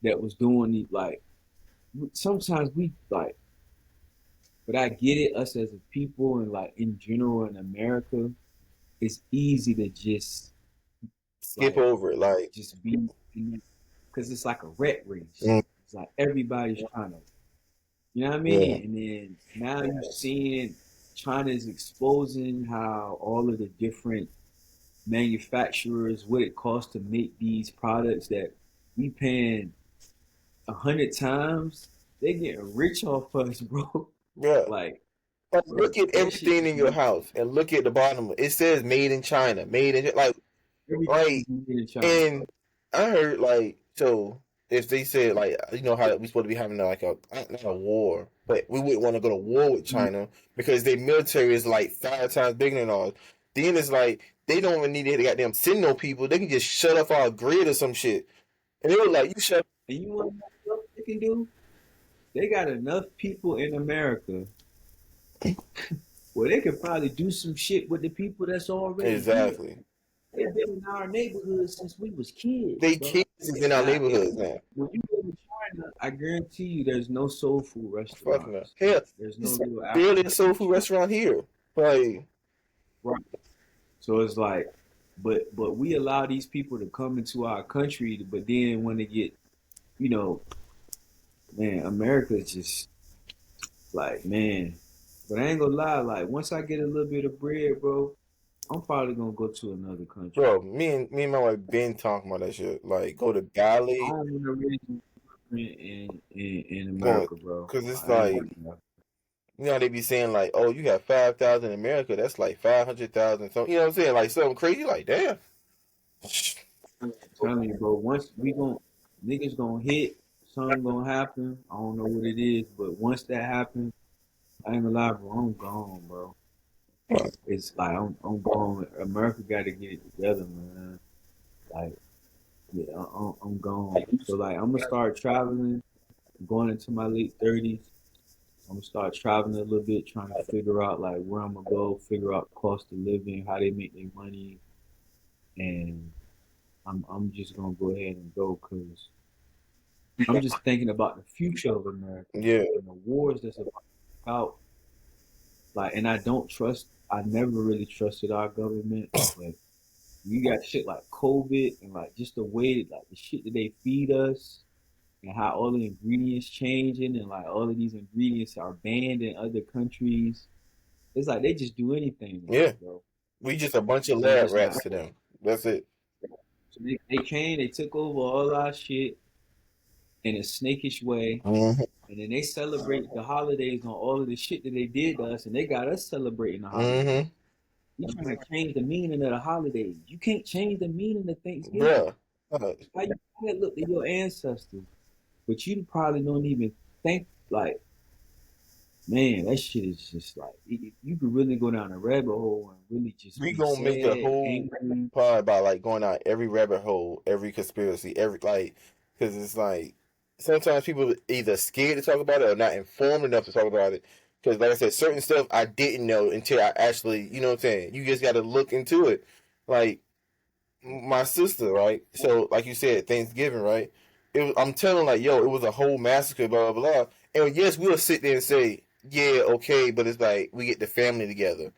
that was doing it. Like sometimes we like, but I get it. Us as a people and like in general in America, it's easy to just Skip like over it. Like just be because it's like a rat race. mm, It's like everybody's trying to, you know what I yeah, mean? And then now you're seeing China's exposing how all of the different manufacturers, what it costs to make these products that we paying 100 times, they getting rich off us, bro. yeah. Like, Like, bro, look at that shit everything just in your make house and look at the bottom. It says "Made in China," made in everything like made in China. And I heard like so if they said like how we supposed to be having like a not a war, but we wouldn't want to go to war with China because their military is like 5 times bigger than ours. Then it's like they don't even need to goddamn send no people. They can just shut off our grid or some shit. And they were like, "You shut And you know what else they can do? They got enough people in America where they could probably do some shit with the people that's already here. exactly." They've been in our neighborhood since we was kids, They bro. kids is in our Now, neighborhoods now. when you go to China, I guarantee you there's no soul food Fuck no. restaurants. Hell, Like there's no it's little barely a African soul food restaurant. restaurant here. Like, Right. So it's like, but we allow these people to come into our country, but then when they get, you know, man, America is just like, man. But I ain't gonna lie, like once I get a little bit of bread, bro, I'm probably gonna go to another country. bro, me and my wife been talking about that shit. Like, go to I Bali. don't want to raise in Going, America, bro. cause it's I ain't like gonna. they be saying like, oh, you got 5,000 in America, that's like 500,000. So what I'm saying, like something crazy, like damn. I'm telling you, bro. Once we gon' niggas gonna hit, something gonna happen. I don't know what it is, but once that happens, I ain't gonna lie, bro. I'm gone, bro. It's like I'm gone. America got to get it together, man. Like, yeah, I'm gone. So like, I'm gonna start traveling. Going into my late 30s. I'm gonna start traveling a little bit, trying to figure out like where I'm gonna go, figure out cost of living, how they make their money, and I'm just gonna go ahead and go because I'm just thinking about the future of America Yeah. and the wars that's about out. Like, and I don't trust. I never really trusted our government, but you got shit like COVID and like just the way like the shit that they feed us and how all the ingredients changing and like all of these ingredients are banned in other countries. It's like they just do anything now, Yeah. bro. We just a bunch of And it's lab just not. rats to them. That's it. So they came, they took over all our shit in a snakish way, Hmm. and then they celebrate the holidays on all of the shit that they did to us, and they got us celebrating the holidays. Hmm. You trying to change the meaning of the holidays? You can't change the meaning of Thanksgiving. Bruh. Uh, How you can't look at your ancestors, but you probably don't even think like, man, that shit is just like you could really go down a rabbit hole and really just we be gonna make a sad, whole angry. pod about like going out every rabbit hole, every conspiracy, every like, because it's like sometimes people either scared to talk about it or not informed enough to talk about it. Because like I said, certain stuff I didn't know until I actually, you know what I'm saying. You just got to look into it. Like my sister, right? So like you said, Thanksgiving, right? I'm telling like, yo, it was a whole massacre, blah blah blah. And yes, we'll sit there and say, yeah, okay, but it's like we get the family together.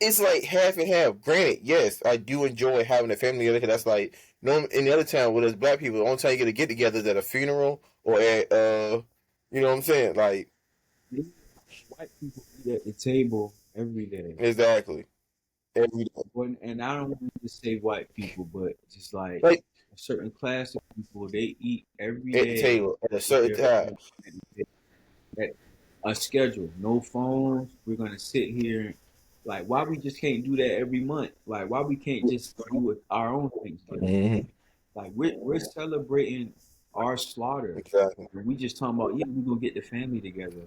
It's like half and half. Granted, yes, I do enjoy having a family together because that's like no in the other town with us black people. The only time you get to get together is at a funeral or at you know what I'm saying? Like White people eat at the table every day. exactly every day. And I don't want to just say white people, but just like Like a certain class of people, they eat every at the day table at a with certain their time. family at a schedule, no phones. We're gonna sit here. Like, why we just can't do that every month? Like, why we can't just do it our own Thanksgiving? Mm-hmm. Like, we're celebrating our slaughter, Exactly. and we just talking about yeah, we gonna get the family together.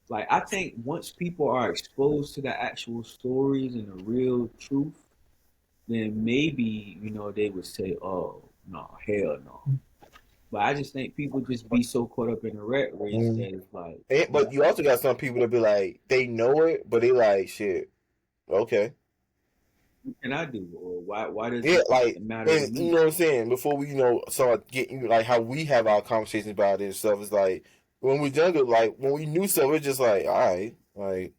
Like, I think once people are exposed to the actual stories and the real truth, then maybe they would say, "Oh no, hell no." But I just think people just be so caught up in the rat race Mm-hmm. that it's like, But you also got some people that be like they know it, but they like shit. Okay. what can I do? Or why does Yeah, it like, matter to and you me? know what I'm saying? Before we, start getting, like, how we have our conversations about it and stuff, it's like, when we younger, like, when we knew stuff, it's just like, all right, like,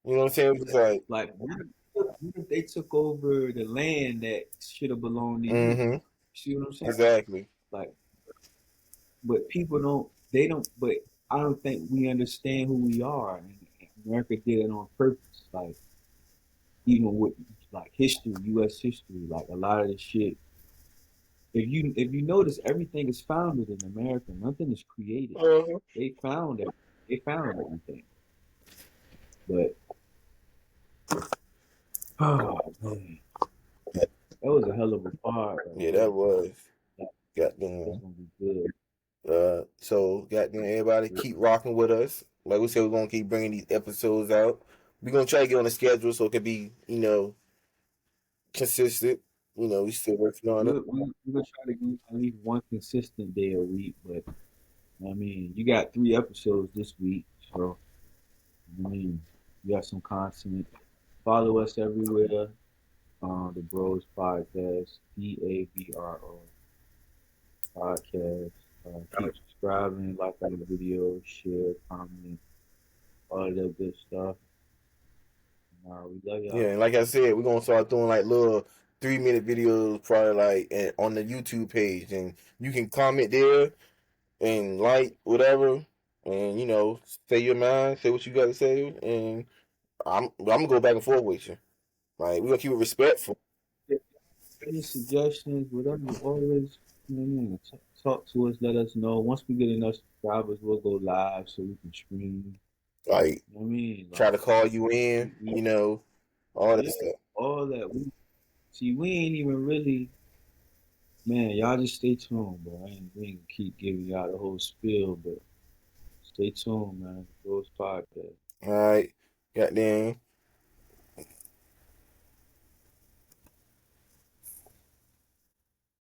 you know what I'm saying? It's like, Like, what if they took over the land that should have belonged to you? mm-hmm, See what I'm saying? exactly. Like, but people don't. They don't. But I don't think we understand who we are. And America did it on purpose. Like, even with like history, U.S. history, like a lot of the shit. If you notice, everything is founded in America. Nothing is created. Uh-huh. They found it. They found everything. But oh man, that was a hell of a part right Yeah, there, that bro. was, That, that's goddamn. gonna be good. So, goddamn, everybody keep rocking with us. Like we said, we're gonna keep bringing these episodes out. We're gonna try to get on the schedule so it can be, consistent. We still working on it. We're gonna try to get at least one consistent day a week. But I mean, you got 3 episodes this week, so I mean, you got some content. Follow us everywhere. The Bros Podcast, BABRO Podcast. Keep subscribing, like our videos, share, comment, all of that good stuff. We love Yeah, y'all. and like I said, we're gonna start doing like little 3 minute videos, probably like on the YouTube page, and you can comment there and like whatever, and say your mind, say what you got to say, and I'm gonna go back and forth with you. Like we're gonna keep it respectful. Any suggestions, whatever, always, talk to us, let us know. Once we get enough subscribers, we'll go live so we can stream. Like You know what I mean? try Like, to call you in, we all that yeah, stuff. all that. We ain't even really, man, y'all just stay tuned, bro. We ain't keep giving y'all the whole spiel, but stay tuned, man. Rose Podcast. All right, goddamn.